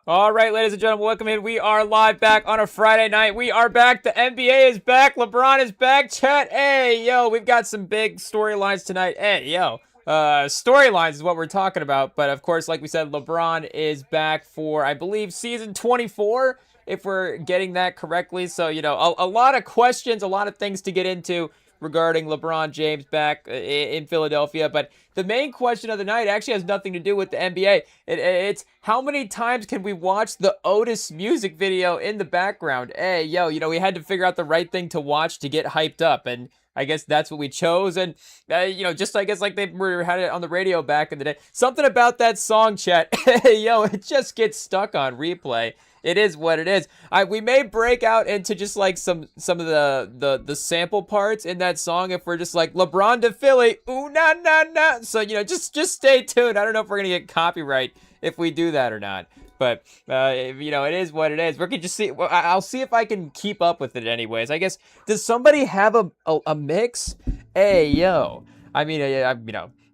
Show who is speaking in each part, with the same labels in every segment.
Speaker 1: All right, ladies and gentlemen, welcome in. We are live back on a Friday night. We are back. The NBA is back. LeBron is back. Chat. Hey, yo, we've got some big storylines tonight. Hey, yo. Storylines is what we're talking about. But of course, like we said, LeBron is back for, I believe, season 24, if we're getting that correctly. So, a lot of questions, a lot of things to get into regarding LeBron James back in Philadelphia. But the main question of the night actually has nothing to do with the NBA. It's how many times can we watch the Otis music video in the background? Hey, yo, we had to figure out the right thing to watch to get hyped up. And I guess that's what we chose. And, just I guess like they had it on the radio back in the day. Something about that song, chat. Hey, yo, it just gets stuck on replay. It is what it is. We may break out into just like some of the sample parts in that song if we're just like LeBron to Philly, ooh na na na. So just stay tuned. I don't know if we're gonna get copyright if we do that or not. But it is what it is. We can just see. I'll see if I can keep up with it. Anyways, I guess does somebody have a mix? Hey yo, I mean,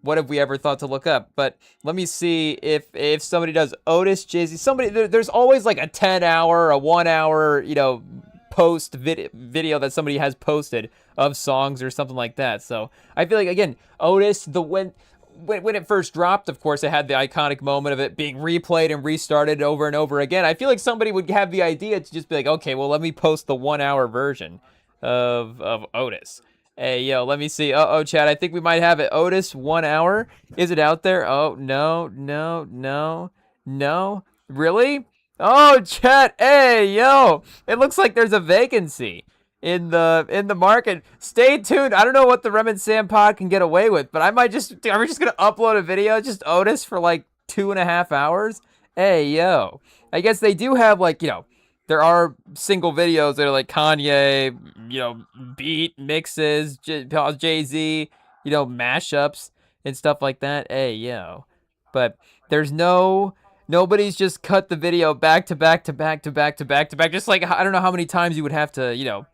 Speaker 1: what have we ever thought to look up? But let me see if somebody does Otis, Jay-Z, somebody, there's always like a 10-hour, a 1 hour, post video that somebody has posted of songs or something like that. So I feel like, again, Otis, when it first dropped, of course, it had the iconic moment of it being replayed and restarted over and over again. I feel like somebody would have the idea to just be like, okay, well, let me post the 1 hour version of Otis. Hey, yo, let me see. Uh-oh, Chad, I think we might have it. Otis, 1 hour. Is it out there? Oh, no. Really? Oh, Chad, hey, yo. It looks like there's a vacancy in the market. Stay tuned. I don't know what the REMINGTOM pod can get away with, but are we just going to upload a video, just Otis, for like 2.5 hours? Hey, yo. I guess they do have, like, there are single videos that are like Kanye, beat mixes, Jay-Z, mashups and stuff like that. Hey, yo. But there's nobody's just cut the video back to back to back to back to back to back. Just like, I don't know how many times you would have to,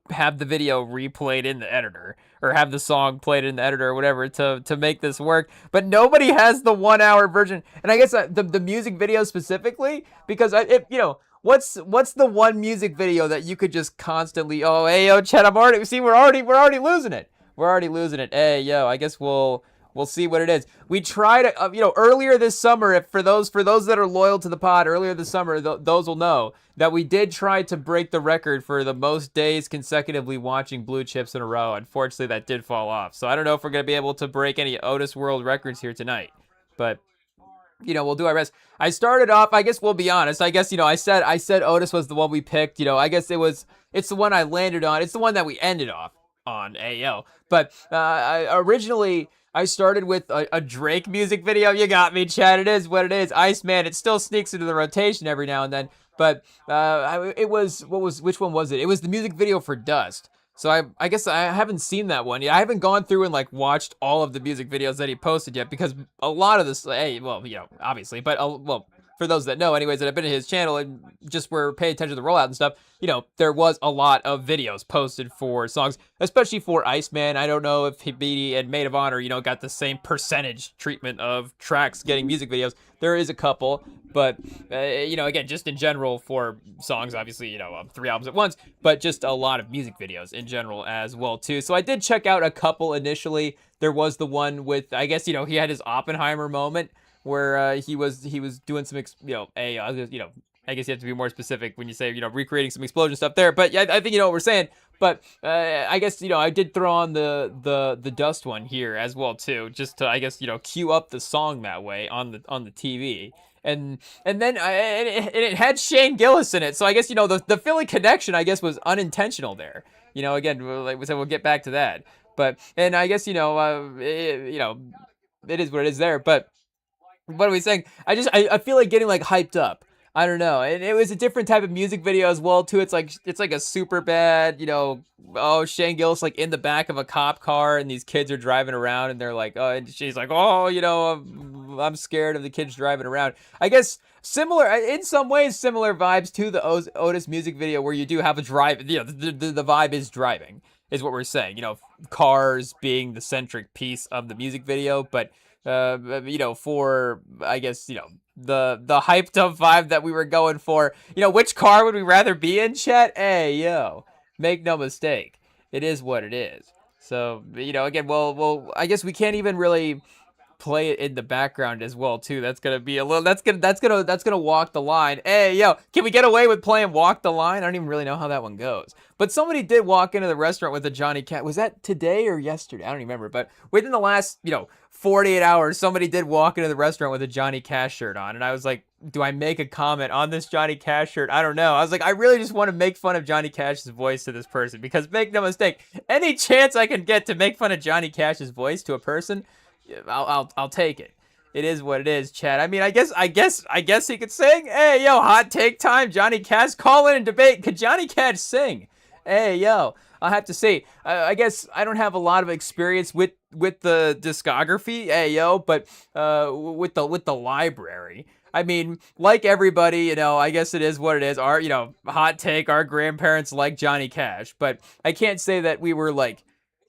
Speaker 1: have the video replayed in the editor or have the song played in the editor or whatever to make this work. But nobody has the 1 hour version. And I guess the music video specifically, because what's the one music video that you could just constantly, oh, hey, yo, Chet, we're already losing it. We're already losing it. Hey, yo, I guess we'll see what it is. We tried to, earlier this summer, for those that are loyal to the pod, earlier this summer, those will know that we did try to break the record for the most days consecutively watching Blue Chips in a row. Unfortunately, that did fall off. So I don't know if we're going to be able to break any Otis world records here tonight. But we'll do our best. I started off, I guess we'll be honest. I guess, I said Otis was the one we picked. I guess it's the one I landed on. It's the one that we ended off on, AO. But originally, I started with a Drake music video. You got me, Chad. It is what it is. Iceman, it still sneaks into the rotation every now and then. But which one was it? It was the music video for Dust. So I guess I haven't seen that one yet. I haven't gone through and like watched all of the music videos that he posted yet, because a lot of this, obviously, but for those that know, anyways, that have been in his channel and just were paying attention to the rollout and stuff, there was a lot of videos posted for songs, especially for Iceman. I don't know if he and Maid of Honor, got the same percentage treatment of tracks getting music videos. There is a couple, but, again, just in general for songs, obviously, 3 albums at once, but just a lot of music videos in general as well, too. So I did check out a couple initially. There was the one with, I guess, he had his Oppenheimer moment where he was doing some, I guess you have to be more specific when you say, recreating some explosion stuff there. But yeah, I think you know what we're saying. But I guess, I did throw on the Dust one here as well too, just to, I guess, cue up the song that way on the TV. And then it had Shane Gillis in it. So I guess, the Philly connection, I guess, was unintentional there. Again, like we said, we'll get back to that. But, and I guess, it is what it is there. But what are we saying? I feel like getting like hyped up. I don't know. And it was a different type of music video as well too. It's like a super bad, Shane Gillis like in the back of a cop car and these kids are driving around and they're like, oh, and she's like, oh, I'm scared of the kids driving around. I guess similar, in some ways, similar vibes to the Otis music video where you do have a drive, the vibe is driving is what we're saying. Cars being the centric piece of the music video, but for, I guess, the hyped up vibe that we were going for. Which car would we rather be in, chat? Hey, yo, make no mistake, it is what it is. So, again, well, I guess we can't even really play it in the background as well too. That's gonna be a little. That's gonna walk the line. Hey, yo, can we get away with playing walk the line? I don't even really know how that one goes. But somebody did walk into the restaurant with a Johnny Cash. Was that today or yesterday? I don't remember. But within the last 48 hours, somebody did walk into the restaurant with a Johnny Cash shirt on, and I was like, do I make a comment on this Johnny Cash shirt? I don't know. I was like, I really just want to make fun of Johnny Cash's voice to this person, because make no mistake, any chance I can get to make fun of Johnny Cash's voice to a person, I'll take it. It is what it is, Chad. I mean, I guess he could sing. Hey, yo, hot take time. Johnny Cash, call in and debate. Could Johnny Cash sing? Hey, yo, I'll have to say. I guess I don't have a lot of experience with the discography. Hey, yo, but with the library. I mean, like everybody, I guess it is what it is. Our, hot take. Our grandparents like Johnny Cash, but I can't say that we were like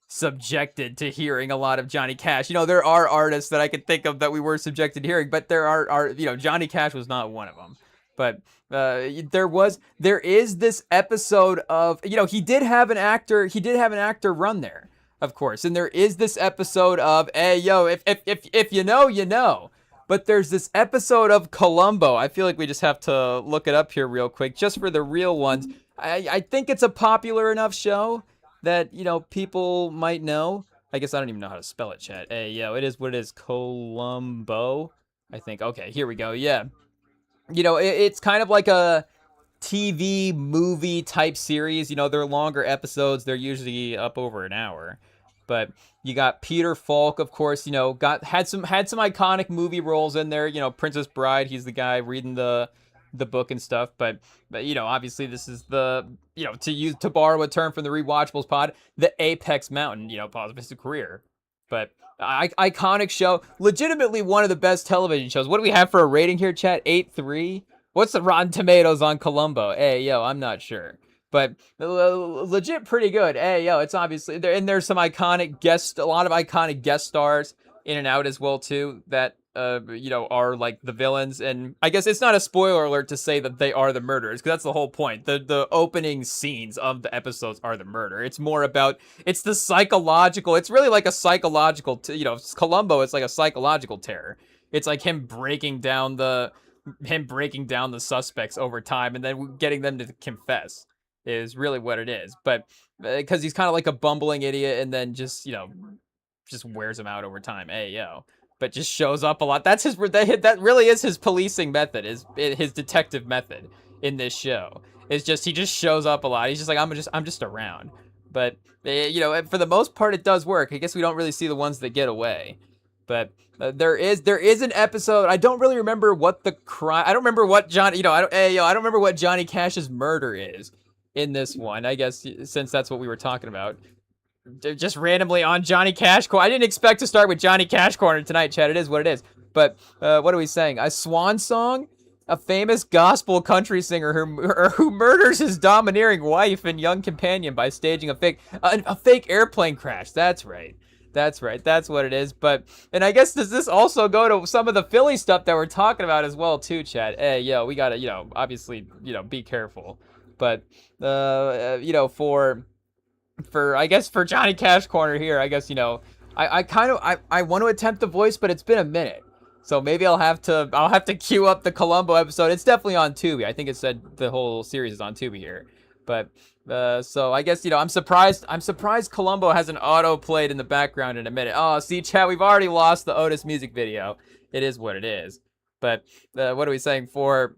Speaker 1: subjected to hearing a lot of Johnny Cash. There are artists that I could think of that we were subjected to hearing, but there are Johnny Cash was not one of them. But there is this episode of, he did have an actor run there, of course, and there is this episode of, hey, yo, if you know, you know. But there's this episode of Columbo. I feel like we just have to look it up here real quick, just for the real ones. I think it's a popular enough show that, people might know. I guess I don't even know how to spell it, chat. Hey, yo, it is what it is. Columbo, I think. Okay, here we go. Yeah. It's kind of like a TV movie type series. They're longer episodes. They're usually up over an hour. But you got Peter Falk, of course, had some iconic movie roles in there. Princess Bride, he's the guy reading the book and stuff, but obviously this is the, to borrow a term from the Rewatchables pod, the apex mountain, of his career. But iconic show, legitimately one of the best television shows. What do we have for a rating here, chat? 8.3. What's the Rotten Tomatoes on Columbo? Hey, yo, I'm not sure, but legit pretty good. Hey, yo, it's obviously there, and there's some a lot of iconic guest stars in and out as well too, that are like the villains. And I guess it's not a spoiler alert to say that they are the murderers, because that's the whole point. The opening scenes of the episodes are the murder. It's more about, it's the psychological, it's really like a psychological, Columbo is like a psychological terror. It's like him breaking down the suspects over time, and then getting them to confess is really what it is. But because he's kind of like a bumbling idiot, and then just wears him out over time. Hey, yo. But just shows up a lot. That really is his policing method, is his detective method in this show. It's just, he just shows up a lot. He's just like, I'm just around. But for the most part, it does work. I guess we don't really see the ones that get away. But there is an episode. I don't really remember what the crime. I don't remember what Johnny. I don't remember what Johnny Cash's murder is in this one. I guess since that's what we were talking about. Just randomly on Johnny Cash Corner. I didn't expect to start with Johnny Cash Corner tonight, Chad. It is what it is. But what are we saying? A swan song? A famous gospel country singer who murders his domineering wife and young companion by staging a fake airplane crash. That's right. That's what it is. But, and I guess, does this also go to some of the Philly stuff that we're talking about as well too, Chad? Hey, yo, we gotta, obviously, be careful. But, for I guess for Johnny Cash Corner here, I guess, I want to attempt the voice, but it's been a minute, so maybe I'll have to queue up the Columbo episode. It's definitely on Tubi. I think it said the whole series is on Tubi here, but so I guess I'm surprised Columbo hasn't auto played in the background in a minute. Oh, see, chat, we've already lost the Otis music video. It is what it is. But what are we saying for?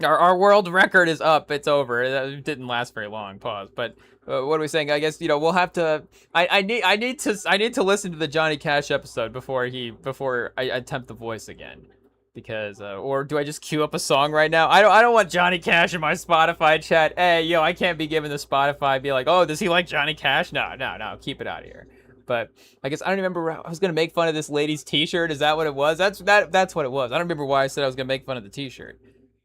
Speaker 1: Our world record is up. It's over. It didn't last very long. Pause. But what are we saying? I guess we'll have to. I need to listen to the Johnny Cash episode before I attempt the voice again, because or do I just queue up a song right now? I don't want Johnny Cash in my Spotify chat. Hey, yo, I can't be giving the Spotify be like, oh, does he like Johnny Cash? No, keep it out of here. But I guess I don't remember. I was gonna make fun of this lady's T-shirt. Is that what it was? That's what it was. I don't remember why I said I was gonna make fun of the T-shirt.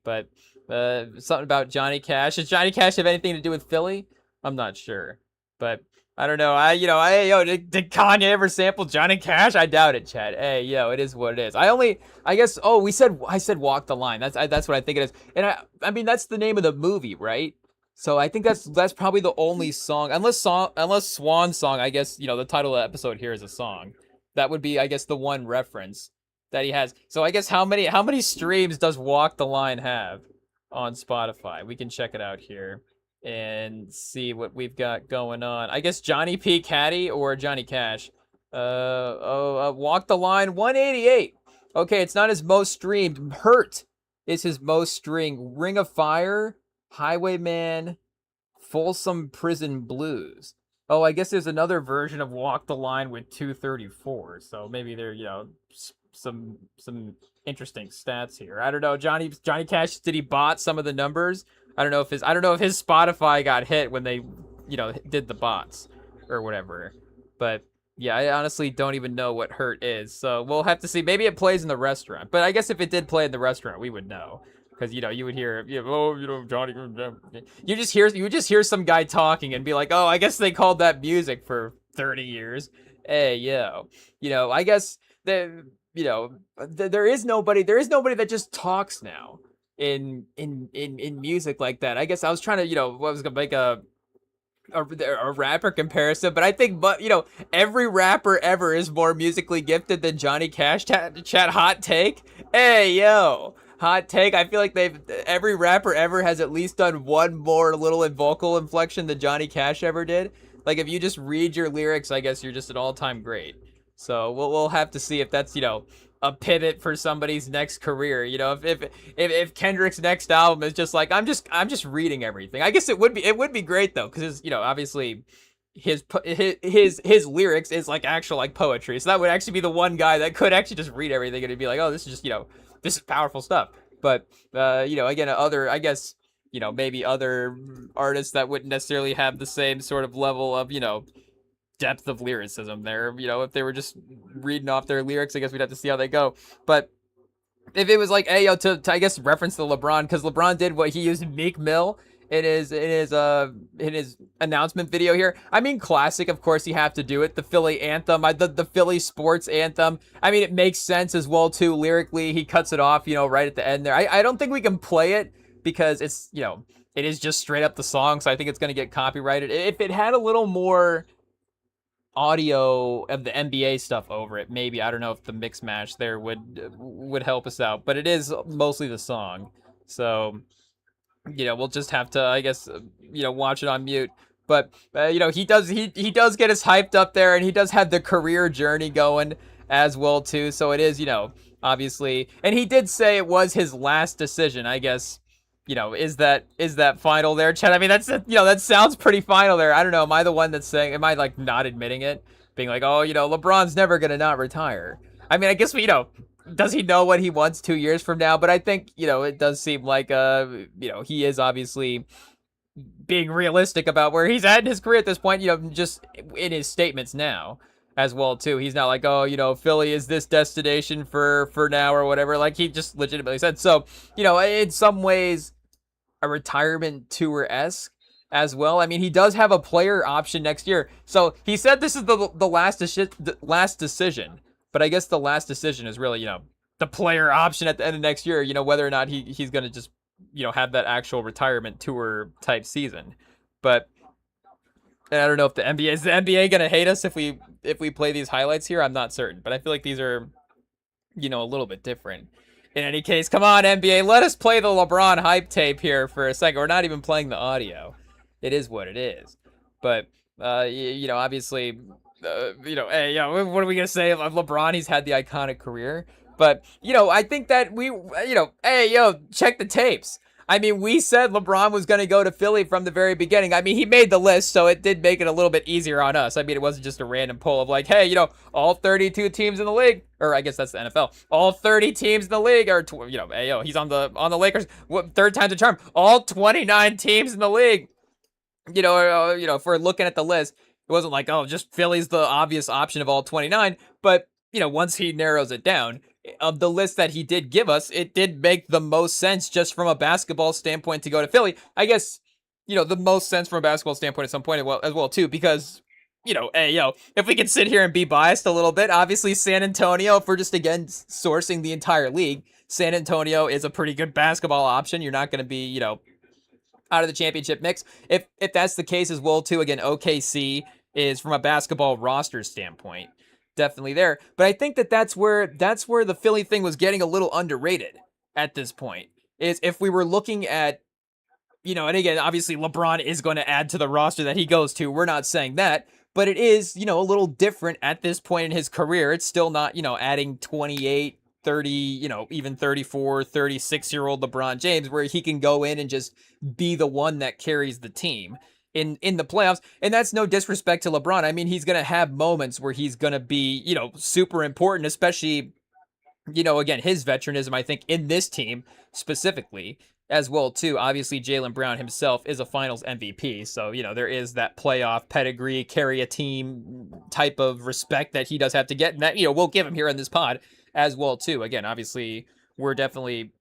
Speaker 1: But something about Johnny Cash. Does Johnny Cash have anything to do with Philly? I'm not sure. But I don't know. Yo, did Kanye ever sample Johnny Cash? I doubt it, Chad. Hey, yo, it is what it is. I guess. Oh, I said Walk the Line. That's what I think it is. And I mean, that's the name of the movie, right? So I think that's probably the only song, unless Swan Song. I guess the title of the episode here is a song. That would be, I guess, the one reference that he has. So I guess how many streams does Walk the Line have on Spotify? We can check it out here and see what we've got going on. I guess Johnny P. Caddy or Johnny Cash. Walk the Line 188. Okay, it's not his most streamed. Hurt is his most streamed. Ring of Fire, Highwayman, Folsom Prison Blues. Oh, I guess there's another version of Walk the Line with 234. So maybe there, some interesting stats here. I don't know. Johnny Cash, did he bot some of the numbers? I don't know if his Spotify got hit when they, did the bots or whatever. But yeah, I honestly don't even know what Hurt is. So we'll have to see. Maybe it plays in the restaurant. But I guess if it did play in the restaurant, we would know. Because you would hear, Johnny. You would just hear some guy talking and be like, oh, I guess they called that music for 30 years. Hey, I guess there is nobody that just talks now in music like that. I guess I was trying to, what was gonna make a rapper comparison, but I think, every rapper ever is more musically gifted than Johnny Cash. Chat hot take. Hey, yo. Hot take. I feel like every rapper ever has at least done one more little vocal inflection than Johnny Cash ever did. Like, if you just read your lyrics, I guess you're just an all-time great. So we'll have to see if that's, a pivot for somebody's next career. If Kendrick's next album is just like, I'm just reading everything. I guess it would be great though, because obviously his lyrics is like actual like poetry. So that would actually be the one guy that could actually just read everything and it'd be like, oh, this is just, this is powerful stuff. But again, other, I guess, maybe other artists that wouldn't necessarily have the same sort of level of, depth of lyricism there. If they were just reading off their lyrics, I guess we'd have to see how they go. But if it was like, hey, to I guess reference the LeBron, because LeBron did what he used Meek Mill in his announcement video here. I mean, classic, of course you have to do it. The Philly anthem, the Philly sports anthem. I mean, it makes sense as well too. Lyrically, he cuts it off, right at the end there. I don't think we can play it because it's, it is just straight up the song. So I think it's gonna get copyrighted. If it had a little more audio of the NBA stuff over it, maybe, I don't know if the mix match there would help us out, but it is mostly the song. So we'll just have to, I guess, watch it on mute. But he does get us hyped up there, and he does have the career journey going as well too. So it is, obviously, and he did say it was his last decision. I guess, is that final there, Chad? I mean, that sounds pretty final there. I don't know. Am I the one that's saying? Am I like not admitting it, being like, oh, LeBron's never gonna not retire? I mean, I guess does he know what he wants 2 years from now? But I think, it does seem like, he is obviously being realistic about where he's at in his career at this point, just in his statements now as well, too. He's not like, oh, Philly is this destination for now or whatever. Like, he just legitimately said. So, in some ways, a retirement tour-esque as well. I mean, he does have a player option next year. So he said this is the last decision. But I guess the last decision is really, the player option at the end of next year, whether or not he's going to just, have that actual retirement tour type season. But I don't know if is the NBA going to hate us if we play these highlights here? I'm not certain. But I feel like these are, a little bit different. In any case, come on, NBA, let us play the LeBron hype tape here for a second. We're not even playing the audio. It is what it is. But, obviously, hey, what are we going to say of LeBron? He's had the iconic career. But, I think that hey, check the tapes. I mean, we said LeBron was going to go to Philly from the very beginning. I mean, he made the list, so it did make it a little bit easier on us. I mean, it wasn't just a random poll of like, hey, all 32 teams in the league, or I guess that's the NFL. All 30 teams in the league are, hey, he's on the Lakers. Third time's a charm. All 29 teams in the league. If we're looking at the list, it wasn't like, oh, just Philly's the obvious option of all 29. But, once he narrows it down, of the list that he did give us, it did make the most sense just from a basketball standpoint to go to Philly. I guess, the most sense from a basketball standpoint at some point as well too, because hey, if we can sit here and be biased a little bit, obviously San Antonio, if we're just again sourcing the entire league, San Antonio is a pretty good basketball option. You're not going to be, out of the championship mix. If that's the case as well, too, again, OKC is from a basketball roster standpoint definitely there. But I think that's where the Philly thing was getting a little underrated at this point. Is if we were looking at and again, obviously LeBron is going to add to the roster that he goes to. We're not saying that, but it is, a little different at this point in his career. It's still not, adding 28, 30, even 34, 36-year-old LeBron James, where he can go in and just be the one that carries the team in the playoffs. And that's no disrespect to LeBron. I mean, he's going to have moments where he's going to be, super important, especially again, his veteranism, I think, in this team specifically as well, too. Obviously, Jaylen Brown himself is a finals MVP. So, there is that playoff pedigree, carry a team type of respect that he does have to get. And that, we'll give him here in this pod as well, too. Again, obviously, we're definitely,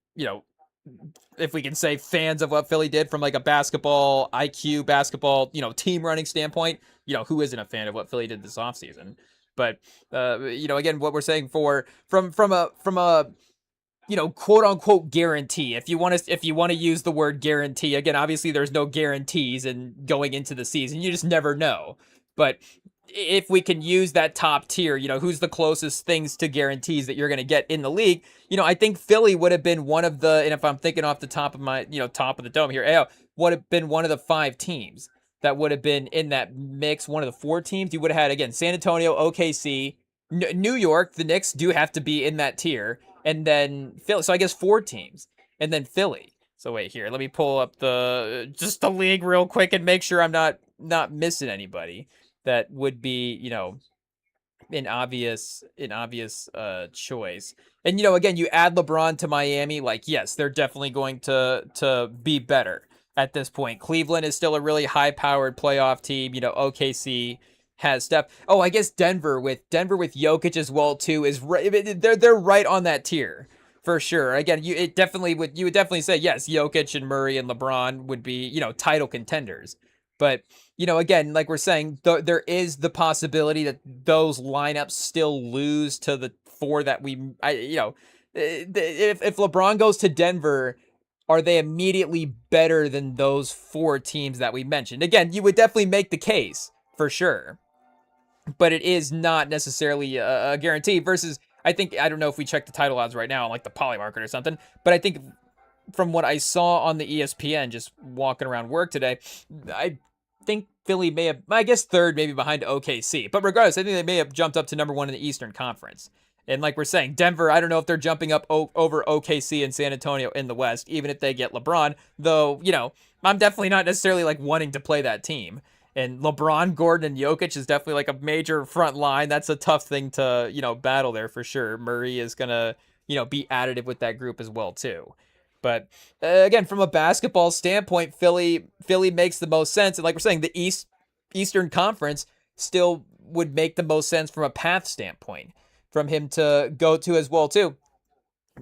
Speaker 1: if we can say fans of what Philly did from like a basketball IQ, basketball, team running standpoint, who isn't a fan of what Philly did this offseason? But again, what we're saying from a quote unquote guarantee. If you want to use the word guarantee, again, obviously there's no guarantees in going into the season. You just never know. But if we can use that top tier, who's the closest things to guarantees that you're going to get in the league? I think Philly would have been one of the, and if I'm thinking off the top of my, top of the dome here, would have been one of the 5 teams that would have been in that mix. One of the 4 teams you would have had, again, San Antonio, OKC, New York. The Knicks do have to be in that tier, and then Philly. So I guess 4 teams, and then Philly. So wait here, let me pull up the league real quick and make sure I'm not missing anybody that would be, an obvious choice. And again, you add LeBron to Miami, like yes, they're definitely going to be better at this point. Cleveland is still a really high-powered playoff team. OKC has Steph. Oh, I guess Denver with Jokic as well too is they're right on that tier for sure. Again, you would definitely say yes, Jokic and Murray and LeBron would be title contenders. But again, like we're saying, there is the possibility that those lineups still lose to the 4 that if LeBron goes to Denver, are they immediately better than those 4 teams that we mentioned? Again, you would definitely make the case for sure, but it is not necessarily a guarantee. Versus, I don't know if we check the title odds right now on like the Poly Market or something, but I think from what I saw on the ESPN just walking around work today, I think Philly may have, I guess, 3rd, maybe behind OKC. But regardless, I think they may have jumped up to number 1 in the Eastern Conference. And like we're saying, Denver, I don't know if they're jumping up over OKC and San Antonio in the West, even if they get LeBron. Though, I'm definitely not necessarily like wanting to play that team. And LeBron, Gordon, and Jokic is definitely like a major front line. That's a tough thing to, battle there for sure. Murray is going to, be additive with that group as well, too. But again, from a basketball standpoint, Philly makes the most sense. And like we're saying, the Eastern Conference still would make the most sense from a path standpoint from him to go to as well, too.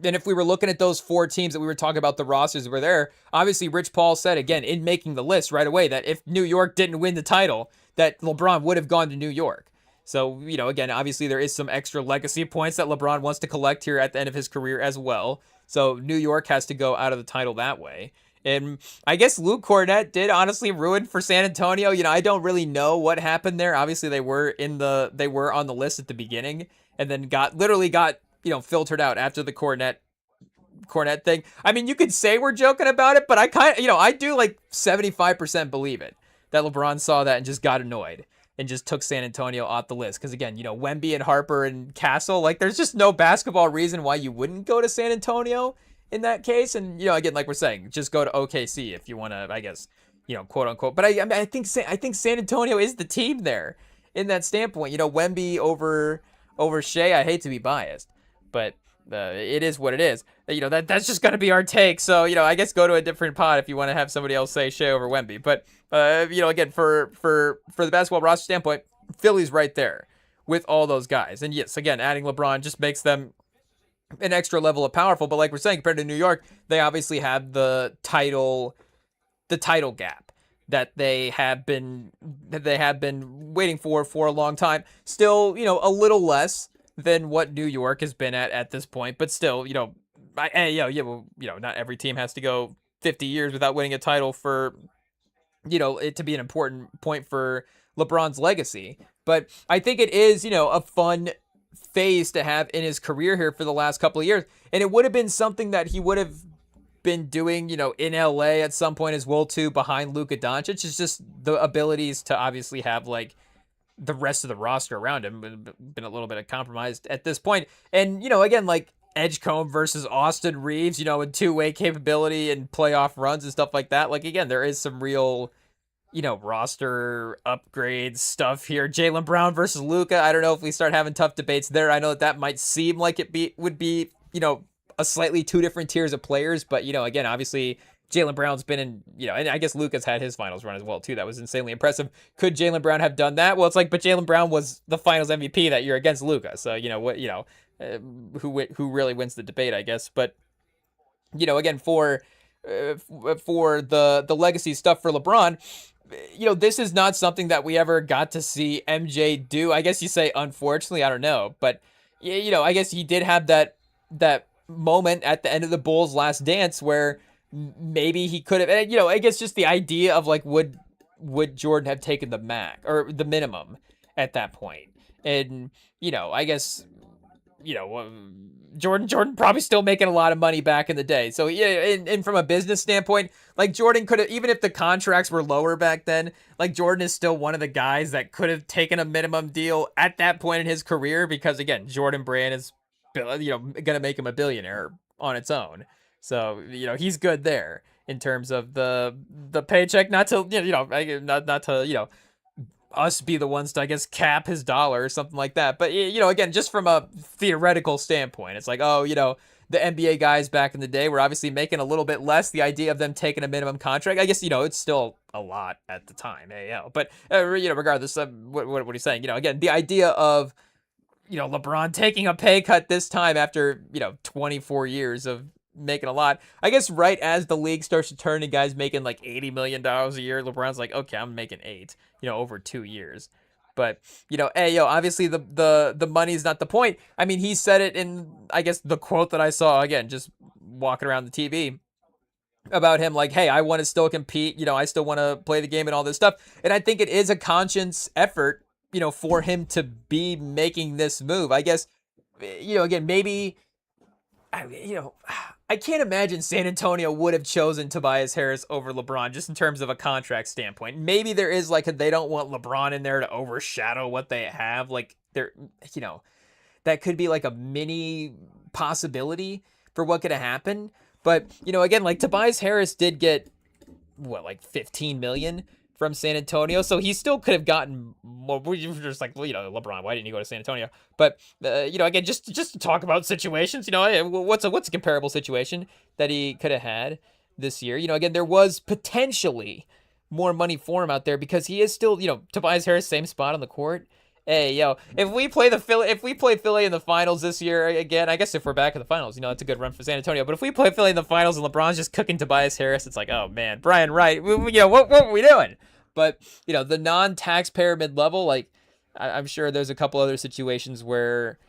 Speaker 1: And if we were looking at those 4 teams that we were talking about, the rosters that were there, obviously Rich Paul said, again, in making the list right away, that if New York didn't win the title, that LeBron would have gone to New York. So, again, obviously there is some extra legacy points that LeBron wants to collect here at the end of his career as well. So New York has to go out of the title that way. And I guess Luke Cornett did honestly ruin for San Antonio. I don't really know what happened there. Obviously they were on the list at the beginning and then got filtered out after the Cornett thing. I mean, you could say we're joking about it, but I kind of, I do like 75% believe it that LeBron saw that and just got annoyed and just took San Antonio off the list. Because again, Wemby and Harper and Castle, like there's just no basketball reason why you wouldn't go to San Antonio in that case. And, again, like we're saying, just go to OKC if you want to, I guess, quote unquote. But I think San Antonio is the team there in that standpoint. Wemby over Shea, I hate to be biased, but it is what it is. That's just going to be our take. So, I guess go to a different pod if you want to have somebody else say Shea over Wemby. But, again, for the basketball roster standpoint, Philly's right there with all those guys. And yes, again, adding LeBron just makes them an extra level of powerful. But like we're saying, compared to New York, they obviously have the title gap that they have been waiting for a long time. Still, a little less than what New York has been at this point, but still, not every team has to go 50 years without winning a title for it to be an important point for LeBron's legacy. But I think it is, a fun phase to have in his career here for the last couple of years. And it would have been something that he would have been doing, in LA at some point as well too, behind Luka Doncic. It's just the abilities to obviously have like the rest of the roster around him been a little bit of compromised at this point. And, again, like Edgecombe versus Austin Reeves, and two-way capability and playoff runs and stuff like that. Like, again, there is some real, roster upgrades stuff here. Jaylen Brown versus Luka. I don't know if we start having tough debates there. I know that might seem like would be, a slightly two different tiers of players, but, again, obviously Jaylen Brown's been in, and I guess Luka's had his finals run as well, too. That was insanely impressive. Could Jaylen Brown have done that? Well, it's like, but Jaylen Brown was the finals MVP that year against Luka. So, who really wins the debate, I guess. But, again, for the legacy stuff for LeBron, this is not something that we ever got to see MJ do. I guess you say, unfortunately, I don't know. But, I guess he did have that moment at the end of the Bulls' last dance where maybe he could have, I guess just the idea of like, would Jordan have taken the max or the minimum at that point? And, I guess, Jordan probably still making a lot of money back in the day. So yeah, and from a business standpoint, like Jordan could have, even if the contracts were lower back then, like Jordan is still one of the guys that could have taken a minimum deal at that point in his career, because again, Jordan Brand is, gonna make him a billionaire on its own. So, he's good there in terms of the paycheck, not to, not to, us be the ones to, I guess, cap his dollar or something like that. But, again, just from a theoretical standpoint, it's like, oh, the NBA guys back in the day were obviously making a little bit less. The idea of them taking a minimum contract, I guess, it's still a lot at the time. But, regardless of what he's saying, again, the idea of, LeBron taking a pay cut this time after, 24 years of making a lot. I guess right as the league starts to turn and guys making like $80 million a year, LeBron's like, okay, I'm making 8, over 2 years. But, obviously the money's not the point. I mean, he said it in, I guess, the quote that I saw, again, just walking around the TV about him, like, hey, I want to still compete. I still want to play the game and all this stuff. And I think it is a conscious effort, for him to be making this move. I guess, again, maybe, I can't imagine San Antonio would have chosen Tobias Harris over LeBron just in terms of a contract standpoint. Maybe there is like they don't want LeBron in there to overshadow what they have. Like there, that could be like a mini possibility for what could have happened. But, again, like Tobias Harris did get like 15 million from San Antonio, so he still could have gotten more. We're just like, LeBron, why didn't you go to San Antonio? But again, just to talk about situations, what's a comparable situation that he could have had this year? Again, there was potentially more money for him out there because he is still, Tobias Harris, same spot on the court. Hey, if we play Philly in the finals this year again, I guess if we're back in the finals, that's a good run for San Antonio. But if we play Philly in the finals and LeBron's just cooking Tobias Harris, it's like, oh man, Brian Wright, what were we doing? But, the non-taxpayer mid-level, like, I'm sure there's a couple other situations where,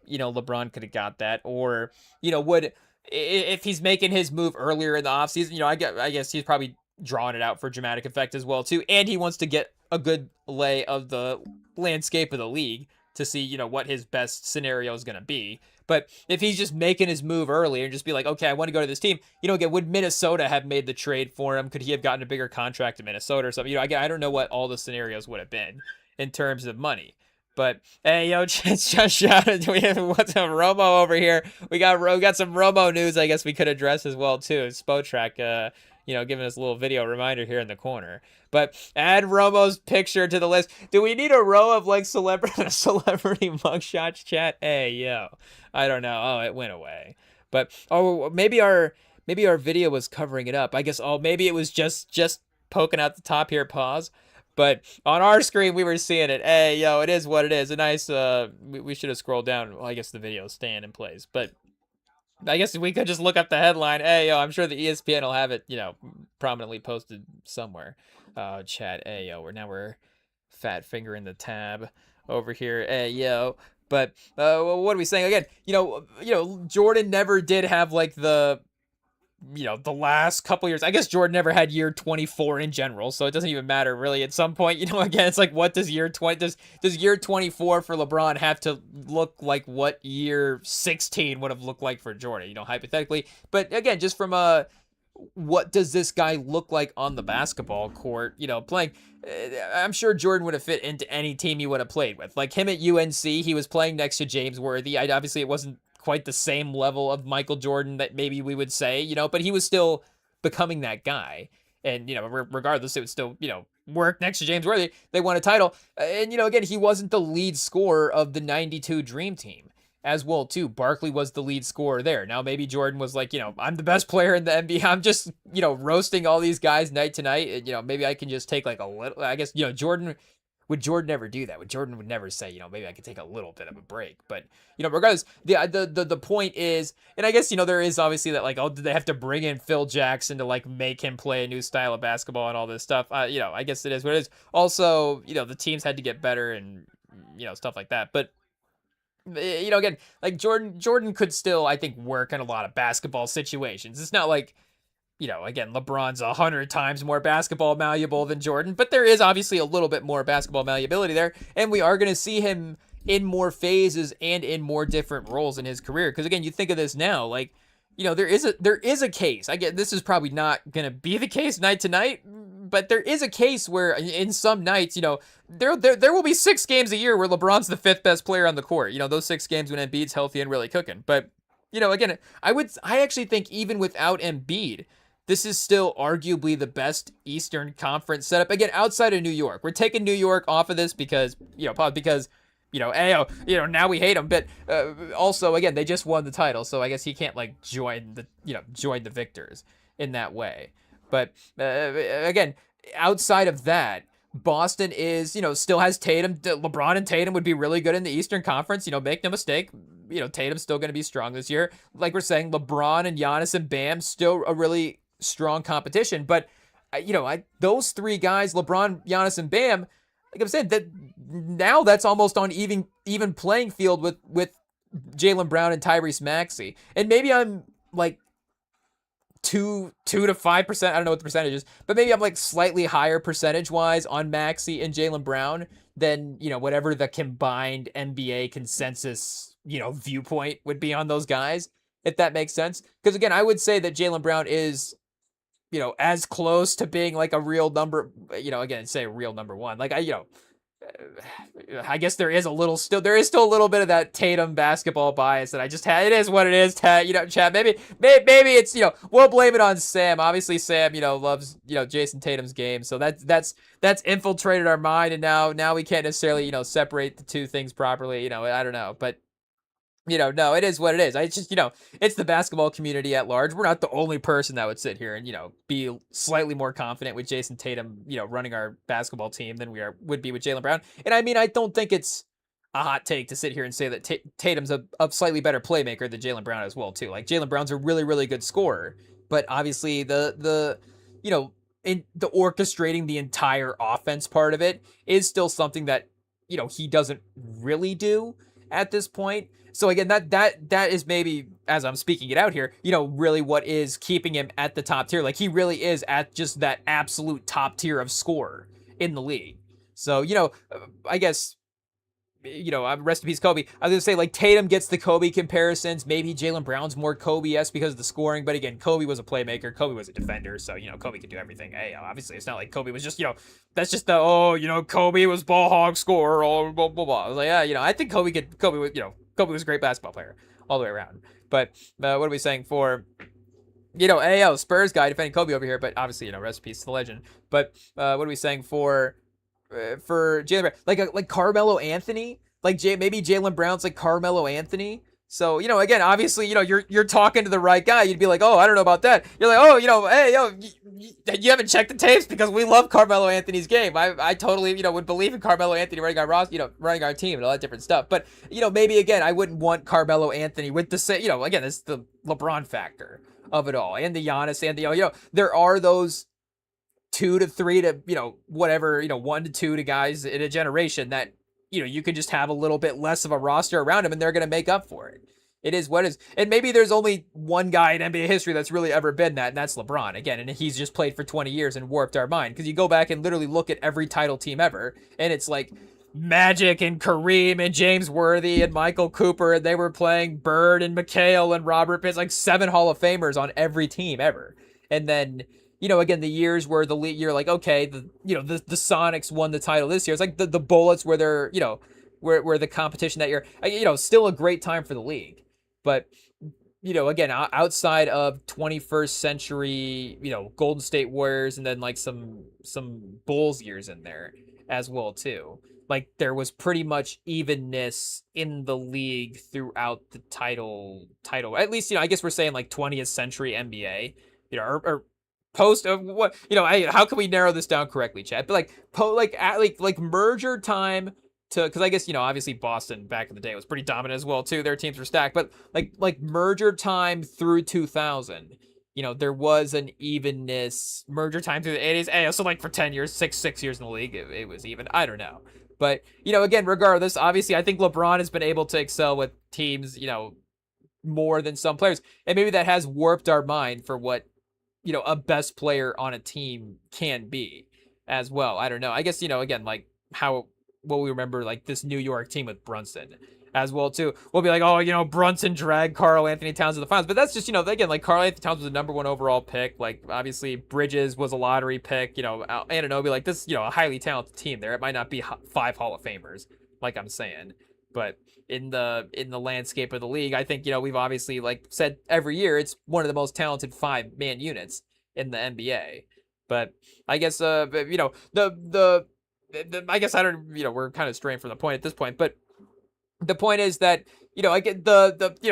Speaker 1: LeBron could have got that. Or, if he's making his move earlier in the offseason, I guess he's probably drawing it out for dramatic effect as well, too. And he wants to get a good lay of the landscape of the league to see, what his best scenario is going to be. But if he's just making his move early and just be like, okay, I want to go to this team, again, would Minnesota have made the trade for him? Could he have gotten a bigger contract in Minnesota or something? Again, I don't know what all the scenarios would have been in terms of money. But hey, just shout out. What's up, Romo over here? We got some Romo news. I guess we could address as well too. Spotrack, giving us a little video reminder here in the corner. But add Romo's picture to the list. Do we need a row of like celebrity mugshots? Chat. Hey, I don't know. Oh, it went away. But maybe our video was covering it up. I guess. Oh, maybe it was just poking out the top here. Pause. But on our screen, we were seeing it. Hey, it is what it is. A nice, we should have scrolled down. Well, I guess the video's staying in place. But I guess we could just look up the headline. Hey, I'm sure the ESPN will have it, prominently posted somewhere. Chat, hey yo, we're fat fingering the tab over here, hey yo. But what are we saying again? Jordan never did have like the last couple years. I guess Jordan never had year 24 in general, so it doesn't even matter really. At some point, again, it's like, what does year 20 does year 24 for LeBron have to look like what year 16 would have looked like for Jordan, hypothetically. But again, just from what does this guy look like on the basketball court, playing? I'm sure Jordan would have fit into any team he would have played with. Like him at UNC, he was playing next to James Worthy. Obviously, it wasn't quite the same level of Michael Jordan that maybe we would say, but he was still becoming that guy. And, regardless, it would still, work next to James Worthy. They won a title. And, again, he wasn't the lead scorer of the 92 Dream Team as well, too. Barkley was the lead scorer there. Now, maybe Jordan was like, I'm the best player in the NBA. I'm just, roasting all these guys night to night. Maybe I can just take like a little, I guess, would Jordan ever do that? Jordan would never say, maybe I could take a little bit of a break. But, regardless, the point is, and I guess, there is obviously that, like, did they have to bring in Phil Jackson to, like, make him play a new style of basketball and all this stuff? I guess it is what it is. Also, the teams had to get better and, stuff like that. But, again, like, Jordan could still, I think, work in a lot of basketball situations. It's not like, again, LeBron's 100 times more basketball malleable than Jordan, but there is obviously a little bit more basketball malleability there, and we are going to see him in more phases and in more different roles in his career. Because again, you think of this now, like, there is a case. I get this is probably not going to be the case night to night, but there is a case where in some nights, there will be 6 games a year where LeBron's the 5th best player on the court. Those 6 games when Embiid's healthy and really cooking. But again, I actually think even without Embiid, this is still arguably the best Eastern Conference setup. Again, outside of New York. We're taking New York off of this because, now we hate him. But also, again, they just won the title. So I guess he can't, like, join the victors in that way. But, again, outside of that, Boston is, still has Tatum. LeBron and Tatum would be really good in the Eastern Conference. Make no mistake. Tatum's still going to be strong this year. Like we're saying, LeBron and Giannis and Bam, still a really strong competition. But, those 3 guys, LeBron, Giannis, and Bam, like I've said, that now that's almost on even playing field with Jaylen Brown and Tyrese Maxey. And maybe I'm like 2 to 5%. I don't know what the percentage is, but maybe I'm like slightly higher percentage wise on Maxey and Jaylen Brown than, whatever the combined NBA consensus, viewpoint would be on those guys, if that makes sense. Because again, I would say that Jaylen Brown is, as close to being like a real number, again, say real number 1. Like I guess there is still a little bit of that Tatum basketball bias that I just had. It is what it is, Chad. Maybe it's, we'll blame it on Sam. Obviously Sam, loves, Jason Tatum's game. So that's infiltrated our mind. And now we can't necessarily, separate the two things properly. I don't know, but no, it is what it is. I just, it's the basketball community at large. We're not the only person that would sit here and, be slightly more confident with Jason Tatum, running our basketball team than would be with Jaylen Brown. And I mean, I don't think it's a hot take to sit here and say that Tatum's a slightly better playmaker than Jaylen Brown as well, too. Like, Jaylen Brown's a really, really good scorer, but obviously the in the orchestrating the entire offense part of it is still something that, he doesn't really do at this point. So again, that is maybe, as I'm speaking it out here, really what is keeping him at the top tier. Like, he really is at just that absolute top tier of scorer in the league. So, I guess, rest in peace, Kobe. I was going to say, like, Tatum gets the Kobe comparisons. Maybe Jaylen Brown's more Kobe-esque because of the scoring. But again, Kobe was a playmaker. Kobe was a defender. So, Kobe could do everything. Hey, obviously, it's not like Kobe was just, that's just Kobe was ball hog scorer, blah, blah, blah. I was like, yeah, I think Kobe was a great basketball player all the way around. But what are we saying for, Spurs guy defending Kobe over here? But obviously, rest in peace to the legend. But what are we saying for Jaylen Brown? Like Carmelo Anthony? Like maybe Jaylen Brown's like Carmelo Anthony? So, again, obviously, you're talking to the right guy. You'd be like, oh, I don't know about that. You're like, oh, hey, you haven't checked the tapes because we love Carmelo Anthony's game. I totally, would believe in Carmelo Anthony running our roster, running our team and all that different stuff. But, maybe, again, I wouldn't want Carmelo Anthony with the same, again, it's the LeBron factor of it all. And the Giannis and there are those 2 to 3 to, whatever, 1 to 2 to guys in a generation that, you could just have a little bit less of a roster around him and they're going to make up for it. It is what it is. And maybe there's only one guy in NBA history that's really ever been that, and that's LeBron. Again, and he's just played for 20 years and warped our mind. Because you go back and literally look at every title team ever, and it's like Magic and Kareem and James Worthy and Michael Cooper, and they were playing Bird and McHale and Robert Pitts, like 7 Hall of Famers on every team ever. And then, again, the years where the league, you're like, okay, the Sonics won the title this year. It's like the Bullets where they're, where the competition that year, still a great time for the league. But, again, outside of 21st century, Golden State Warriors and then like some Bulls years in there as well too. Like there was pretty much evenness in the league throughout the title. At least, I guess we're saying like 20th century NBA, or post of what, how can we narrow this down correctly, Chad? But like merger time. Because I guess, obviously Boston back in the day was pretty dominant as well too. Their teams were stacked, but like merger time through 2000, there was an evenness. Merger time through the 80s, so like for 10 years, six years in the league, it was even. I don't know, but again, regardless, obviously I think LeBron has been able to excel with teams, more than some players, and maybe that has warped our mind for what a best player on a team can be as well. I don't know. I guess again, like how. What we remember, like this New York team with Brunson as well too. We'll be like, oh, Brunson dragged Karl Anthony Towns to the finals, but that's just, again, like Karl Anthony Towns was the #1 overall pick. Like obviously Bridges was a lottery pick. Anunoby, like this, a highly talented team there. It might not be 5 Hall of Famers, like I'm saying, but in the landscape of the league, I think we've obviously like said every year it's one of the most talented 5-man units in the NBA. But I guess I guess I don't, we're kind of straying from the point at this point, but the point is that, I get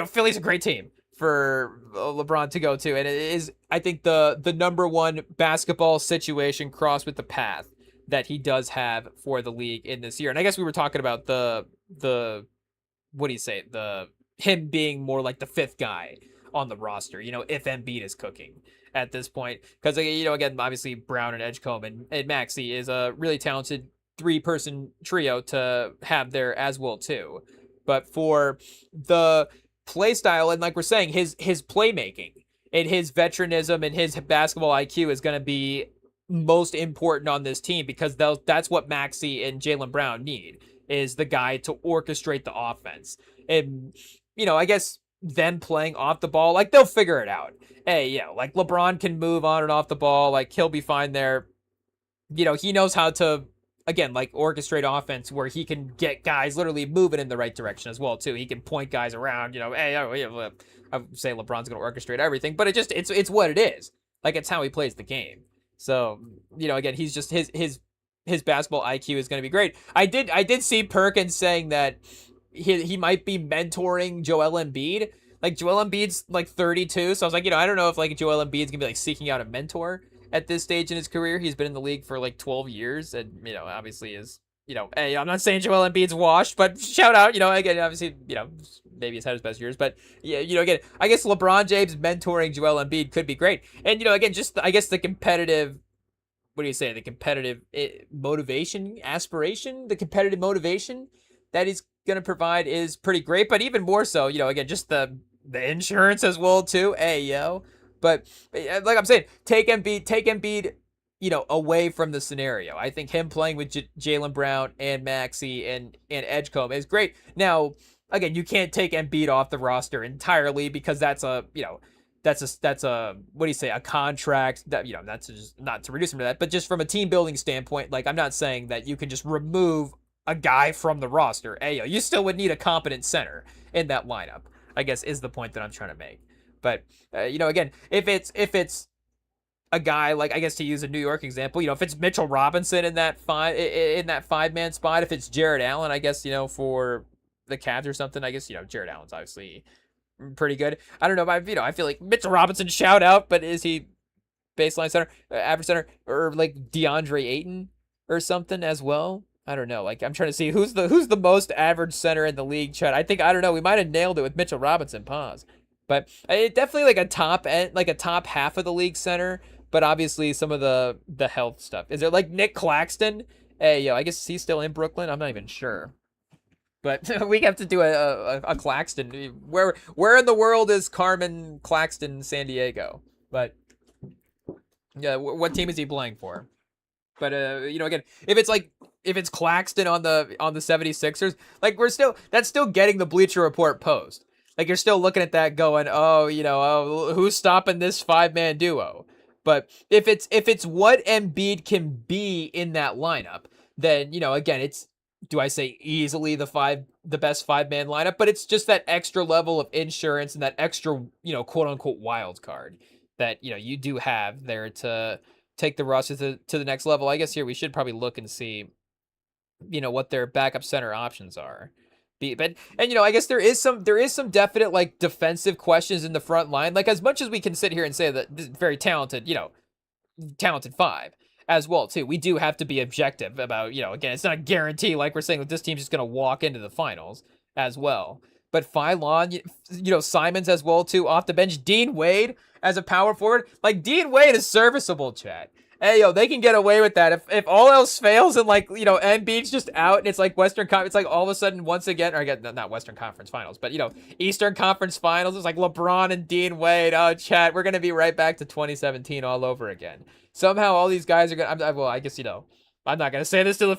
Speaker 1: Philly's a great team for LeBron to go to. And it is, I think the #1 basketball situation crossed with the path that he does have for the league in this year. And I guess we were talking about the what do you say? Him being more like the 5th guy on the roster, if Embiid is cooking at this point. Because, again, obviously Brown and Edgecombe and Maxey is a really talented 3-person trio to have there as well, too. But for the play style, and like we're saying, his playmaking and his veteranism and his basketball IQ is going to be most important on this team, because that's what Maxey and Jaylen Brown need, is the guy to orchestrate the offense. And, I guess them playing off the ball, like they'll figure it out. Hey, like LeBron can move on and off the ball, like he'll be fine there. He knows how to, again, like orchestrate offense where he can get guys literally moving in the right direction as well too. He can point guys around, hey, I would say LeBron's going to orchestrate everything, but it's what it is. Like it's how he plays the game. So, again, he's just his basketball IQ is going to be great. I did see Perkins saying that he might be mentoring Joel Embiid. Like Joel Embiid's like 32, so I was like, I don't know if like Joel Embiid's gonna be like seeking out a mentor at this stage in his career. He's been in the league for like 12 years, and obviously is hey, I'm not saying Joel Embiid's washed, but shout out, again, obviously, maybe he's had his best years, but yeah, again, I guess LeBron James mentoring Joel Embiid could be great, and again, just I guess the competitive. What do you say? The competitive motivation, aspiration, the competitive motivation that he's going to provide is pretty great. But even more so, again, just the insurance as well, too. Hey, yo. But like I'm saying, take Embiid, away from the scenario. I think him playing with Jaylen Brown and Maxey and Edgecombe is great. Now, again, you can't take Embiid off the roster entirely, because that's a, that's a what do you say, a contract that, that's just not to reduce him to that, but just from a team building standpoint, like I'm not saying that you can just remove a guy from the roster. Hey, you still would need a competent center in that lineup, I guess, is the point that I'm trying to make. But again, if it's a guy, like I guess to use a New York example, if it's Mitchell Robinson in that 5-man spot, if it's Jared Allen, I guess, for the Cavs or something, I guess, Jared Allen's obviously pretty good. I don't know, but I feel like Mitchell Robinson, shout out, but is he baseline center, average center, or like DeAndre Ayton or something as well? I don't know. Like I'm trying to see who's the most average center in the league, Chad. I don't know. We might have nailed it with Mitchell Robinson. Pause. But it definitely like a top end, like a top half of the league center. but obviously some of the health stuff. Is it like Nick Claxton? Hey, yo, I guess he's still in Brooklyn. I'm not even sure. But we have to do a Claxton. Where in the world is Carmen Claxton San Diego? But yeah, what team is he playing for? But again, if it's Claxton on the 76ers, like that's still getting the Bleacher Report post. Like you're still looking at that going, oh, who's stopping this 5-man duo? But if it's what Embiid can be in that lineup, then again, it's, do I say easily the best 5-man lineup, but it's just that extra level of insurance and that extra, quote unquote wild card that you do have there to take the roster to the next level. I guess here we should probably look and see, what their backup center options are. But I guess there is some definite like defensive questions in the front line. Like as much as we can sit here and say that this is very talented, talented 5 as well too. We do have to be objective about, again, it's not a guarantee like we're saying that this team's just going to walk into the finals as well. But Phylon, Simons as well too off the bench. Dean Wade as a power forward. Like Dean Wade is serviceable, chat. Hey, they can get away with that. If all else fails and like, Embiid's just out and it's like it's like all of a sudden once again, or again, not Western Conference Finals, but Eastern Conference Finals, it's like LeBron and Dean Wade. Oh, chat, we're going to be right back to 2017 all over again. Somehow all these guys are going to, well, I guess, I'm not going to say this to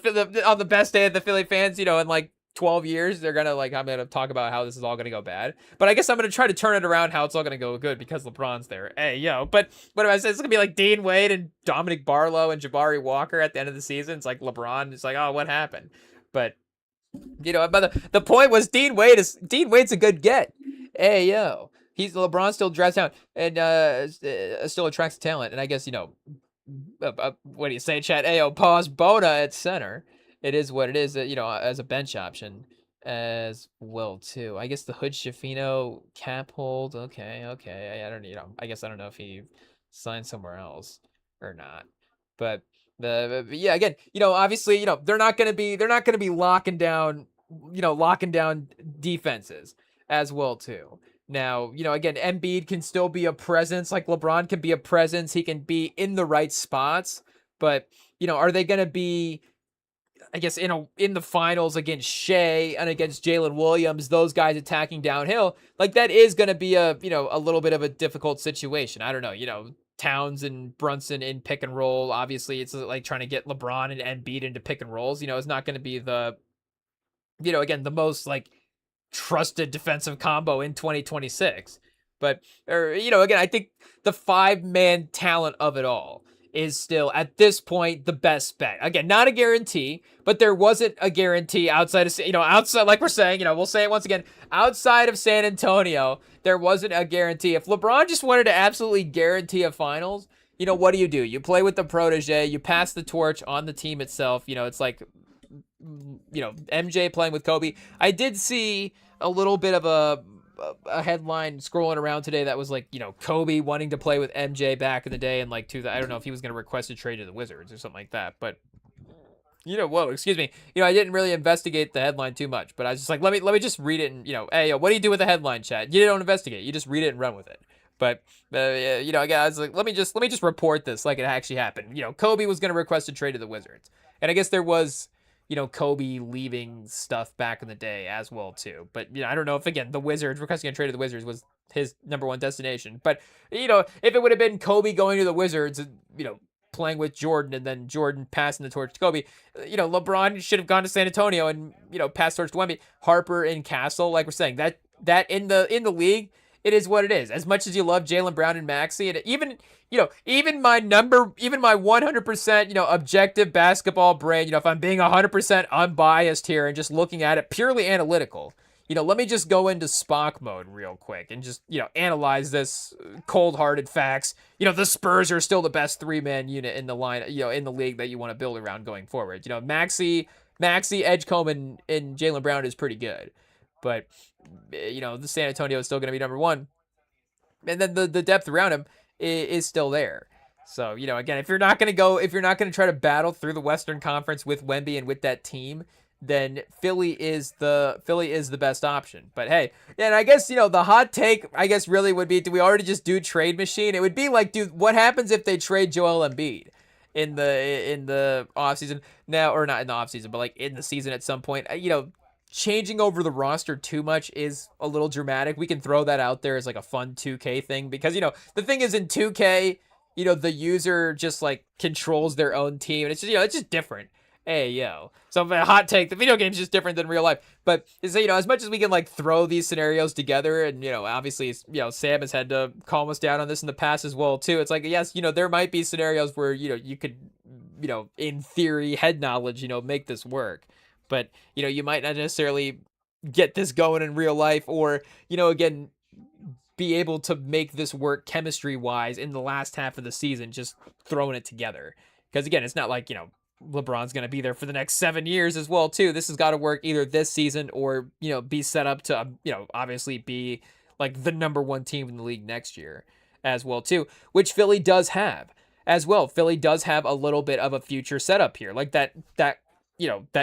Speaker 1: on the best day of the Philly fans, in like 12 years, they're going to I'm going to talk about how this is all going to go bad. But I guess I'm going to try to turn it around how it's all going to go good because LeBron's there. Hey, but what do I say? It's going to be like Dean Wade and Dominic Barlow and Jabari Walker at the end of the season. It's like LeBron. It's like, oh, what happened? But, but the point was Dean Wade's a good get. Hey, LeBron still dressed down and still attracts talent. And I guess, what do you say, chat? Ayo, pause Bona at center. It is what it is, as a bench option as well too. I guess the Hood Schifino cap hold. Okay. I don't, I guess I don't know if he signed somewhere else or not. But yeah, again, obviously, they're not gonna be locking down defenses as well too. Now, again, Embiid can still be a presence, like LeBron can be a presence. He can be in the right spots, but are they gonna be, I guess, in the finals against Shea and against Jalen Williams, those guys attacking downhill, like that is going to be a little bit of a difficult situation. I don't know, Towns and Brunson in pick and roll. Obviously, it's like trying to get LeBron and Embiid into pick and rolls. It's not going to be the, again, the most like trusted defensive combo in 2026. But, again, I think the 5-man talent of it all is still at this point the best bet. Again, not a guarantee, but there wasn't a guarantee outside of, outside, like we're saying, we'll say it once again, outside of San Antonio, there wasn't a guarantee. If LeBron just wanted to absolutely guarantee a finals, what do? You play with the protege, you pass the torch on the team itself. It's like, MJ playing with Kobe. I did see a little bit of a headline scrolling around today that was like, Kobe wanting to play with MJ back in the day and like I don't know if he was going to request a trade to the Wizards or something like that, but whoa, excuse me. I didn't really investigate the headline too much, but I was just like, let me just read it and, hey, what do you do with the headline, chat? You don't investigate. You just read it and run with it. But, again, I was like, let me just report this like it actually happened. Kobe was going to request a trade to the Wizards. And I guess there was, Kobe leaving stuff back in the day as well too. But I don't know if, again, the Wizards requesting a trade to the Wizards was his number one destination. But if it would have been Kobe going to the Wizards, playing with Jordan and then Jordan passing the torch to Kobe, LeBron should have gone to San Antonio and passed the torch to Wemby. Harper and Castle, like we're saying, that in the league, it is what it is. As much as you love Jaylen Brown and Maxey, and even my 100%, objective basketball brain, if I'm being 100% unbiased here and just looking at it purely analytical, let me just go into Spock mode real quick and just, analyze this cold-hearted facts. The Spurs are still the best 3-man unit in the line, in the league that you want to build around going forward. Maxey, Edgecombe, and Jaylen Brown is pretty good. But, the San Antonio is still going to be number one. And then the depth around him is still there. So, again, if you're not going to try to battle through the Western Conference with Wemby and with that team, then Philly is the best option. But hey, and I guess the hot take I guess really would be, do we already just do trade machine? It would be like, dude, what happens if they trade Joel Embiid in the offseason now, or not in the offseason, but like in the season at some point? Changing over the roster too much is a little dramatic. We can throw that out there as like a fun 2K thing, because the thing is, in 2K, the user just like controls their own team, and it's just it's just different. Hey yo, so a hot take: the video game's just different than real life. But so, as much as we can like throw these scenarios together, and obviously Sam has had to calm us down on this in the past as well too. It's like, yes, there might be scenarios where you could in theory, head knowledge, make this work. But you might not necessarily get this going in real life, or again, be able to make this work chemistry wise in the last half of the season, just throwing it together. Because again, it's not like LeBron's going to be there for the next 7 years as well too. This has got to work either this season or be set up to obviously be like the number one team in the league next year as well too, which Philly does have as well. Philly does have a little bit of a future setup here, like that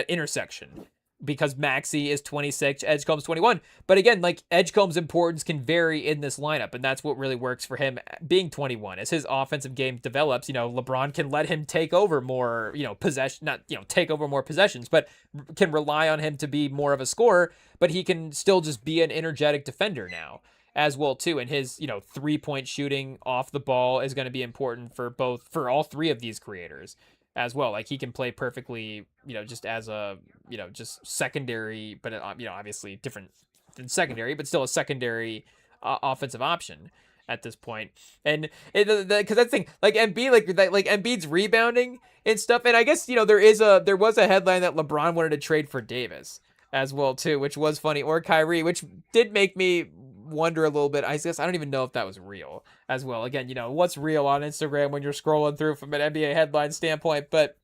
Speaker 1: intersection, because Maxey is 26, Edgecombe's 21. But again, like, Edgecombe's importance can vary in this lineup, and that's what really works for him being 21. As his offensive game develops, LeBron can let him take over more, possession, not, take over more possessions, but can rely on him to be more of a scorer, but he can still just be an energetic defender now as well too. And his, 3-point shooting off the ball is going to be important for all three of these creators as well. Like, he can play perfectly, just as a, just secondary, but obviously different than secondary, but still a secondary offensive option at this point. And because that's the thing, like Embiid, like Embiid's rebounding and stuff. And I guess there was a headline that LeBron wanted to trade for Davis as well too, which was funny, or Kyrie, which did make me wonder a little bit. I guess I don't even know if that was real as well. Again, what's real on Instagram when you're scrolling through from an NBA headline standpoint, but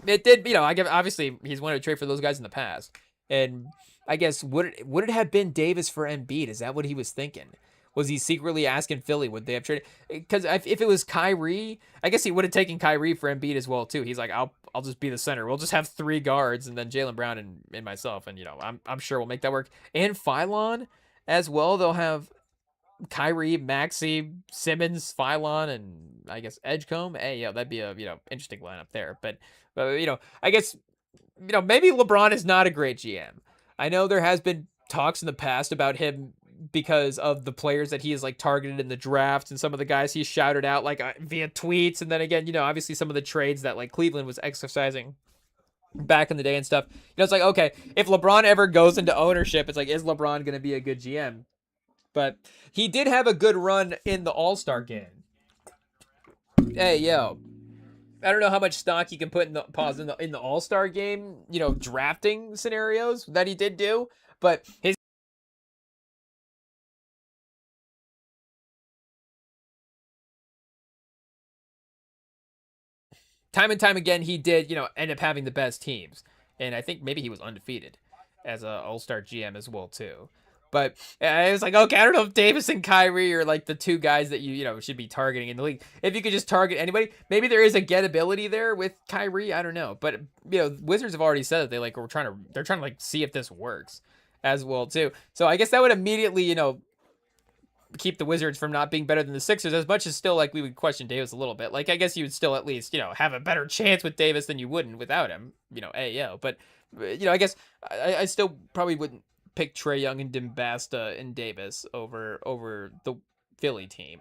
Speaker 1: it did, I guess obviously he's wanted to trade for those guys in the past. And I guess would it have been Davis for Embiid? Is that what he was thinking? Was he secretly asking Philly, would they have traded? Because if it was Kyrie, I guess he would have taken Kyrie for Embiid as well too. He's like, I'll just be the center. We'll just have 3 guards and then Jaylen Brown and myself, and I'm sure we'll make that work. And Phylon as well. They'll have Kyrie, Maxey, Simmons, Phylon, and I guess Edgecombe. Hey, that'd be a interesting lineup there. But I guess maybe LeBron is not a great GM. I know there has been talks in the past about him because of the players that he has like targeted in the draft, and some of the guys he's shouted out like via tweets, and then again, obviously some of the trades that like Cleveland was exercising back in the day and stuff. It's like, okay, if LeBron ever goes into ownership, it's like, is LeBron going to be a good GM? But he did have a good run in the All-Star game. Hey, yo, I don't know how much stock you can put in the All-Star game, drafting scenarios that he did do, but his time and time again, he did, end up having the best teams. And I think maybe he was undefeated as a All-Star GM as well too. But it was like, okay, I don't know if Davis and Kyrie are like the 2 guys that you should be targeting in the league. If you could just target anybody, maybe there is a gettability there with Kyrie. I don't know, but Wizards have already said that they're trying to like see if this works as well too. So I guess that would immediately keep the Wizards from not being better than the Sixers, as much as still like we would question Davis a little bit. Like, I guess you would still at least have a better chance with Davis than you wouldn't without him. But I guess I still probably wouldn't pick Trae Young and Dimbasta and Davis over the Philly team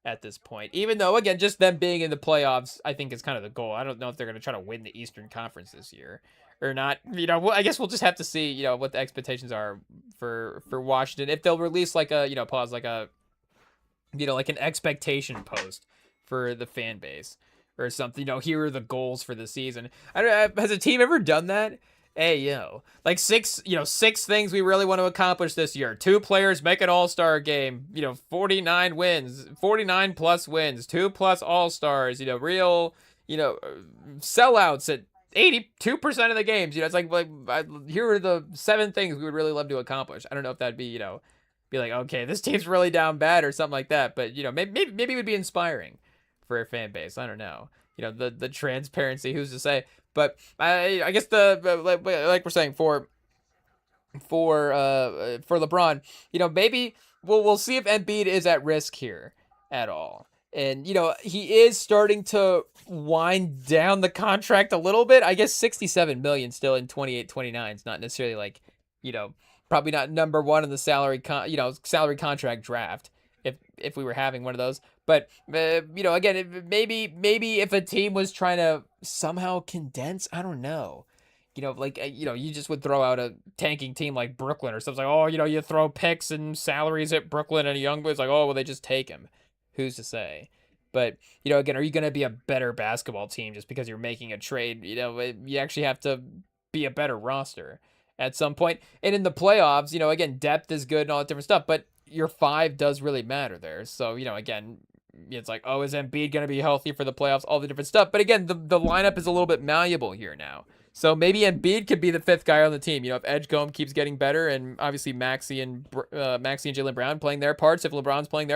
Speaker 1: at this point. Even though, again, just them being in the playoffs, I think is kind of the goal. I don't know if they're going to try to win the Eastern Conference this year or not. I guess we'll just have to see, what the expectations are for Washington. If they'll release like a, pause, like a, like an expectation post for the fan base or something. Here are the goals for the season. I don't know, has a team ever done that? Hey, like 6 things we really want to accomplish this year. 2 players make an All-Star game, 49 wins, 49 plus wins, 2 plus All-Stars, real, sellouts at 82% of the games. It's like here are the 7 things we would really love to accomplish. I don't know if that'd be, be like, okay, this team's really down bad or something like that. But, maybe it would be inspiring for a fan base. I don't know. The transparency, who's to say? But I guess like we're saying for LeBron, maybe we'll see if Embiid is at risk here at all. And he is starting to wind down the contract a little bit. I guess 67 million still in 28-29 is not necessarily like, you know, probably not number one in the salary contract draft if we were having one of those. But again, maybe if a team was trying to somehow condense, I don't know. You just would throw out a tanking team like Brooklyn or something like, oh, you throw picks and salaries at Brooklyn and a young boy's like, oh, well, they just take him. Who's to say? But, again, are you going to be a better basketball team just because you're making a trade? You actually have to be a better roster at some point. And in the playoffs, again, depth is good and all that different stuff, but your five does really matter there. So, again, it's like, oh, is Embiid going to be healthy for the playoffs? All the different stuff. But again, the lineup is a little bit malleable here now. So maybe Embiid could be the fifth guy on the team. If Edgecombe keeps getting better, and obviously Maxey and Jaylen Brown playing their parts. If LeBron's playing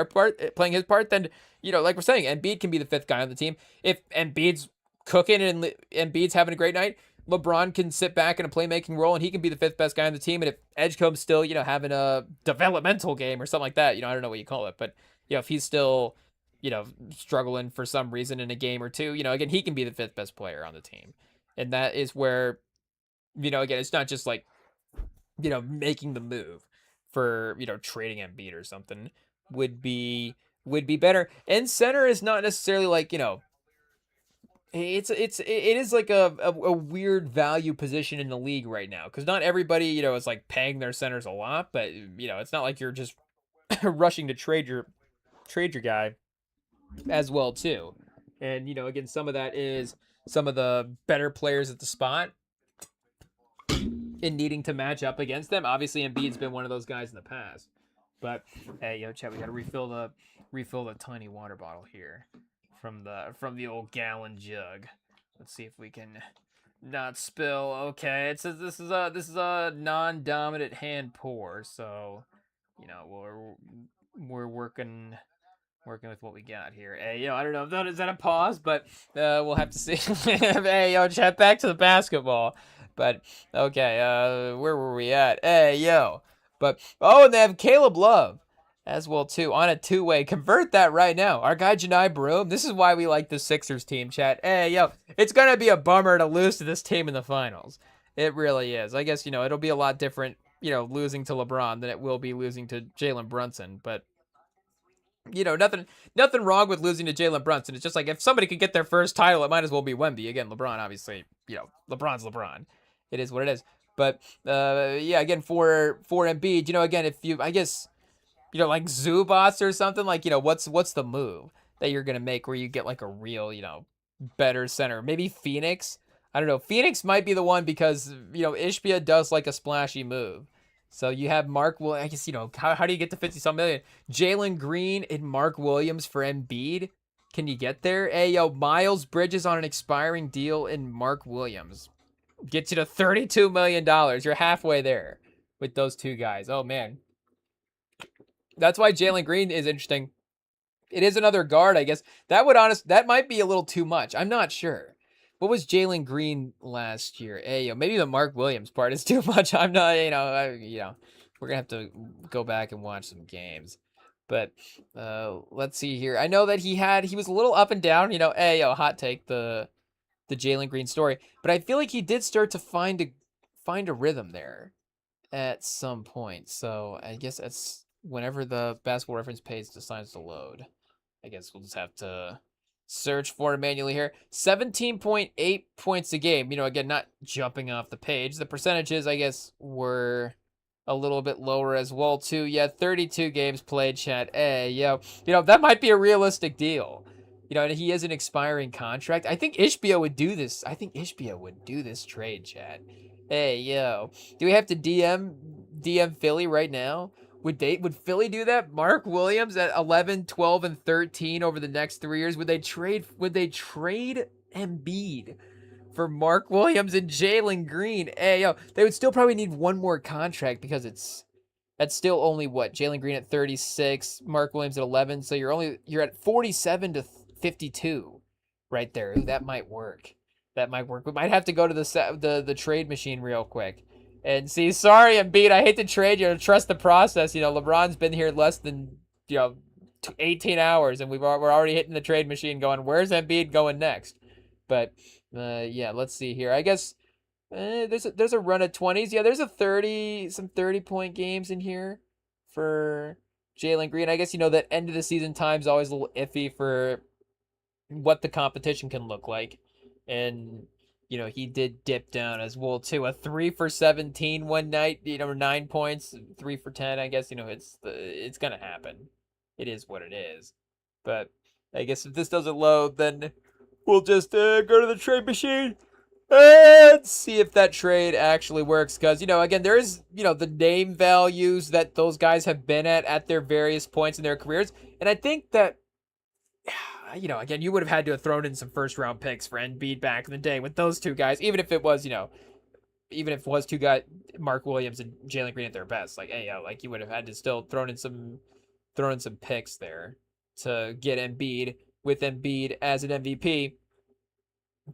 Speaker 1: his part, then like we're saying, Embiid can be the fifth guy on the team. If Embiid's cooking and Embiid's having a great night, LeBron can sit back in a playmaking role, and he can be the fifth best guy on the team. And if Edgecombe's still having a developmental game or something like that, I don't know what you call it, but if he's still struggling for some reason in a game or two, again, he can be the fifth best player on the team. And that is where, again, it's not just like, making the move for, trading Embiid or something would be better. And center is not necessarily like, it is like a weird value position in the league right now. Cause not everybody, is like paying their centers a lot, but it's not like you're just rushing to trade your guy as well too. And, again, some of that is some of the better players at the spot and needing to match up against them. Obviously, Embiid's been one of those guys in the past. But hey, chat, we got to refill the tiny water bottle here from the old gallon jug. Let's see if we can not spill. Okay, it says this is a non-dominant hand pour, so we're working with what we got here. Hey, I don't know. Is that a pause? But we'll have to see. Hey, chat, back to the basketball. But, okay, where were we at? Hey, But, and they have Caleb Love as well, too, on a two-way. Convert that right now. Our guy, Janai Broom. This is why we like the Sixers team, chat. Hey, it's going to be a bummer to lose to this team in the finals. It really is. I guess, it'll be a lot different, losing to LeBron than it will be losing to Jalen Brunson. But, nothing wrong with losing to Jalen Brunson. It's just like if somebody could get their first title, it might as well be Wemby. Again, LeBron, obviously, LeBron's LeBron. It is what it is. But again, for Embiid, again, if you, I guess, like Zubats or something, like, what's the move that you're gonna make where you get like a real, better center? Maybe Phoenix. I don't know. Phoenix might be the one because Ishbia does like a splashy move. So you have Mark Williams. I guess, how do you get to 50-some million? Jalen Green and Mark Williams for Embiid. Can you get there? Hey, Miles Bridges on an expiring deal and Mark Williams. Gets you to $32 million. You're halfway there with those two guys. Oh, man. That's why Jalen Green is interesting. It is another guard, I guess. That might be a little too much. I'm not sure. What was Jalen Green last year? Hey, maybe the Mark Williams part is too much. I'm not, we're gonna have to go back and watch some games. But let's see here. I know that he was a little up and down. Hot take the Jalen Green story. But I feel like he did start to find a rhythm there at some point. So I guess that's whenever the Basketball Reference page decides to load. I guess we'll just have to search for it manually here. 17.8 points a game. Again, not jumping off the page. The percentages, I guess, were a little bit lower as well, too. Yeah, 32 games played, chat. Hey, that might be a realistic deal. And he has an expiring contract. I think Ishbia would do this. Trade, chat. Hey, do we have to DM Philly right now? Would Philly do that? Mark Williams at 11, 12, and 13 over the next 3 years. Would they trade Embiid for Mark Williams and Jalen Green? Hey, they would still probably need one more contract because that's still only what? Jalen Green at 36, Mark Williams at 11. So you're at 47 to 52 right there. Ooh, that might work. That might work. We might have to go to the trade machine real quick and see. Sorry, Embiid, I hate to trade you. Trust the process. LeBron's been here less than 18 hours, and we're already hitting the trade machine, going, where's Embiid going next? But yeah, let's see here. I guess there's a run of 20s. Yeah, there's some 30-point games in here for Jalen Green. I guess that end of the season time's always a little iffy for what the competition can look like. And he did dip down as well too. A 3 for 17 one night, 9 points, 3 for 10. I guess it's gonna happen. It is what it is. But I guess if this doesn't load, then we'll just go to the trade machine and see if that trade actually works. Because again, there is the name values that those guys have been at their various points in their careers, and I think that again, you would have had to have thrown in some first round picks for Embiid back in the day with those two guys, even if it was, two guys, Mark Williams and Jalen Green at their best. Like, hey, like you would have had to still throw in some picks there to get Embiid with Embiid as an MVP.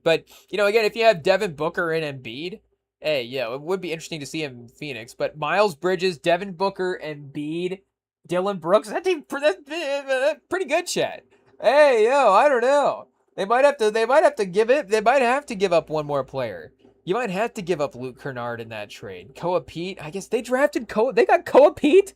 Speaker 1: But, again, if you have Devin Booker and Embiid, hey, it would be interesting to see him in Phoenix. But Miles Bridges, Devin Booker, Embiid, Dylan Brooks, that's pretty good, Chet. Hey, I don't know. They might have to give up one more player. You might have to give up Luke Kennard in that trade. Koa Pete, I guess they drafted they got Koa Pete?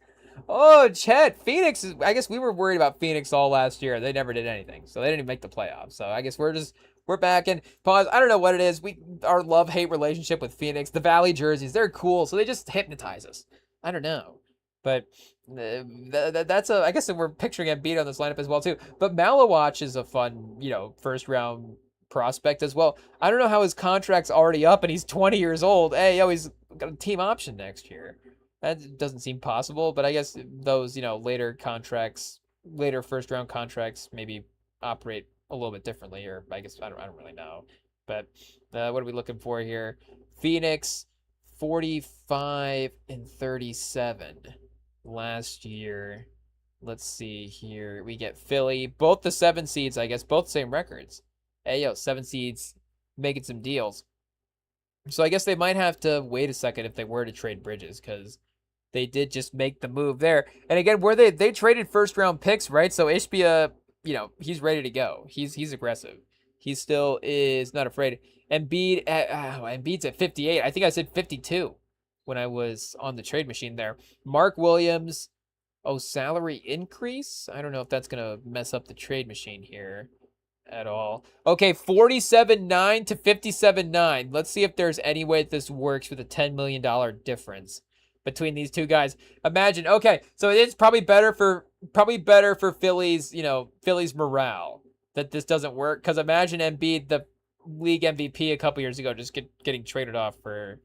Speaker 1: Oh, Chet, Phoenix I guess we were worried about Phoenix all last year. They never did anything. So they didn't even make the playoffs. So I guess we're back in pause. I don't know what it is. Our love-hate relationship with Phoenix, the Valley jerseys, they're cool, so they just hypnotize us. I don't know. But that's I guess we're picturing Embiid on this lineup as well too. But Malawach is a fun, first round prospect as well. I don't know how his contract's already up and he's 20 years old. Hey, he's got a team option next year. That doesn't seem possible, but I guess those, later first round contracts maybe operate a little bit differently, or I guess I don't really know. But what are we looking for here? Phoenix 45 and 37 last year. Let's see here. We get Philly, both the 7 seeds, I guess, both same records. Hey, 7 seeds making some deals. So I guess they might have to wait a second if they were to trade Bridges, because they did just make the move there. And again, where they traded first round picks, right? So Ishbia, he's ready to go. He's aggressive. He still is not afraid. Embiid's at 58. I think I said 52 when I was on the trade machine there. Mark Williams, salary increase? I don't know if that's going to mess up the trade machine here at all. Okay, 47.9 to 57.9. Let's see if there's any way that this works with a $10 million difference between these two guys. Imagine, okay, so it's probably better for Philly's, Philly's morale that this doesn't work. Because imagine Embiid, the league MVP a couple years ago, just getting traded off for,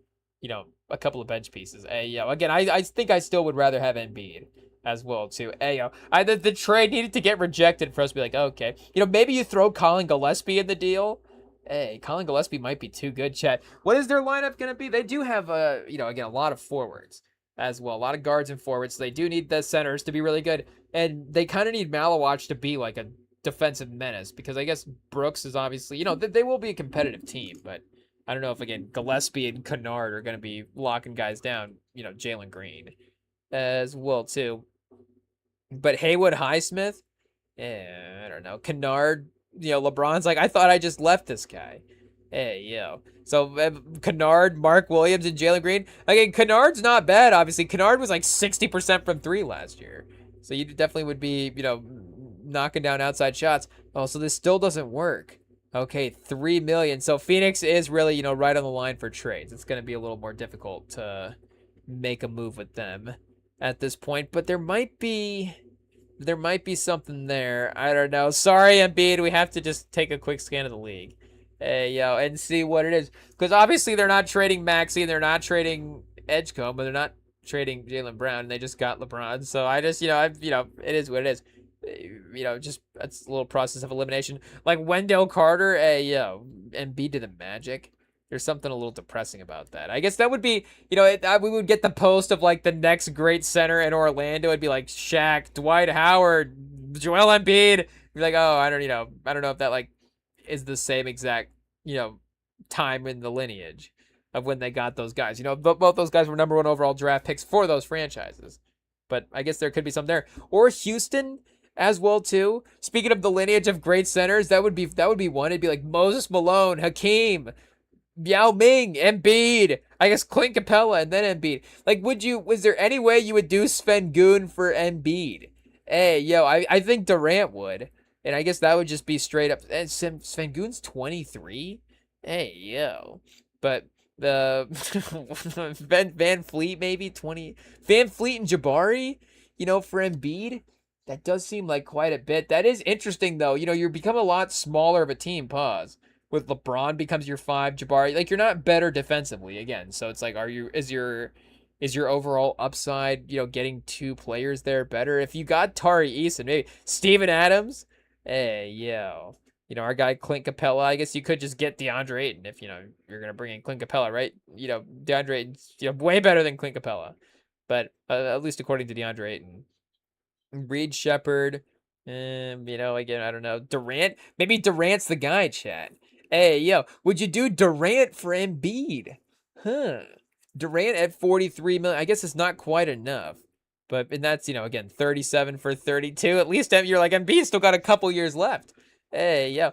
Speaker 1: a couple of bench pieces. Again, I think I still would rather have Embiid as well too. The trade needed to get rejected for us to be like, okay, maybe you throw Colin Gillespie in the deal. Hey, Colin Gillespie might be too good, Chet. What is their lineup going to be? They do have, again, a lot of forwards as well. A lot of guards and forwards. So they do need the centers to be really good. And they kind of need Malawach to be like a defensive menace, because I guess Brooks is obviously, they will be a competitive team. But I don't know if, again, Gillespie and Kennard are going to be locking guys down, Jalen Green as well too. But Haywood Highsmith, I don't know. Kennard, LeBron's like, I thought I just left this guy. Hey, So Kennard, Mark Williams, and Jalen Green. Again, Kennard's not bad, obviously. Kennard was like 60% from 3 last year. So you definitely would be, knocking down outside shots. Oh, so this still doesn't work. Okay, $3 million. So Phoenix is really, right on the line for trades. It's going to be a little more difficult to make a move with them at this point. But there might be something there. I don't know. Sorry, Embiid. We have to just take a quick scan of the league. And see what it is. Because obviously they're not trading Maxey, they're not trading Edgecombe, but they're not trading Jaylen Brown, and they just got LeBron. So I just, it is what it is. Just that's a little process of elimination. Like Wendell Carter, Embiid to the Magic. There's something a little depressing about that. I guess that would be, we would get the post of like the next great center in Orlando. It'd be like Shaq, Dwight Howard, Joel Embiid. You're like, oh, I don't know if that like is the same exact, time in the lineage of when they got those guys. You know, both those guys were number 1 overall draft picks for those franchises. But I guess there could be some there. Or Houston as well too. Speaking of the lineage of great centers, that would be one. It'd be like Moses Malone, Hakeem, Yao Ming, Embiid. I guess Clint Capella and then Embiid. Like, was there any way you would do Şengün for Embiid? Hey, yo, I think Durant would. And I guess that would just be straight up. And Şengün's 23? Hey, yo. But the Van Fleet maybe 20. Van Fleet and Jabari, for Embiid. That does seem like quite a bit. That is interesting though. You become a lot smaller of a team. Pause. With LeBron becomes your 5, Jabari. Like, you're not better defensively again. So it's like, is your overall upside, getting 2 players there better? If you got Tari Eason, maybe Steven Adams. Hey, yo. Our guy Clint Capella. I guess you could just get DeAndre Ayton if, you're going to bring in Clint Capella, right? DeAndre Ayton's, way better than Clint Capella. But at least according to DeAndre Ayton. Reed Shepherd. Again, I don't know. Durant. Maybe Durant's the guy, chat. Hey, yo. Would you do Durant for Embiid? Huh. Durant at 43 million. I guess it's not quite enough. And that's, again, 37 for 32. At least you're like, Embiid still got a couple years left. Hey, yo.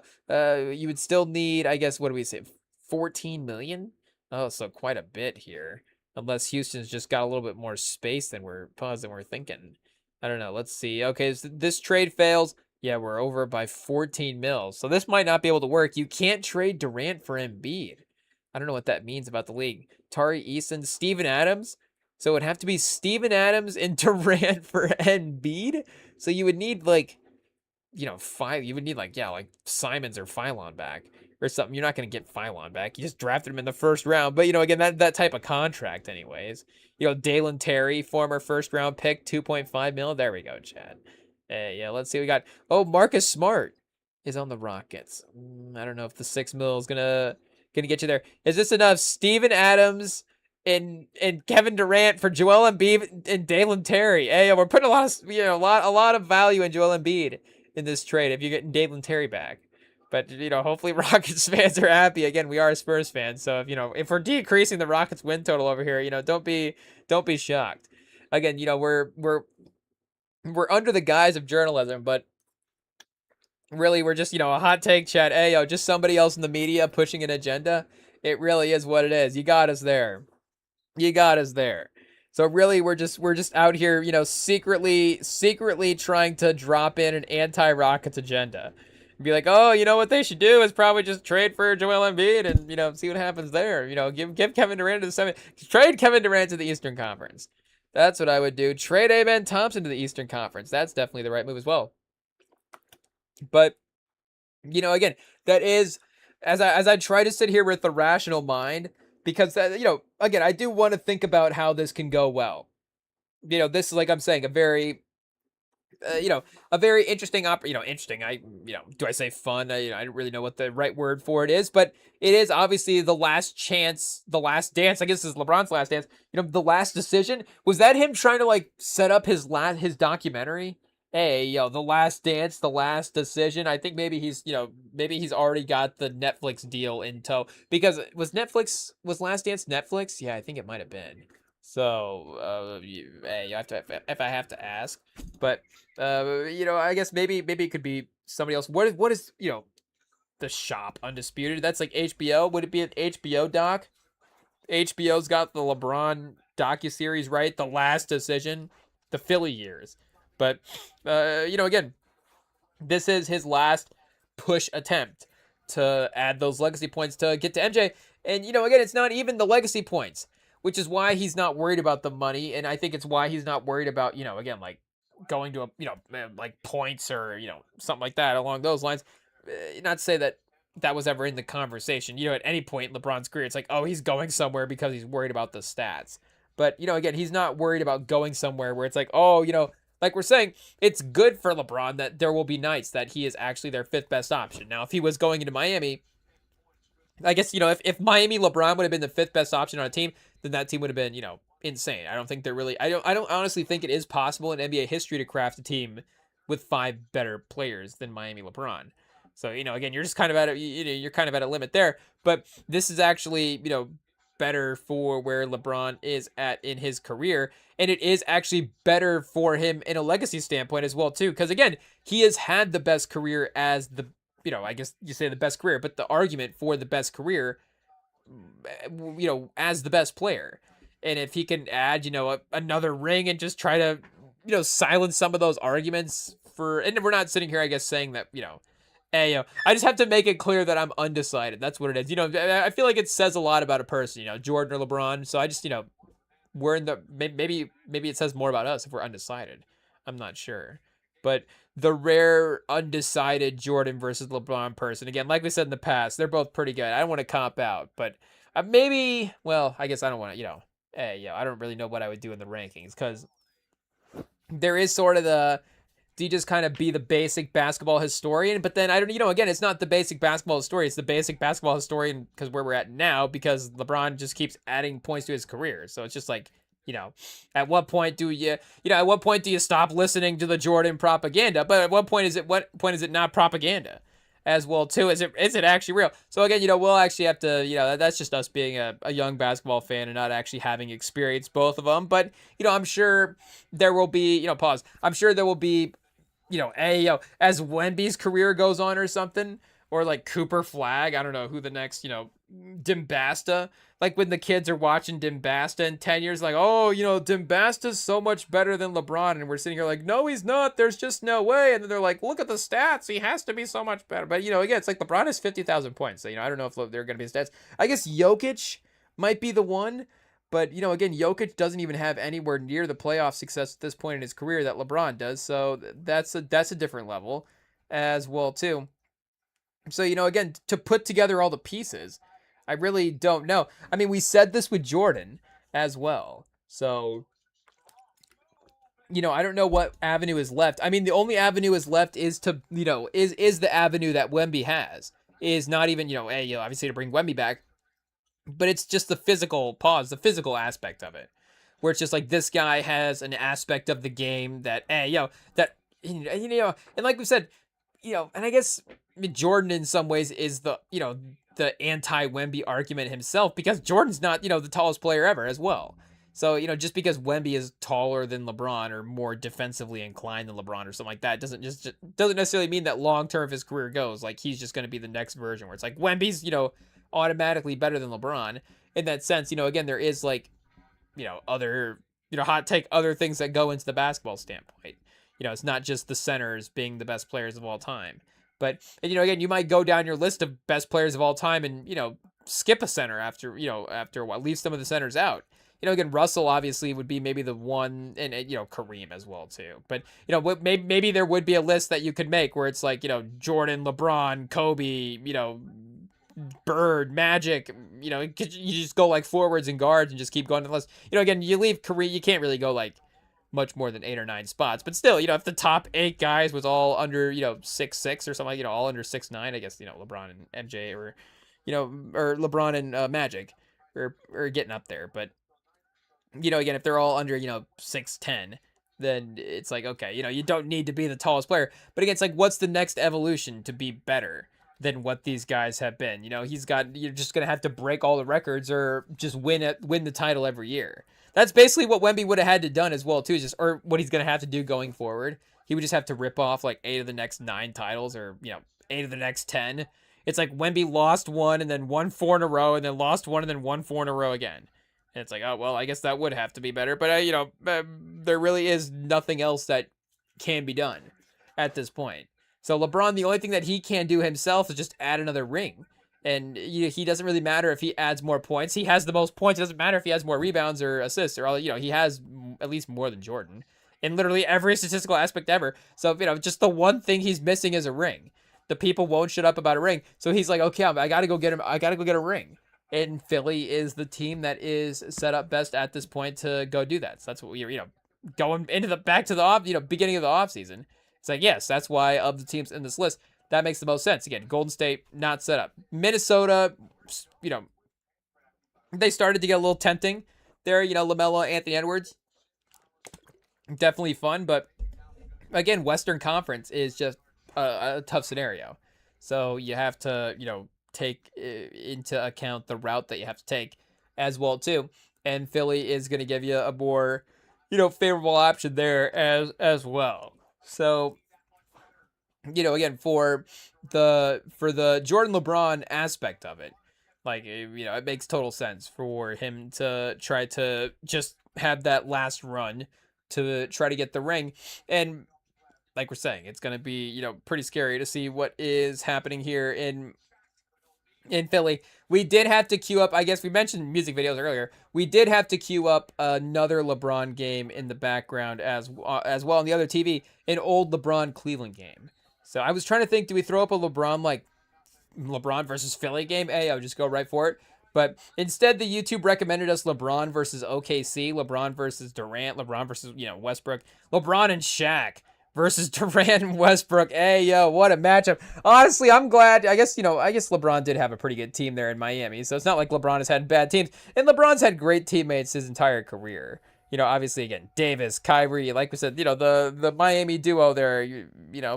Speaker 1: You would still need, I guess, what do we say? 14 million? Oh, so quite a bit here. Unless Houston's just got a little bit more space than we're thinking. I don't know. Let's see. Okay, so this trade fails. Yeah, we're over by 14 mils. So this might not be able to work. You can't trade Durant for Embiid. I don't know what that means about the league. Tari Eason, Steven Adams. So it would have to be Steven Adams and Durant for Embiid. So you would need like, 5. You would need like Simons or Phylon back or something. You're not going to get Phylon back. You just drafted him in the first round. But, again, that type of contract anyways. Dalen Terry, former first-round pick, 2.5 mil. There we go, Chad. Yeah, let's see. We got, Marcus Smart is on the Rockets. I don't know if the 6 mil is gonna get you there. Is this enough? Steven Adams and Kevin Durant for Joel Embiid and Dalen Terry. Hey, we're putting a lot of value in Joel Embiid in this trade if you're getting Dalen Terry back. But, hopefully Rockets fans are happy. Again, we are Spurs fans. So, if we're decreasing the Rockets win total over here, don't be shocked. Again, we're under the guise of journalism, but really we're just, a hot take chat. Hey, just somebody else in the media pushing an agenda. It really is what it is. You got us there. So really we're just out here, secretly trying to drop in an anti-Rockets agenda. Be like, what they should do is probably just trade for Joel Embiid and, see what happens there. Give Kevin Durant to the 7. Trade Kevin Durant to the Eastern Conference. That's what I would do. Trade Amen Thompson to the Eastern Conference. That's definitely the right move as well. But, again, that is, as I try to sit here with the rational mind, because, again, I do want to think about how this can go well. This is, like I'm saying, a very interesting interesting. Do I say fun? I don't really know what the right word for it is, but it is obviously the last chance, the last dance. I guess this is LeBron's last dance. The last decision. Was that him trying to set up his documentary? Hey, the last dance, the last decision. I think maybe he's already got the Netflix deal in tow, because was Last Dance Netflix? Yeah, I think it might have been. So, you have to, if I have to ask, but, I guess maybe it could be somebody else. What is, the Shop Undisputed? That's like HBO. Would it be an HBO doc? HBO's got the LeBron docuseries, right? The Last Decision, the Philly years. But, again, this is his last push attempt to add those legacy points to get to MJ. And, again, it's not even the legacy points, which is why he's not worried about the money. And I think it's why he's not worried about, again, going to points or, something like that along those lines. Not to say that was ever in the conversation. At any point in LeBron's career, it's like, he's going somewhere because he's worried about the stats. But, again, he's not worried about going somewhere where it's like, like we're saying, it's good for LeBron that there will be nights that he is actually their 5th best option. Now, if he was going into Miami, I guess, if Miami LeBron would have been the 5th best option on a team, then that team would have been, insane. I don't think I don't honestly think it is possible in NBA history to craft a team with 5 better players than Miami LeBron. So, again, you're just kind of you're kind of at a limit there. But this is actually, better for where LeBron is at in his career. And it is actually better for him in a legacy standpoint as well, too. Because, again, he has had the best career as the, I guess you say the best career, but the argument for the best career, as the best player. And if he can add, another ring and just try to, silence some of those arguments and we're not sitting here, I guess, saying that, hey, I just have to make it clear that I'm undecided. That's what it is. I feel like it says a lot about a person, Jordan or LeBron. So I just, we're in the, maybe it says more about us if we're undecided. I'm not sure. But the rare undecided Jordan versus LeBron person, again, like we said in the past, they're both pretty good. I don't want to comp out, but I guess I don't want to, I don't really know what I would do in the rankings because there is sort of do you just kind of be the basic basketball historian? But then I don't, again, it's not the basic basketball historian. It's the basic basketball historian because where we're at now, because LeBron just keeps adding points to his career. So it's just like, at what point do you stop listening to the Jordan propaganda? But at what point is it not propaganda as well too? Is it actually real? So again, we'll actually have to, that's just us being a young basketball fan and not actually having experienced both of them. But, I'm sure there will be, pause. I'm sure there will be, as Wemby's career goes on or something, or like Cooper Flag, I don't know who the next, Dimbasta, like when the kids are watching Dimbasta in 10 years, like, oh, Dimbasta's so much better than LeBron. And we're sitting here like, no, he's not. There's just no way. And then they're like, look at the stats. He has to be so much better. But, again, it's like LeBron has 50,000 points. So, I don't know if they're going to be stats. I guess Jokic might be the one. But, again, Jokic doesn't even have anywhere near the playoff success at this point in his career that LeBron does. So that's a different level as well, too. So, again, to put together all the pieces, I really don't know. I mean, we said this with Jordan as well. So, I don't know what avenue is left. I mean, the only avenue is left is to, is the avenue that Wemby has. Is not even, obviously to bring Wemby back. But it's just the physical aspect of it. Where it's just like this guy has an aspect of the game that, and like we said, and I guess Jordan in some ways is the anti-Wemby argument himself because Jordan's not, the tallest player ever as well. So, just because Wemby is taller than LeBron or more defensively inclined than LeBron or something like that doesn't necessarily mean that long term if his career goes, like he's just going to be the next version where it's like Wemby's, automatically better than LeBron in that sense. Again, there is like, other, hot take, other things that go into the basketball standpoint. It's not just the centers being the best players of all time. But, again, you might go down your list of best players of all time and, skip a center after a while, leave some of the centers out. Again, Russell obviously would be maybe the one, and, Kareem as well, too. But, maybe there would be a list that you could make where it's like, Jordan, LeBron, Kobe, Bird, Magic, you just go like forwards and guards and just keep going to the list. Again, you leave Kareem, you can't really go like much more than 8 or 9 spots. But still, if the top 8 guys was all under, 6'6" or something like, all under 6'9", I guess, LeBron and MJ or, or LeBron and Magic or getting up there. But, again, if they're all under, 6'10", then it's like, okay, you don't need to be the tallest player. But again, it's like, what's the next evolution to be better than what these guys have been? You're just going to have to break all the records or just win the title every year. That's basically what Wemby would have had to done as well, too, or what he's going to have to do going forward. He would just have to rip off like 8 of the next 9 titles or, 8 of the next 10. It's like Wemby lost 1 and then won 4 in a row and then lost 1 and then won 4 in a row again. And it's like, oh, well, I guess that would have to be better. But, there really is nothing else that can be done at this point. So LeBron, the only thing that he can do himself is just add another ring. And he doesn't really matter if he adds more points. He has the most points. It doesn't matter if he has more rebounds or assists or all. He has at least more than Jordan in literally every statistical aspect ever. So just the one thing he's missing is a ring. The people won't shut up about a ring. So he's like, okay, I gotta go get him. I gotta go get a ring. And Philly is the team that is set up best at this point to go do that. So that's what we're going into back to the beginning of the offseason. It's like, yes, that's why of the teams in this list, that makes the most sense. Again, Golden State, not set up. Minnesota, they started to get a little tempting there. LaMelo, Anthony Edwards, definitely fun. But again, Western Conference is just a tough scenario. So you have to, take into account the route that you have to take as well too. And Philly is going to give you a more, favorable option there as well. So, again, for the Jordan LeBron aspect of it, like, it makes total sense for him to try to just have that last run to try to get the ring. And like we're saying, it's going to be, pretty scary to see what is happening here in Philly. We did have to queue up, I guess we mentioned music videos earlier. We did have to queue up another LeBron game in the background as well on the other TV, an old LeBron Cleveland game. So I was trying to think, do we throw up a LeBron versus Philly game? Hey, I'll just go right for it. But instead, the YouTube recommended us LeBron versus OKC, LeBron versus Durant, LeBron versus, Westbrook, LeBron and Shaq versus Durant and Westbrook. Hey, yo, what a matchup. Honestly, I'm glad. I guess LeBron did have a pretty good team there in Miami. So it's not like LeBron has had bad teams. And LeBron's had great teammates his entire career. Obviously, again, Davis, Kyrie, like we said, the Miami duo there,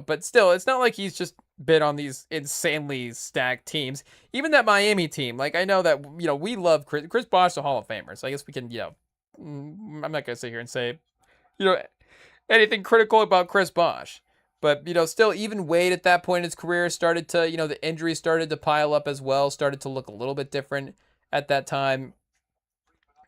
Speaker 1: but still, it's not like he's just been on these insanely stacked teams. Even that Miami team, like, I know that, we love Chris Bosh, the Hall of Famer. So I guess we can, I'm not going to sit here and say, you know, anything critical about Chris Bosh. But, still, even Wade at that point in his career started to, the injuries started to pile up as well, started to look a little bit different at that time.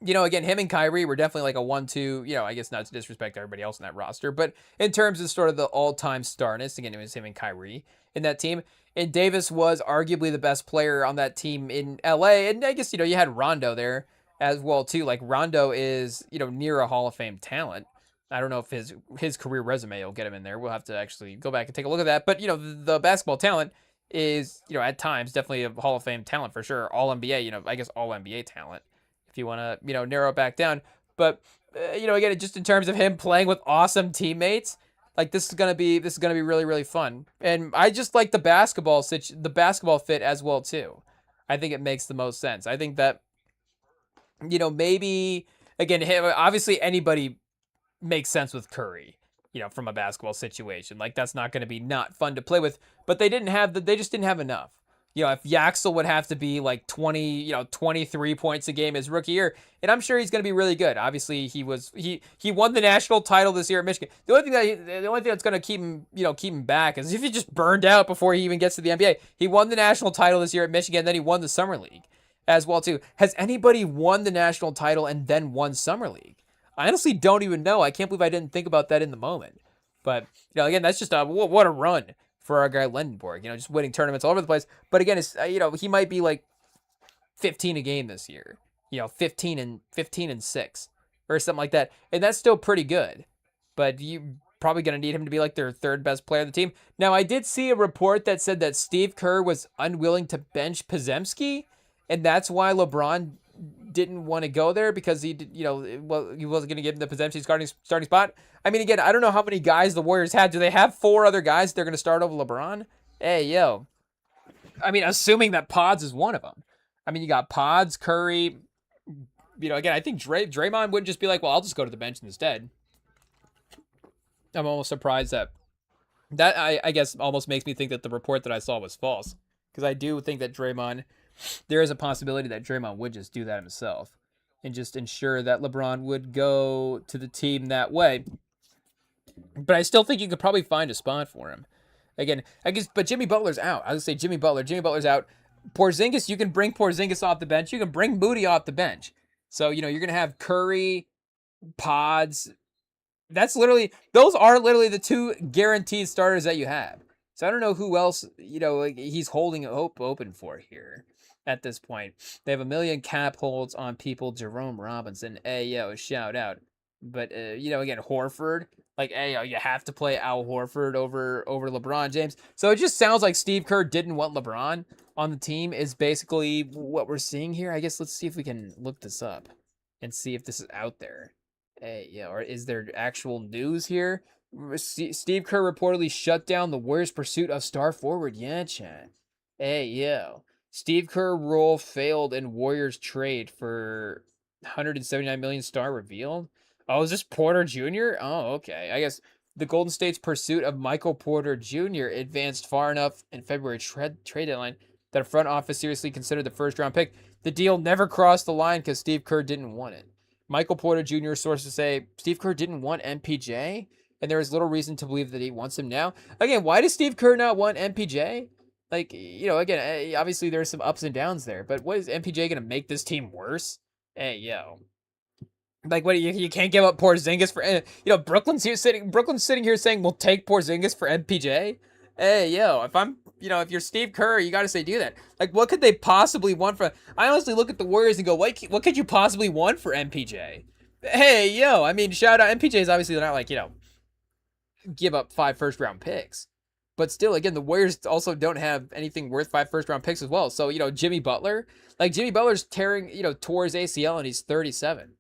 Speaker 1: Again, him and Kyrie were definitely like a 1-2, I guess not to disrespect everybody else in that roster, but in terms of sort of the all-time starness, again, it was him and Kyrie in that team. And Davis was arguably the best player on that team in LA. And I guess, you had Rondo there as well, too. Like, Rondo is, near a Hall of Fame talent. I don't know if his career resume will get him in there. We'll have to actually go back and take a look at that. But, the basketball talent is, at times, definitely a Hall of Fame talent for sure. All NBA, I guess all NBA talent, if you want to, narrow it back down. But, again, just in terms of him playing with awesome teammates, like, this is gonna be really, really fun. And I just like the basketball fit as well too. I think it makes the most sense. I think that, maybe, again, obviously anybody makes sense with Curry, from a basketball situation. Like, that's not going to be not fun to play with, but they just didn't have enough. If Yaxel would have to be like 23 points a game his rookie year, and I'm sure he's going to be really good. Obviously, he won the national title this year at Michigan. The only thing that's going to keep him back is if he just burned out before he even gets to the NBA. He won the national title this year at Michigan, then he won the summer league as well too. Has anybody won the national title and then won summer league? I honestly don't even know. I can't believe I didn't think about that in the moment. But, again, that's just what a run for our guy Lendenborg, just winning tournaments all over the place. But again, it's, he might be like 15 a game this year, 15 and 6 or something like that. And that's still pretty good. But you probably going to need him to be like their third best player on the team. Now, I did see a report that said that Steve Kerr was unwilling to bench Podziemski, and that's why LeBron didn't want to go there, because he did, he wasn't going to give him the Podziemski starting spot. I mean, again, I don't know how many guys the Warriors had. Do they have 4 other guys they're going to start over LeBron? Hey, yo. I mean, assuming that Pods is one of them. I mean, you got Pods, Curry. Again, I think Draymond wouldn't just be like, well, I'll just go to the bench instead. I'm almost surprised that I guess almost makes me think that the report that I saw was false, because I do think that there is a possibility that Draymond would just do that himself and just ensure that LeBron would go to the team that way. But I still think you could probably find a spot for him. Again, I guess, but Jimmy Butler's out. I would say Jimmy Butler's out. Porzingis, you can bring Porzingis off the bench. You can bring Moody off the bench. So, you're going to have Curry, Pods. Those are literally the 2 guaranteed starters that you have. So I don't know who else, he's holding hope open for here at this point. They have $1 million cap holds on people. Jerome Robinson, shout out. But, again, Horford, you have to play Al Horford over LeBron James. So it just sounds like Steve Kerr didn't want LeBron on the team is basically what we're seeing here. I guess let's see if we can look this up and see if this is out there. Or is there actual news here? Steve Kerr reportedly shut down the Warriors' pursuit of star forward. Yeah, chat. Steve Kerr role failed in Warriors trade for $179 million star revealed. Oh, is this Porter Jr.? Oh, okay. I guess The Golden State's pursuit of Michael Porter Jr. advanced far enough in February trade deadline that a front office seriously considered the first round pick. The deal never crossed the line because Steve Kerr didn't want it. Michael Porter Jr. sources say Steve Kerr didn't want MPJ, and there is little reason to believe that he wants him now. Again, why does Steve Kerr not want MPJ? Like, again, obviously there's some ups and downs there, but what is MPJ going to make this team worse? Hey, yo. Like, what, you can't give up Porzingis for, Brooklyn's sitting here saying we'll take Porzingis for MPJ? Hey, yo, if you're Steve Kerr, you got to say do that. Like, what could they possibly want for, I honestly look at the Warriors and go, what could you possibly want for MPJ? Hey, yo, I mean, shout out, MPJ is obviously not like, give up 5 first round picks. But still, again, the Warriors also don't have anything worth 5 first round picks as well. So, Jimmy Butler's tore his ACL and he's 37.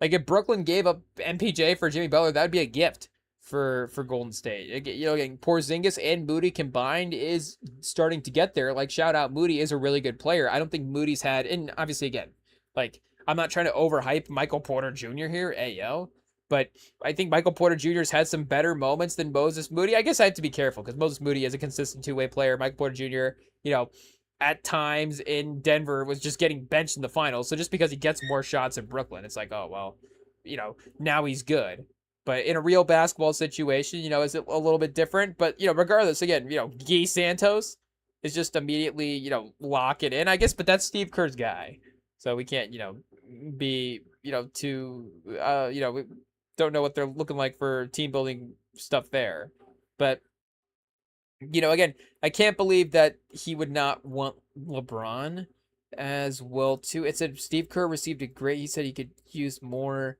Speaker 1: Like, if Brooklyn gave up MPJ for Jimmy Butler, that would be a gift for Golden State. Again, Porzingis and Moody combined is starting to get there. Like, shout out, Moody is a really good player. I don't think Moody's had, and obviously, again, like, I'm not trying to overhype Michael Porter Jr. here, but I think Michael Porter Jr. has had some better moments than Moses Moody. I guess I have to be careful because Moses Moody is a consistent two-way player. Michael Porter Jr., at times in Denver was just getting benched in the finals. So just because he gets more shots in Brooklyn, it's like, oh, well, now he's good. But in a real basketball situation, is it a little bit different? But, regardless, again, Guy Santos is just immediately, lock it in, I guess. But that's Steve Kerr's guy. So we can't, be, too, we don't know what they're looking like for team building stuff there. But, again, I can't believe that he would not want LeBron as well, too. It said Steve Kerr received he said he could use more.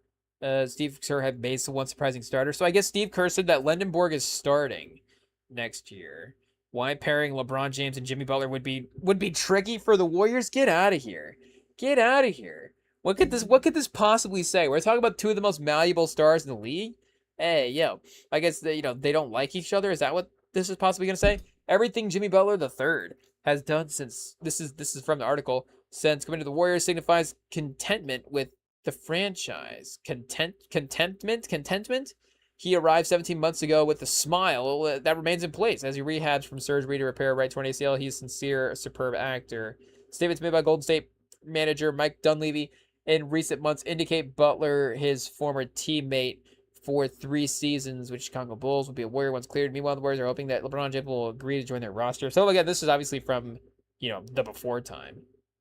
Speaker 1: Steve Kerr had made one surprising starter. So I guess Steve Kerr said that Lendenborg is starting next year. Why pairing LeBron James and Jimmy Butler would be tricky for the Warriors? Get out of here. Get out of here. What could this possibly say? We're talking about two of the most malleable stars in the league. Hey, yo. I guess they don't like each other. Is that what this is possibly going to say? Everything Jimmy Butler III has done since this is from the article, since coming to the Warriors signifies contentment with the franchise. Contentment. He arrived 17 months ago with a smile that remains in place as he rehabs from surgery to repair right torn ACL. He's sincere, a superb actor. Statements made by Golden State manager Mike Dunleavy in recent months indicate Butler, his former teammate for 3 seasons with Chicago Bulls, will be a Warrior once cleared. Meanwhile, the Warriors are hoping that LeBron James will agree to join their roster. So again, this is obviously from, the before time.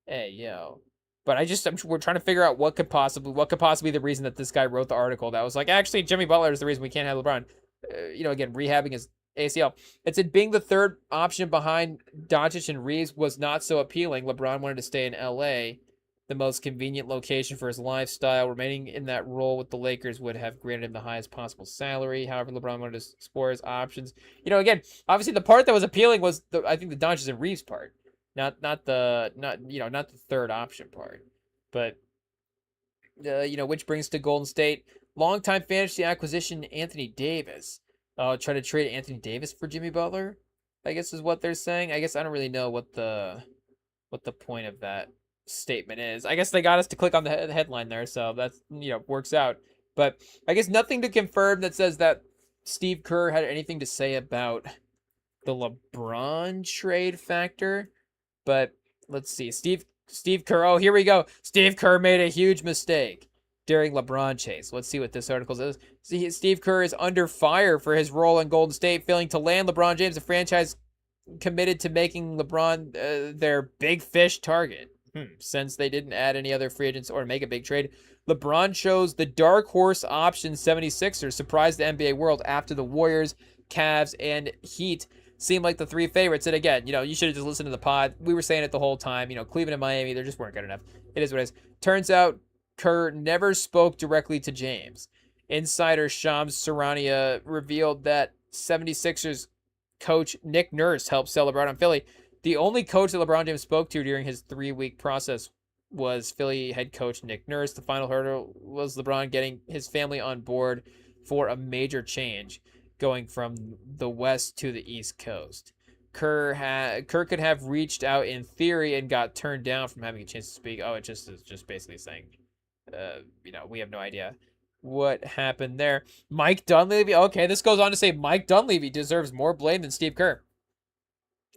Speaker 1: Hey, yo. But we're trying to figure out what could possibly be the reason that this guy wrote the article that was like, actually, Jimmy Butler is the reason we can't have LeBron. Again, rehabbing his ACL. It said being the third option behind Doncic and Reeves was not so appealing. LeBron wanted to stay in LA, the most convenient location for his lifestyle. Remaining in that role with the Lakers would have granted him the highest possible salary. However, LeBron wanted to explore his options. Again, obviously the part that was appealing was I think the Doncic and Reeves part. Not the third option part, but which brings to Golden State longtime fantasy acquisition Anthony Davis. Try to trade Anthony Davis for Jimmy Butler, I guess is what they're saying. I guess I don't really know what the point of that statement is. I guess they got us to click on the headline there, so that's works out. But I guess nothing to confirm that says that Steve Kerr had anything to say about the LeBron trade factor. But let's see. Steve Kerr. Oh, here we go. Steve Kerr made a huge mistake during LeBron chase. Let's see what this article says. Steve Kerr is under fire for his role in Golden State, failing to land LeBron James, a franchise committed to making LeBron their big fish target. Since they didn't add any other free agents or make a big trade, LeBron chose the dark horse option 76ers, surprised the NBA world after the Warriors, Cavs, and Heat seem like the 3 favorites. And again, you should have just listened to the pod. We were saying it the whole time. Cleveland and Miami, they just weren't good enough. It is what it is. Turns out Kerr never spoke directly to James. Insider Shams Charania revealed that 76ers coach Nick Nurse helped sell LeBron on Philly. The only coach that LeBron James spoke to during his 3-week process was Philly head coach Nick Nurse. The final hurdle was LeBron getting his family on board for a major change, going from the West to the East Coast. Kerr could have reached out in theory and got turned down from having a chance to speak. Oh, it just is just basically saying, we have no idea. what happened there. Mike Dunleavy. Okay, this goes on to say Mike Dunleavy deserves more blame than Steve Kerr.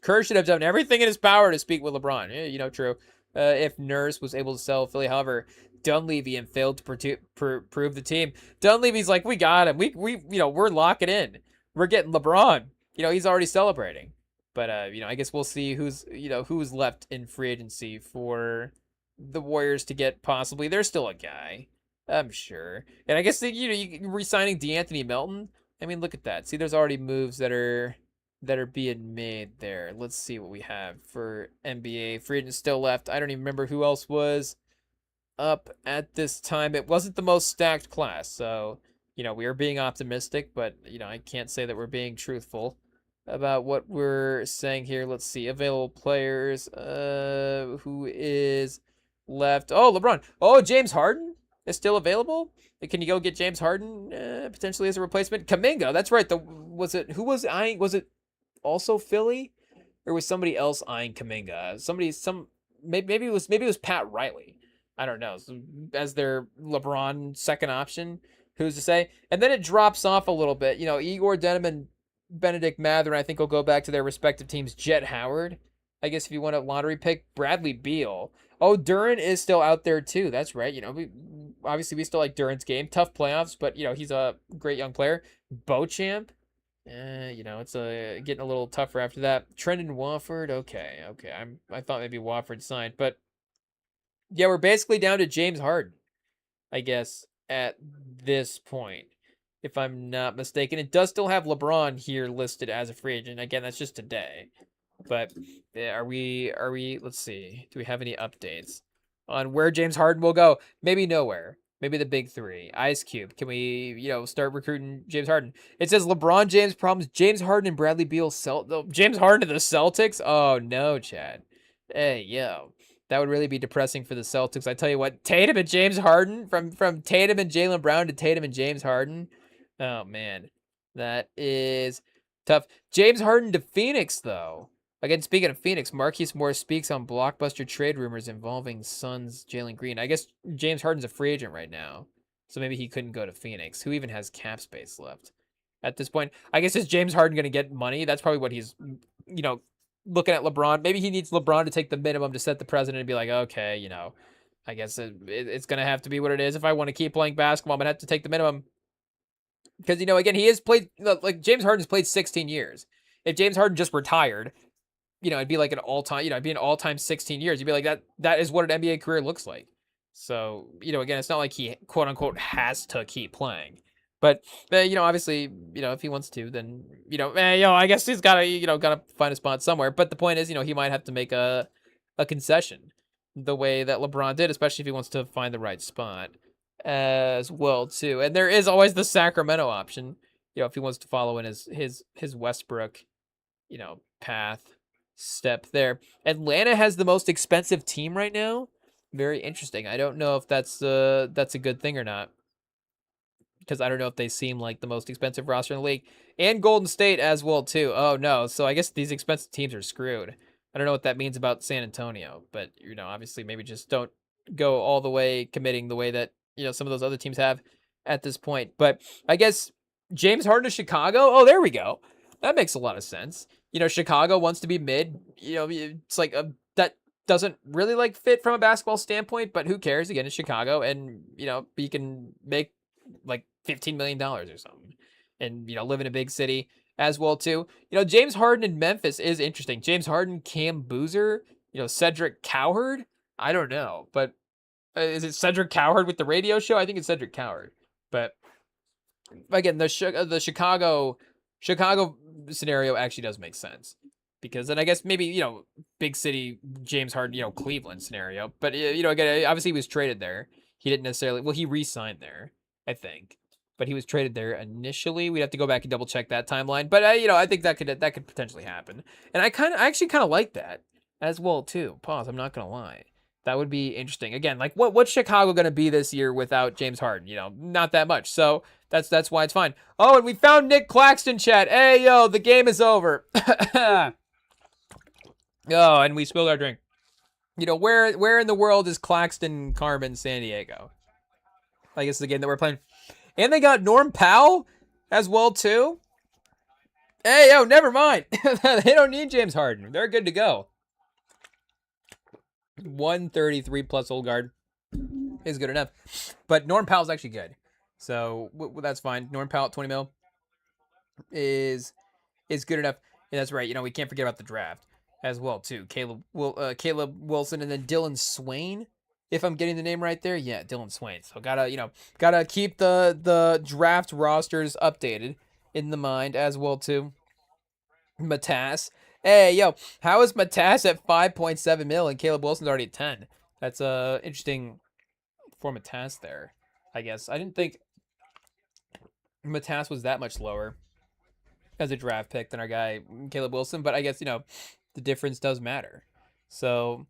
Speaker 1: Kerr should have done everything in his power to speak with LeBron. True. If Nurse was able to sell Philly, however, Dunleavy and failed to prove the team. Dunleavy's like, we got him. We're locking in. We're getting LeBron. He's already celebrating. But I guess we'll see who's left in free agency for the Warriors to get possibly. There's still a guy, I'm sure. And I guess you re-signing DeAnthony Melton. I mean, look at that. See, there's already moves that are being made there. Let's see what we have for NBA. Free agents still left. I don't even remember who else was up at this time. It wasn't the most stacked class, so we are being optimistic, but I can't say that we're being truthful about what we're saying here. Let's see. Available players. Who is left? Oh, LeBron. Oh, James Harden is still available. Can you go get James Harden potentially as a replacement? Kuminga. That's right. Who was eyeing? Was it also Philly, or was somebody else eyeing Kuminga? Maybe it was Pat Riley. I don't know, as their LeBron second option. Who's to say? And then it drops off a little bit. Igor Denham and Benedict Mather, I think, will go back to their respective teams. Jet Howard, I guess if you want a lottery pick. Bradley Beal. Oh, Duren is still out there too. That's right. We still like Duren's game. Tough playoffs, but he's a great young player. Beauchamp. It's getting a little tougher after that. Trendon Wofford. Okay. I thought maybe Wofford signed, but yeah, we're basically down to James Harden, I guess, at this point, if I'm not mistaken. It does still have LeBron here listed as a free agent. Again, that's just today. But are we? Let's see. Do we have any updates on where James Harden will go? Maybe nowhere. Maybe the big three. Ice Cube. Can we, start recruiting James Harden? It says LeBron James problems. James Harden and Bradley Beal James Harden to the Celtics? Oh, no, Chad. Hey, yo. That would really be depressing for the Celtics. I tell you what, Tatum and James Harden, from Tatum and Jaylen Brown to Tatum and James Harden. Oh, man. That is tough. James Harden to Phoenix, though. Again, speaking of Phoenix, Marquise Morris speaks on blockbuster trade rumors involving Suns' Jalen Green. I guess James Harden's a free agent right now, so maybe he couldn't go to Phoenix. Who even has cap space left at this point? I guess, is James Harden going to get money? That's probably what he's, looking at LeBron. Maybe he needs LeBron to take the minimum to set the precedent and be like, okay, I guess it's going to have to be what it is. If I want to keep playing basketball, I'm going to have to take the minimum. Because, again, he has played, like James Harden's played 16 years. If James Harden just retired, it'd be like an all-time, it'd be an all-time 16 years. You'd be like, that is what an NBA career looks like. So, again, it's not like he, quote unquote, has to keep playing. But, obviously, if he wants to, then, I guess he's got to find a spot somewhere. But the point is, he might have to make a concession the way that LeBron did, especially if he wants to find the right spot as well, too. And there is always the Sacramento option, if he wants to follow in his Westbrook, path. Step there. Atlanta has the most expensive team right now. Very interesting. I don't know if that's a good thing or not, because I don't know if they seem like the most expensive roster in the league. And Golden State as well too. Oh no, so I guess these expensive teams are screwed. I don't know what that means about San Antonio, but obviously maybe just don't go all the way committing the way that some of those other teams have at this point. But I guess James Harden to Chicago. Oh, there we go. That makes a lot of sense. Chicago wants to be mid. It's like that doesn't really fit from a basketball standpoint, but who cares? Again, it's Chicago, and you can make like $15 million or something, and live in a big city as well too. James Harden in Memphis is interesting. James Harden, Cam Boozer, Cedric Cowherd. I don't know, but is it Cedric Cowherd with the radio show? I think it's Cedric Cowherd, but again, the Chicago scenario actually does make sense, because then I guess maybe big city James Harden, Cleveland scenario, but again, obviously he was traded there. He didn't necessarily, well, he re-signed there, I think, but he was traded there initially. We'd have to go back and double check that timeline, but I think that could potentially happen, and I actually kind of like that as well too. Pause. I'm not gonna lie. That would be interesting. Again, like what's Chicago going to be this year without James Harden? Not that much. So that's why it's fine. Oh, and we found Nick Claxton, chat. Hey, yo, the game is over. Oh, and we spilled our drink. Where in the world is Claxton, Carmen, San Diego? I guess the game that we're playing. And they got Norm Powell as well, too. Hey, yo, never mind. They don't need James Harden. They're good to go. 133 plus old guard is good enough. But Norm Powell's actually good. So that's fine. Norm Powell at 20 mil is good enough. And that's right. We can't forget about the draft as well, too. Caleb Wilson and then Dylan Swain. If I'm getting the name right there. Yeah, Dylan Swain. So gotta keep the draft rosters updated in the mind as well, too. Matas. Hey, yo, how is Matas at 5.7 mil and Caleb Wilson's already at 10? That's interesting for Matas there, I guess. I didn't think Matas was that much lower as a draft pick than our guy Caleb Wilson, but I guess, the difference does matter. So,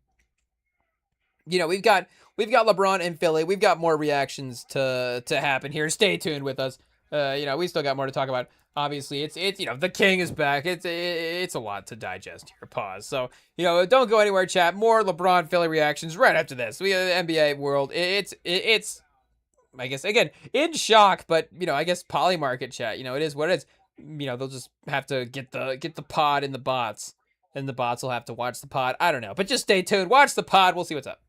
Speaker 1: we've got LeBron in Philly. We've got more reactions to happen here. Stay tuned with us. We still got more to talk about. Obviously, it's the king is back. It's a lot to digest here. Pause. So don't go anywhere, chat. More LeBron Philly reactions right after this. We have the NBA world. It's I guess again in shock, but I guess Polymarket chat. It is what it is. They'll just have to get the pod in the bots, and the bots will have to watch the pod. I don't know, but just stay tuned. Watch the pod. We'll see what's up.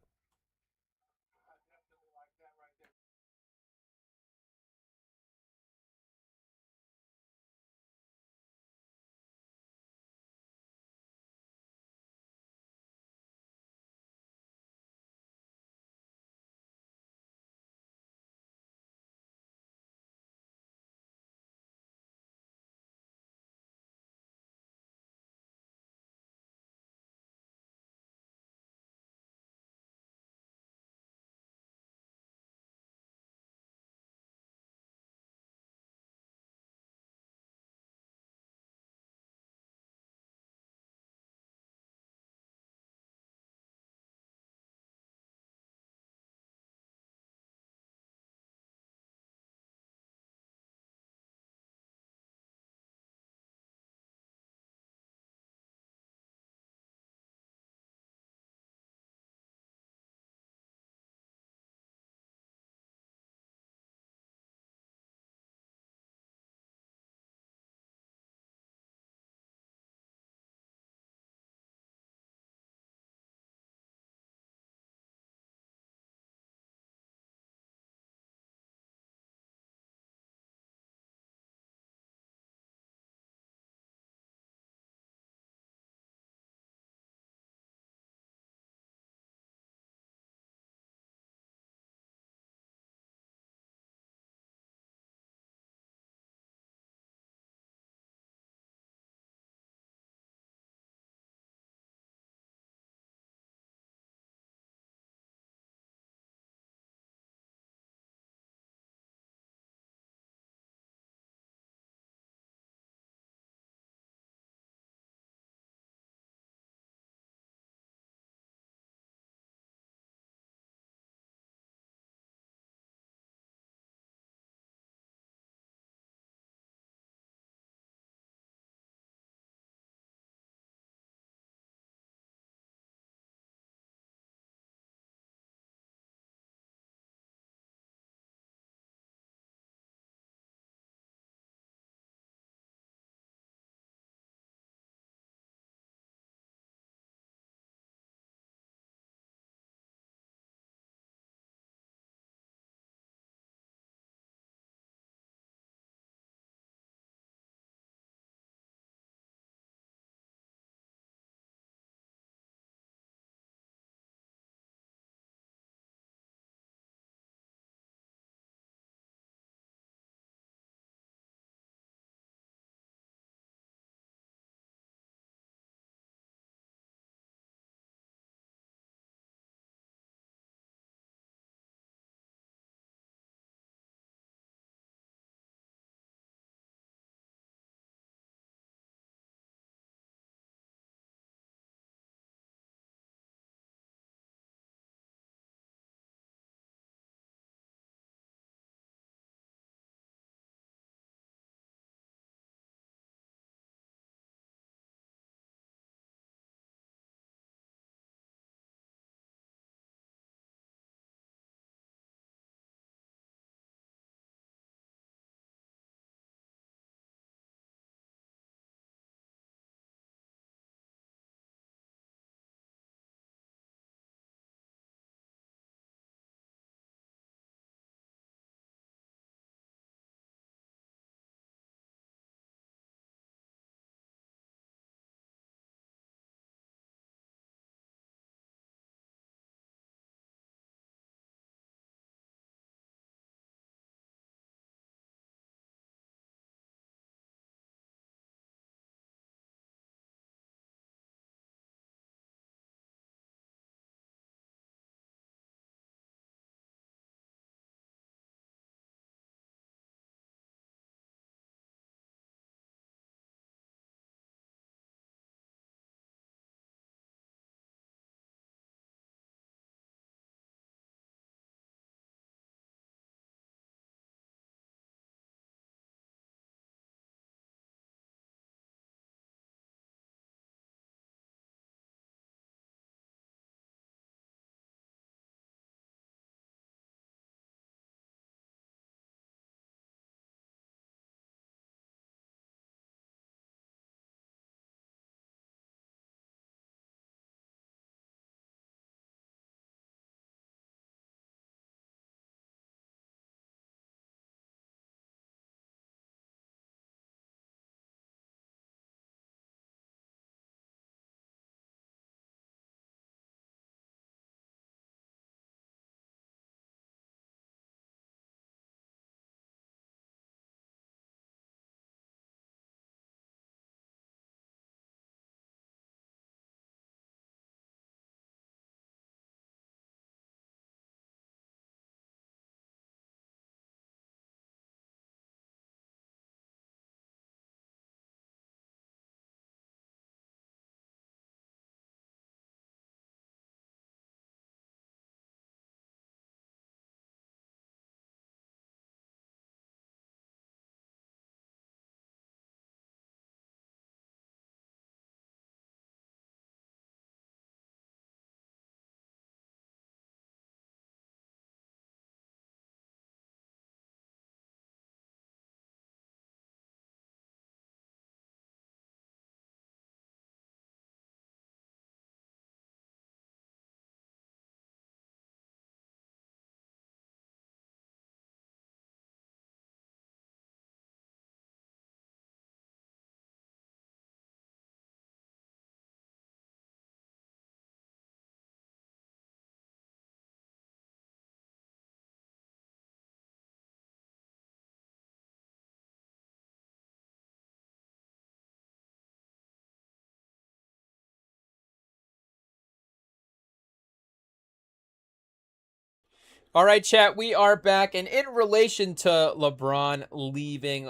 Speaker 1: All right, chat, we are back. And in relation to LeBron leaving,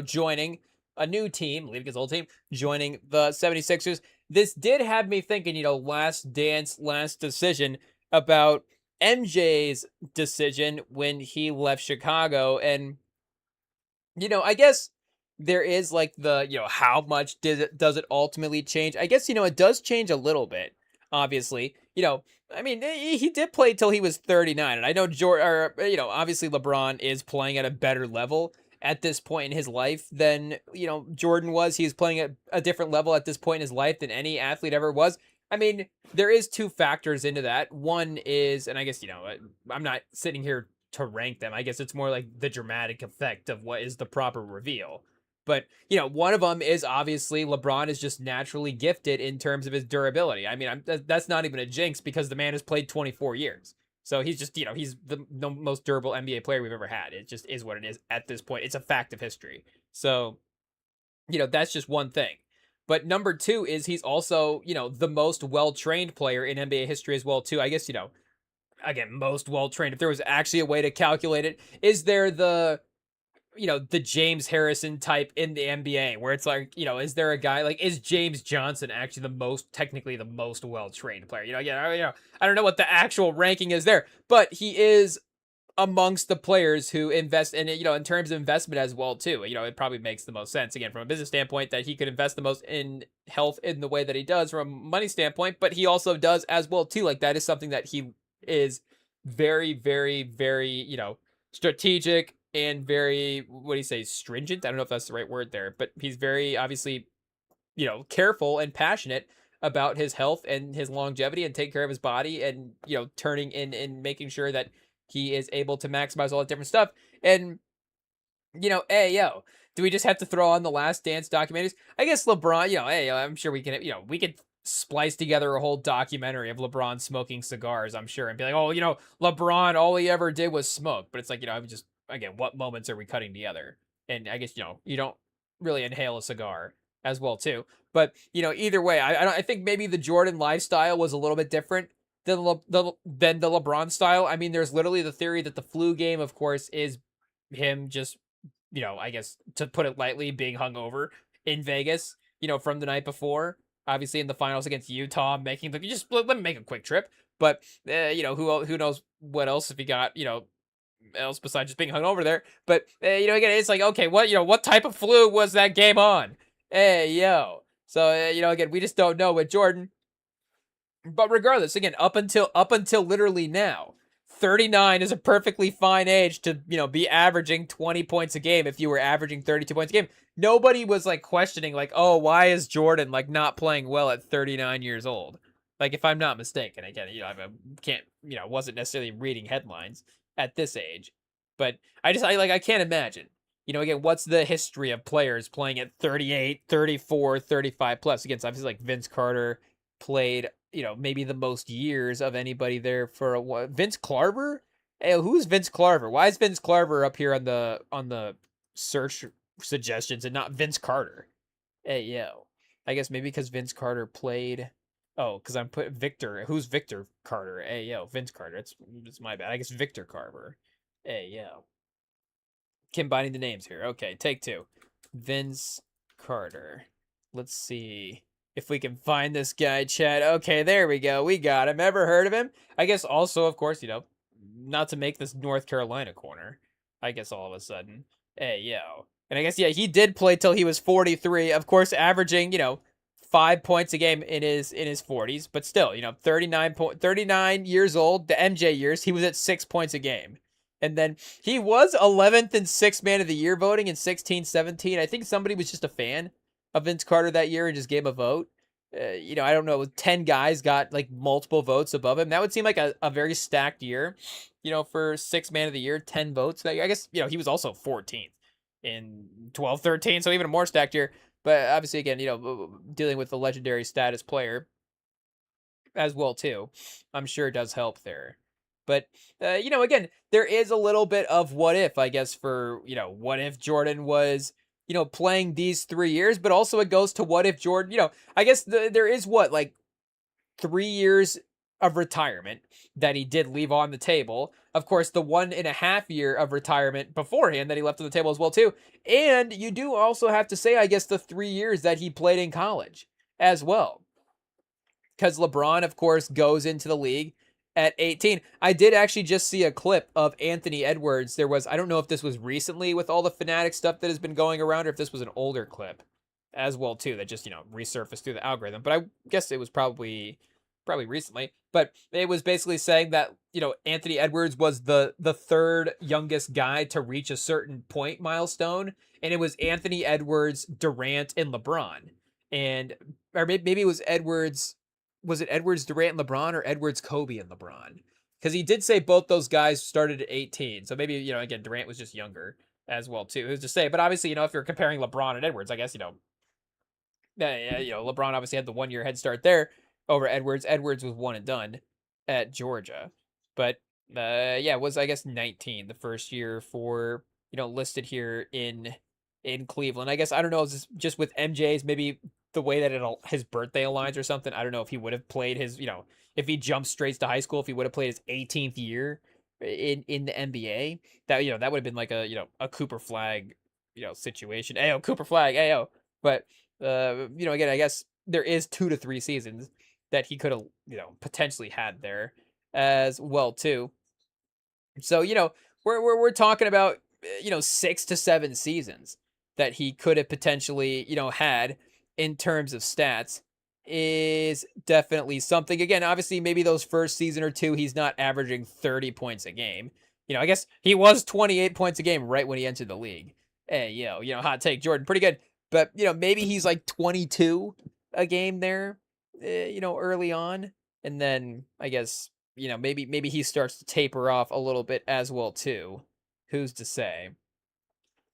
Speaker 1: joining a new team, leaving his old team, joining the 76ers, this did have me thinking, last dance, last decision about MJ's decision when he left Chicago. And I guess there is like how much does it ultimately change? I guess, it does change a little bit, obviously. I mean, he did play till he was 39, and I know obviously LeBron is playing at a better level at this point in his life than, Jordan was. He's playing at a different level at this point in his life than any athlete ever was. I mean, there is two factors into that. One is, and I guess, I'm not sitting here to rank them. I guess it's more like the dramatic effect of what is the proper reveal. But, one of them is obviously LeBron is just naturally gifted in terms of his durability. I mean, that's not even a jinx because the man has played 24 years. So he's just, he's the most durable NBA player we've ever had. It just is what it is at this point. It's a fact of history. So, that's just one thing. But number two is he's also, the most well-trained player in NBA history as well, too. I guess, again, most well-trained. If there was actually a way to calculate it, is there the James Harrison type in the NBA where it's like, is there a guy like, is James Johnson actually technically the most well-trained player? I don't know what the actual ranking is there, but he is amongst the players who invest in it, in terms of investment as well, too. It probably makes the most sense, again, from a business standpoint, that he could invest the most in health in the way that he does from a money standpoint, but he also does as well, too. Like, that is something that he is very, very, very, strategic and very, what do you say, stringent? I don't know if that's the right word there, but he's very, obviously, careful and passionate about his health and his longevity and take care of his body and, turning in and making sure that he is able to maximize all that different stuff. And, hey, do we just have to throw on the Last Dance documentaries? I guess LeBron, I'm sure we can, we could splice together a whole documentary of LeBron smoking cigars, I'm sure, and be like, oh, LeBron, all he ever did was smoke. But it's like, I'm just, again, what moments are we cutting together? And I guess, you don't really inhale a cigar as well, too. But, either way, I think maybe the Jordan lifestyle was a little bit different than the LeBron style. I mean, there's literally the theory that the flu game, of course, is him just, I guess, to put it lightly, being hungover in Vegas, from the night before. Obviously, in the finals against Utah, making the let me make a quick trip. But who knows what else if he got else besides just being hungover there. But again, it's like, okay, what type of flu was that game on? So again, we just don't know with Jordan. But regardless, again, up until literally now, 39 is a perfectly fine age to, be averaging 20 points a game if you were averaging 32 points a game. Nobody was like questioning like, oh, why is Jordan like not playing well at 39 years old? Like, if I'm not mistaken, again, I wasn't necessarily reading headlines at this age, but I can't imagine, again, what's the history of players playing at 38, 34, 35 plus? Again, obviously like Vince Carter played, maybe the most years of anybody there for a Vince Clarver. Hey, who's Vince Clarver? Why is Vince Clarver up here on the search suggestions and not Vince Carter? Hey, I guess maybe because Vince Carter played. Oh, because I'm put Victor. Who's Victor Carter? Hey, Vince Carter. It's my bad. I guess Victor Carver. Hey, combining the names here. Okay, take two. Vince Carter. Let's see if we can find this guy, chat. Okay, there we go. We got him. Ever heard of him? I guess also, of course, not to make this North Carolina corner. I guess all of a sudden. Hey, And I guess, he did play till he was 43. Of course, averaging, 5 points a game in his 40s. But still, 39 years old, the MJ years, he was at 6 points a game. And then he was 11th and 6th man of the year voting in 16-17. I think somebody was just a fan of Vince Carter that year and just gave a vote. I don't know, 10 guys got like multiple votes above him. That would seem like a very stacked year, for 6th man of the year, 10 votes. I guess, he was also 14th in 12-13, so even a more stacked year. But obviously, again, dealing with the legendary status player as well, too, I'm sure it does help there. But, again, there is a little bit of what if, I guess, for, what if Jordan was, playing these 3 years, but also it goes to what if Jordan, I guess there is 3 years of retirement that he did leave on the table. Of course, the 1.5 year of retirement beforehand that he left on the table as well too. And you do also have to say, I guess, the 3 years that he played in college as well. Because LeBron, of course, goes into the league at 18. I did actually just see a clip of Anthony Edwards. There was, I don't know if this was recently with all the Fanatic stuff that has been going around, or if this was an older clip as well too that just, resurfaced through the algorithm. But I guess it was probably recently. But it was basically saying that, Anthony Edwards was the third youngest guy to reach a certain point milestone, and it was Anthony Edwards, Durant, and LeBron. And or maybe it was Edwards. Was it Edwards, Durant, and LeBron, or Edwards, Kobe, and LeBron? Because he did say both those guys started at 18. So maybe, again, Durant was just younger as well, too. Who's to say? But obviously, if you're comparing LeBron and Edwards, I guess, LeBron obviously had the 1 year head start there over Edwards. Edwards was one and done at Georgia. But, it was, I guess, 19 the first year for, listed here in Cleveland. I guess, I don't know, just with MJ's, maybe the way that his birthday aligns or something. I don't know if he would have played his, if he jumped straight to high school, if he would have played his 18th year in the NBA, that, that would have been like a Cooper Flag, situation. Ayo, Cooper Flag, ayo. But, again, I guess there is 2 to 3 seasons that he could have, potentially had there as well too. So, we're talking about, 6 to 7 seasons that he could have potentially, had in terms of stats is definitely something. Again, obviously, maybe those first season or two, he's not averaging 30 points a game. I guess he was 28 points a game right when he entered the league. Hey, hot take, Jordan, pretty good. But, maybe he's like 22 a game there, early on. And then I guess, maybe he starts to taper off a little bit as well, too. Who's to say?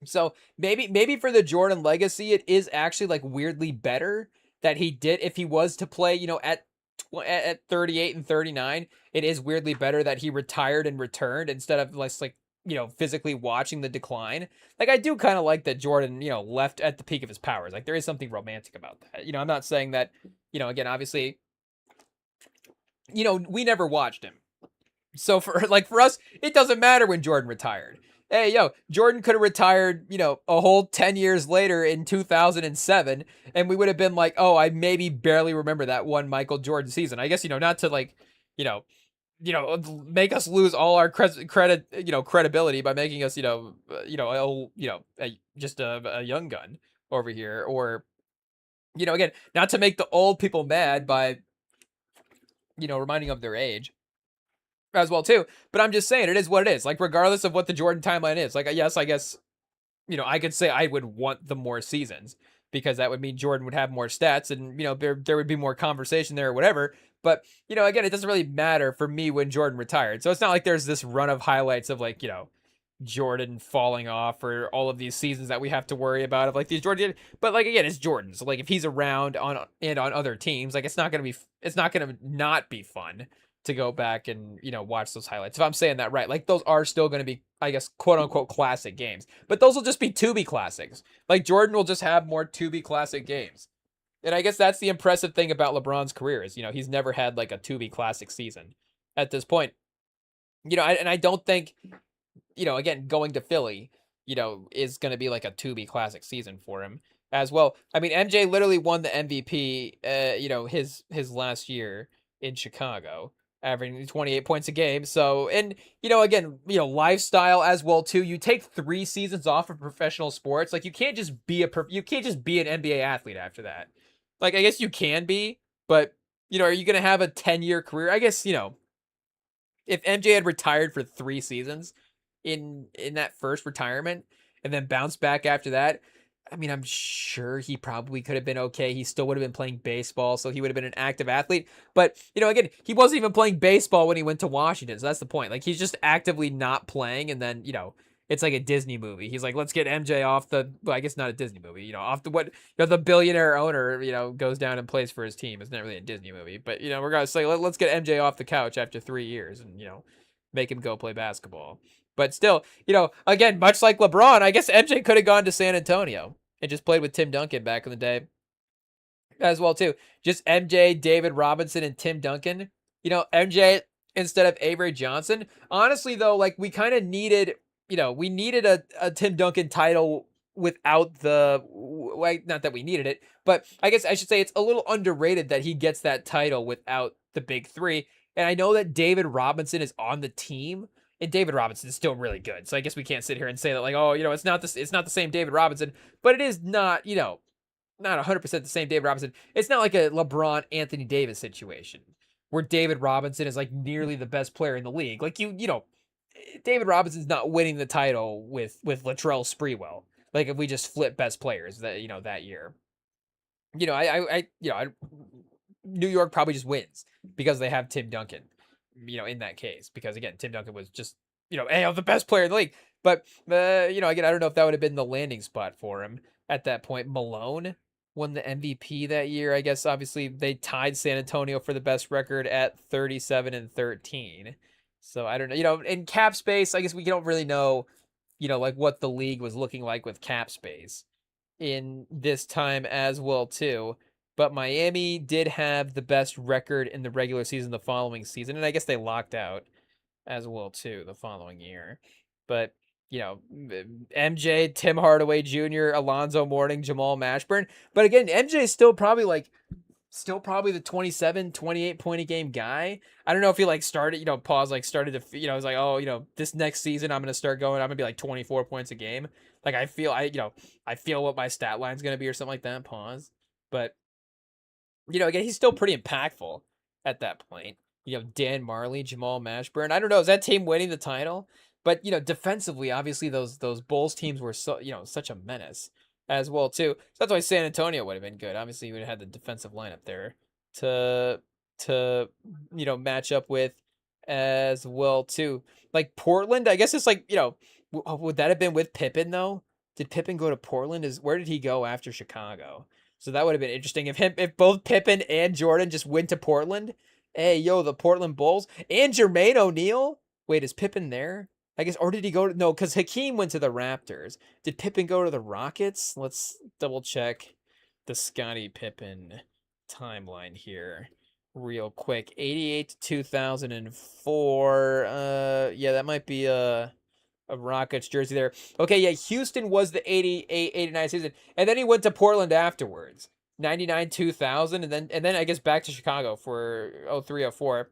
Speaker 1: So maybe for the Jordan legacy, it is actually like weirdly better that he did, if he was to play, at 38 and 39, it is weirdly better that he retired and returned instead of less like, physically watching the decline. Like, I do kind of like that Jordan, left at the peak of his powers. Like, there is something romantic about that. I'm not saying that, again, obviously, we never watched him. So for us, it doesn't matter when Jordan retired. Hey, Jordan could have retired, a whole 10 years later in 2007, and we would have been like, oh, I maybe barely remember that one Michael Jordan season. I guess, not to like, make us lose all our credibility by making us, just a young gun over here, or, again, not to make the old people mad by, reminding of their age as well too. But I'm just saying, it is what it is. Like, regardless of what the Jordan timeline is, like, yes, I guess, I could say I would want the more seasons, because that would mean Jordan would have more stats, and, there would be more conversation there or whatever. But, again, it doesn't really matter for me when Jordan retired. So it's not like there's this run of highlights of like, Jordan falling off, or all of these seasons that we have to worry about of like these Jordan. But like, again, it's Jordan. So like, if he's around on other teams, like, it's not going to not be fun to go back and, watch those highlights. If I'm saying that right, like, those are still going to be, I guess, quote unquote classic games, but those will just be to be classics. Like, Jordan will just have more to be classic games. And I guess that's the impressive thing about LeBron's career is, he's never had like a to be classic season at this point. And I don't think, again, going to Philly, is going to be like a to be classic season for him as well. I mean, MJ literally won the MVP, his last year in Chicago, averaging 28 points a game. So, and, again, lifestyle as well too. You take 3 seasons off of professional sports. Like, you can't just be an NBA athlete after that. Like, I guess you can be, but, are you going to have a 10-year career? I guess, if MJ had retired for 3 seasons in that first retirement and then bounced back after that, I mean, I'm sure he probably could have been okay. He still would have been playing baseball, so he would have been an active athlete. But, again, he wasn't even playing baseball when he went to Washington, so that's the point. Like, he's just actively not playing, and then, it's like a Disney movie. He's like, let's get MJ off the, well, I guess not a Disney movie, off the, the billionaire owner, goes down and plays for his team. It's not really a Disney movie, but, we're going to say, let's get MJ off the couch after 3 years and, make him go play basketball. But still, again, much like LeBron, I guess MJ could have gone to San Antonio and just played with Tim Duncan back in the day as well too. Just MJ, David Robinson, and Tim Duncan MJ instead of Avery Johnson. Honestly, though, like we kind of needed, we needed a Tim Duncan title without the, like, not that we needed it, but I guess I should say it's a little underrated that he gets that title without the big three. And I know that David Robinson is on the team, and David Robinson is still really good. So I guess we can't sit here and say that like, oh, it's not the same David Robinson, but it is not, not 100% the same David Robinson. It's not like a LeBron Anthony Davis situation where David Robinson is like nearly the best player in the league. Like David Robinson's not winning the title with Latrell Sprewell. Like if we just flip best players that year. New York probably just wins because they have Tim Duncan. In that case, because again, Tim Duncan was just the best player in the league. But again, I don't know if that would have been the landing spot for him at that point. Malone won the MVP that year. I guess obviously they tied San Antonio for the best record at 37-13. So I don't know. In cap space, I guess we don't really know, like what the league was looking like with cap space in this time as well too. But Miami did have the best record in the regular season the following season, and I guess they locked out as well too the following year. But MJ, Tim Hardaway Jr., Alonzo Mourning, Jamal Mashburn. But again, MJ is still probably the 27, 28 point a game guy. I don't know if he like started, started to, I was like, oh, this next season I'm going to start going, I'm going to be like 24 points a game. Like I feel what my stat line's going to be or something like that. Pause. But, again, he's still pretty impactful at that point. Dan Marley, Jamal Mashburn. I don't know. Is that team winning the title? But, defensively, obviously those Bulls teams were such a menace as well too. So that's why San Antonio would have been good. Obviously, you would have had the defensive lineup there to match up with as well too. Like Portland, I guess it's like, would that have been with Pippen though? Did Pippen go to Portland? Where did he go after Chicago? So that would have been interesting if both Pippen and Jordan just went to Portland. Hey, the Portland Bulls and Jermaine O'Neal. Wait, is Pippen there? I guess, or did he go to, no, because Hakeem went to the Raptors. Did Pippen go to the Rockets? Let's double check the Scottie Pippen timeline here real quick. 88 to 2004. Yeah, that might be a Rockets jersey there. Okay, yeah, Houston was the 88-89 season, and then he went to Portland afterwards. 99-2000, and then I guess back to Chicago for 03-04.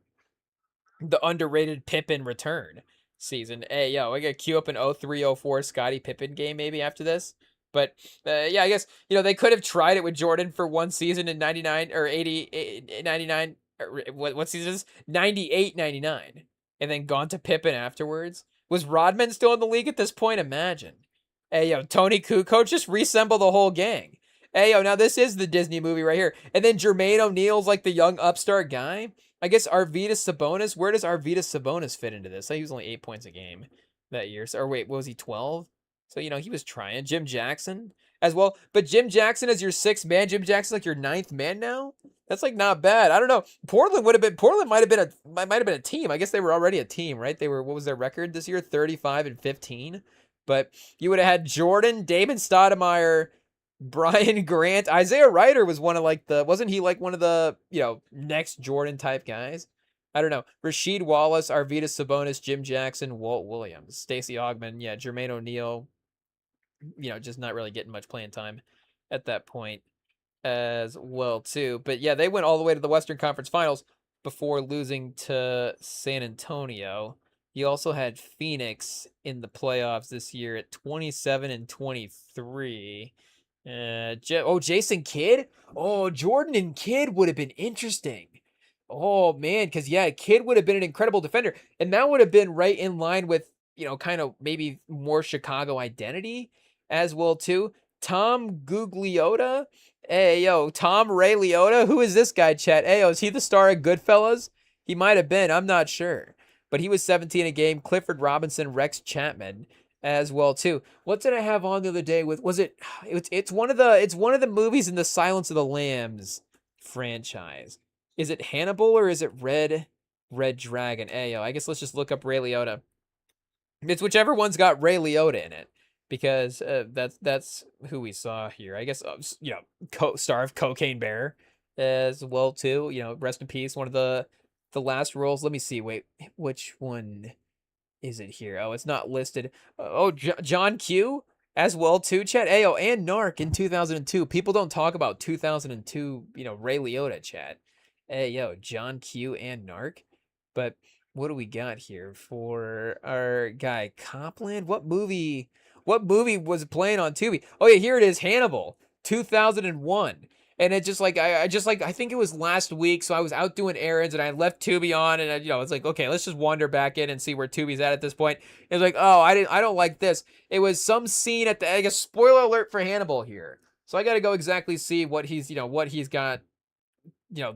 Speaker 1: The underrated Pippen return season. Hey, I gotta queue up an 03-04 Scottie Pippen game maybe after this. But yeah, I guess they could have tried it with Jordan for one season in 99 or 80, 99. What season is 98-99, and then gone to Pippen afterwards. Was Rodman still in the league at this point? Imagine. Hey, Tony Kukoc, just reassemble the whole gang. Hey, now this is the Disney movie right here. And then Jermaine O'Neal's like the young upstart guy. I guess Arvydas Sabonis. Where does Arvydas Sabonis fit into this? He was only 8 points a game that year. So, or wait, was he 12? So, he was trying. Jim Jackson as well. But Jim Jackson as your sixth man. Jim Jackson's like your ninth man now. That's like not bad. I don't know. Portland might have been a team. I guess they were already a team, right? What was their record this year? 35-15. But you would have had Jordan, Damon Stoudemire, Brian Grant, Isaiah Ryder was wasn't he like one of the, next Jordan type guys? I don't know. Rasheed Wallace, Arvydas Sabonis, Jim Jackson, Walt Williams, Stacey Augmon, yeah, Jermaine O'Neal, just not really getting much playing time at that point as well too. But yeah, they went all the way to the Western Conference Finals before losing to San Antonio. You also had Phoenix in the playoffs this year at 27-23. Jason Kidd? Oh, Jordan and Kidd would have been interesting. Oh, man, because, yeah, Kidd would have been an incredible defender. And that would have been right in line with, kind of maybe more Chicago identity as well, too. Tom Gugliotta? Hey, Tom Ray Liotta? Who is this guy, Chet? Hey, is he the star of Goodfellas? He might have been. I'm not sure. But he was 17 a game. Clifford Robinson, Rex Chapman as well too. What did I have on the other day with? It's one of the movies in the Silence of the Lambs franchise. Is it Hannibal or is it Red Dragon? I guess let's just look up Ray Liotta. It's whichever one's got Ray Liotta in it, because that's who we saw here. I guess star of Cocaine Bear as well too. Rest in peace. One of the the last roles. Let me see. Wait, which one is it here? Oh, it's not listed. Oh, John Q as well too. Chat. Ayo and Narc in 2002. People don't talk about 2002. Ray Liotta. Chat. Hey yo, John Q and Narc. But what do we got here for our guy Copland? What movie? What movie was playing on Tubi? Oh yeah, here it is. Hannibal, 2001. And it just like I just like I think it was last week, so I was out doing errands and I left Tubi on, and it's like, okay, let's just wander back in and see where Tubi's at this point. It was like, oh, I don't like this. It was some scene at the, I guess, spoiler alert for Hannibal here. So I got to go exactly see what he's got.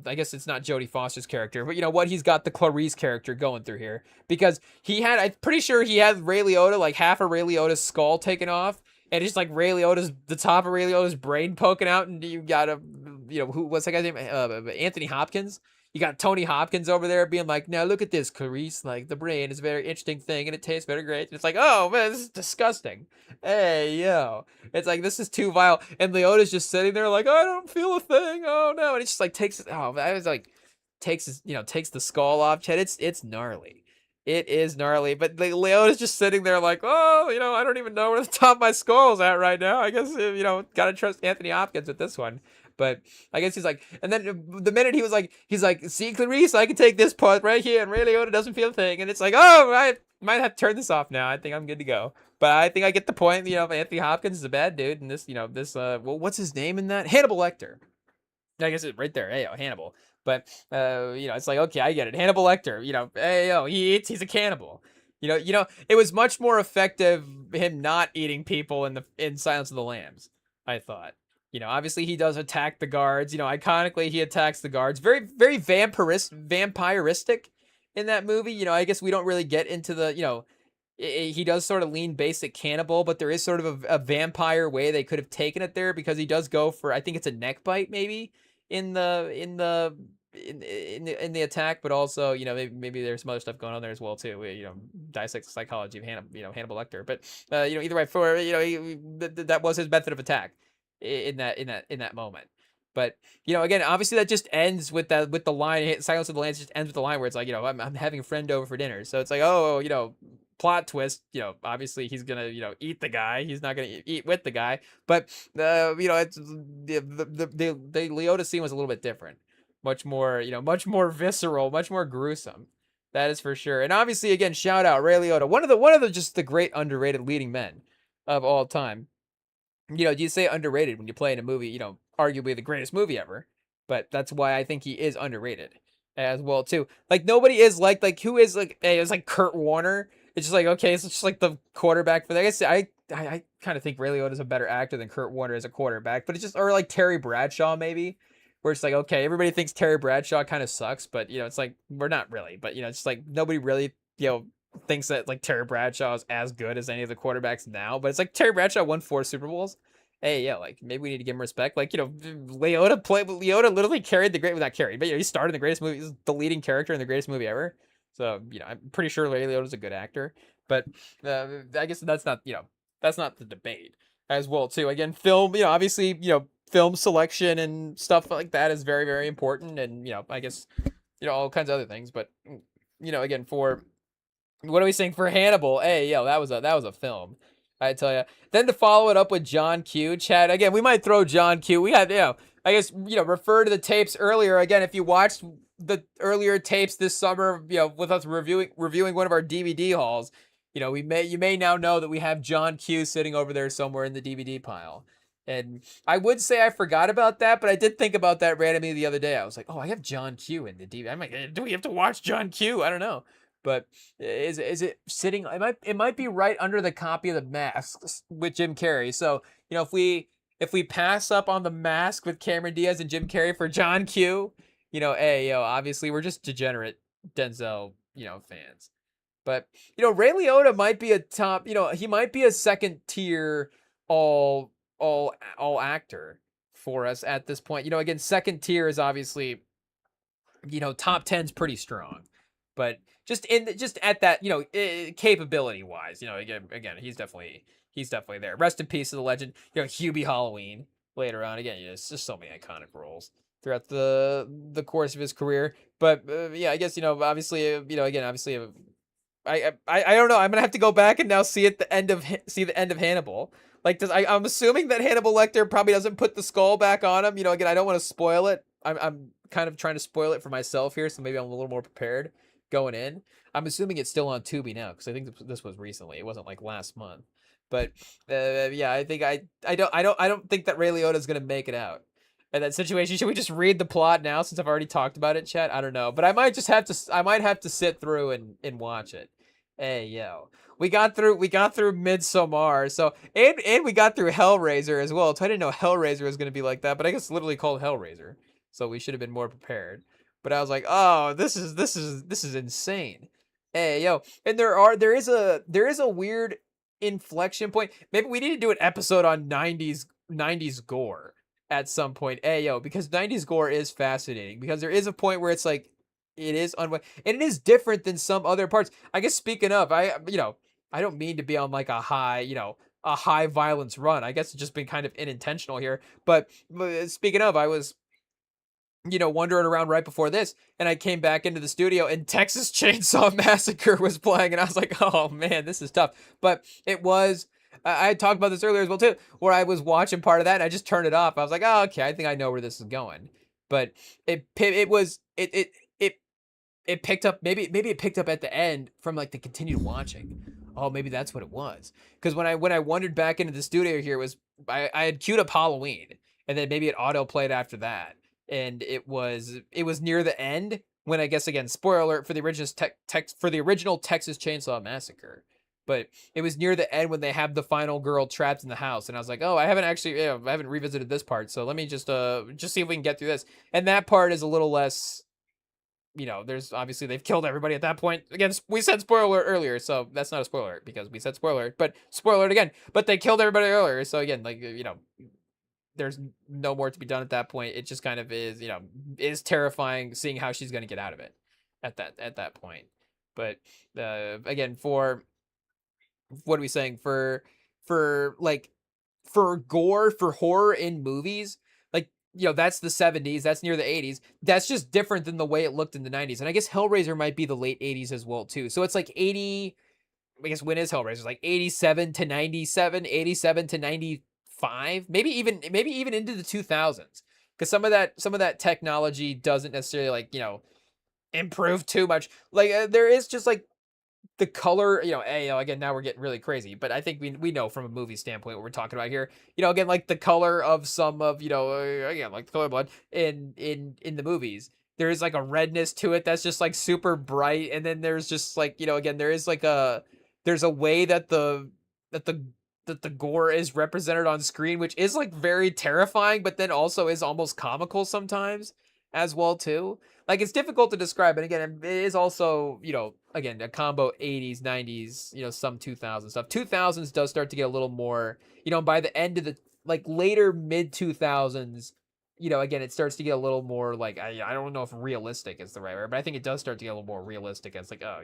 Speaker 1: I guess it's not Jodie Foster's character, but what he's got the Clarice character going through here, because I'm pretty sure he had Ray Liotta, like half of Ray Liotta's skull taken off, and it's just like the top of Ray Liotta's brain poking out, and you got what's that guy's name? Anthony Hopkins. You got Tony Hopkins over there being like, now look at this, Clarice, like the brain is a very interesting thing, and it tastes very great. And it's like, oh man, this is disgusting. Hey, yo. It's like, this is too vile. And Leota's just sitting there like, I don't feel a thing. Oh no. And it just like takes the skull off. Chet, it's gnarly. It is gnarly. But Leota's just sitting there like, oh, I don't even know where the top of my skull's at right now. I guess, gotta trust Anthony Hopkins with this one. But I guess he's like, and then the minute he's like, see, Clarice, I can take this part right here, and Ray Liotta doesn't feel a thing. And it's like, oh, I might have to turn this off now. I think I'm good to go. But I think I get the point. Anthony Hopkins is a bad dude, and what's his name in that? Hannibal Lecter. I guess it's right there. Hey, Hannibal. But it's like, okay, I get it. Hannibal Lecter. Hey, he eats. He's a cannibal. It was much more effective him not eating people in Silence of the Lambs, I thought. Obviously he does attack the guards. Iconically he attacks the guards. Very, very vampiristic in that movie. I guess we don't really get into the, he does sort of lean basic cannibal, but there is sort of a vampire way they could have taken it there, because he does go for, I think it's a neck bite maybe in the attack, but also, maybe there's some other stuff going on there as well too. Dissect the psychology of Hannibal Lecter. But either way, for that was his method of attack in that moment. But again, obviously that just ends with the line. Silence of the Lambs just ends with the line where it's like, I'm having a friend over for dinner. So it's like, oh, plot twist. Obviously he's gonna eat the guy. He's not gonna eat with the guy. But it's the Liotta scene was a little bit different. Much more visceral, much more gruesome. That is for sure. And obviously, again, shout out Ray Liotta, one of the just the great underrated leading men of all time. Do you say underrated when you play in a movie, arguably the greatest movie ever? But that's why I think he is underrated as well too. Like nobody is like who is like, hey, it's like Kurt Warner. It's just like, okay, it's just like the quarterback for that. I guess I kind of think Ray Liotta is a better actor than Kurt Warner as a quarterback, but it's just, or like Terry Bradshaw maybe, where it's like, okay, everybody thinks Terry Bradshaw kind of sucks, but it's like, we're not really, but it's like nobody really thinks that like Terry Bradshaw is as good as any of the quarterbacks now. But it's like Terry Bradshaw won 4 Super Bowls. Hey, yeah, like maybe we need to give him respect. Like, Liotta literally carried the great, well, not carried, but he starred in the greatest movie. He's the leading character in the greatest movie ever. So, I'm pretty sure Ray Liotta's a good actor. But I guess that's not the debate as well too. Again, film, obviously, film selection and stuff like that is very, very important. And, I guess, all kinds of other things. But, again, for, what are we saying for Hannibal? Hey, that was a film, I tell you. Then to follow it up with John Q, Chad, again, we might throw John Q. We had, I guess, refer to the tapes earlier. Again, if you watched the earlier tapes this summer, with us reviewing one of our DVD hauls, you may now know that we have John Q sitting over there somewhere in the DVD pile. And I would say I forgot about that, but I did think about that randomly the other day. I was like, oh, I have John Q in the DVD. I'm like, do we have to watch John Q? I don't know. But is it sitting? It might be right under the copy of The Mask with Jim Carrey. So if we pass up on The Mask with Cameron Diaz and Jim Carrey for John Q, obviously we're just degenerate Denzel fans. But Ray Liotta might be a top. He might be a second tier all actor for us at this point. Again, second tier is obviously top 10's pretty strong, but just at that, capability wise, again, he's definitely there. Rest in peace to the legend, Hubie Halloween later on. Again, it's just so many iconic roles throughout the course of his career. But yeah, I guess obviously again obviously I don't know. I'm gonna have to go back and now see see the end of Hannibal. Like, I'm assuming that Hannibal Lecter probably doesn't put the skull back on him. Again, I don't want to spoil it. I'm kind of trying to spoil it for myself here, so maybe I'm a little more prepared going in. I'm assuming it's still on Tubi now because I think this was recently. It wasn't like last month. But yeah, I think I don't think that Ray Liotta is gonna make it out in that situation. Should we just read the plot now since I've already talked about it, chat? I don't know, but I might have to sit through and watch it. Hey yo, we got through Midsommar, so and we got through Hellraiser as well. So I didn't know Hellraiser was gonna be like that, but I guess it's literally called Hellraiser, so we should have been more prepared. But I was like, oh, this is insane. Hey yo, and there is a weird inflection point. Maybe we need to do an episode on '90s gore at some point. Hey yo, because '90s gore is fascinating because there is a point where it's like it is and it is different than some other parts. I guess speaking of, I don't mean to be on like a high violence run. I guess it's just been kind of unintentional here. But speaking of, I was wandering around right before this, and I came back into the studio, and Texas Chainsaw Massacre was playing, and I was like, oh man, this is tough. But it was. I had talked about this earlier as well too, where I was watching part of that, and I just turned it off. I was like, oh, okay, I think I know where this is going. But it picked up, maybe it picked up at the end from like the continued watching. Oh, maybe that's what it was. Because when I wandered back into the studio here, I had queued up Halloween, and then maybe it auto played after that, and it was near the end when, I guess, again, spoiler alert for the original for the original Texas Chainsaw Massacre. But it was near the end when they have the final girl trapped in the house, and I was like, oh, I haven't revisited this part, so let me just see if we can get through this. And that part is a little less. There's obviously they've killed everybody at that point. Again, we said spoiler alert earlier, so that's not a spoiler because we said spoiler alert, but spoiler alert again. But they killed everybody earlier, so again, like, there's no more to be done at that point. It just kind of is terrifying seeing how she's going to get out of it at that point. But again, for what are we saying for like for gore, for horror in movies, like, that's the 70s, that's near the 80s. That's just different than the way it looked in the 90s. And I guess Hellraiser might be the late 80s as well too. So it's like 80, I guess, when is Hellraiser? It's like 87 to 97, 87 to 95, maybe even into the 2000s. Cuz some of that technology doesn't necessarily, like, improve too much. Like, there is just like the color, again, now we're getting really crazy, but I think we know from a movie standpoint what we're talking about here. Again, like the color of some of, again, like the color of blood in the movies. There is like a redness to it that's just like super bright, and then there's just like, again, there's a way that the that the gore is represented on screen, which is like very terrifying, but then also is almost comical sometimes as well too. Like, it's difficult to describe, and again, it is also, again, a combo 80s, 90s, some 2000s stuff. 2000s does start to get a little more, by the end of the, like, later mid 2000s, again, it starts to get a little more, like, I don't know if realistic is the right word, but I think it does start to get a little more realistic. It's like, oh,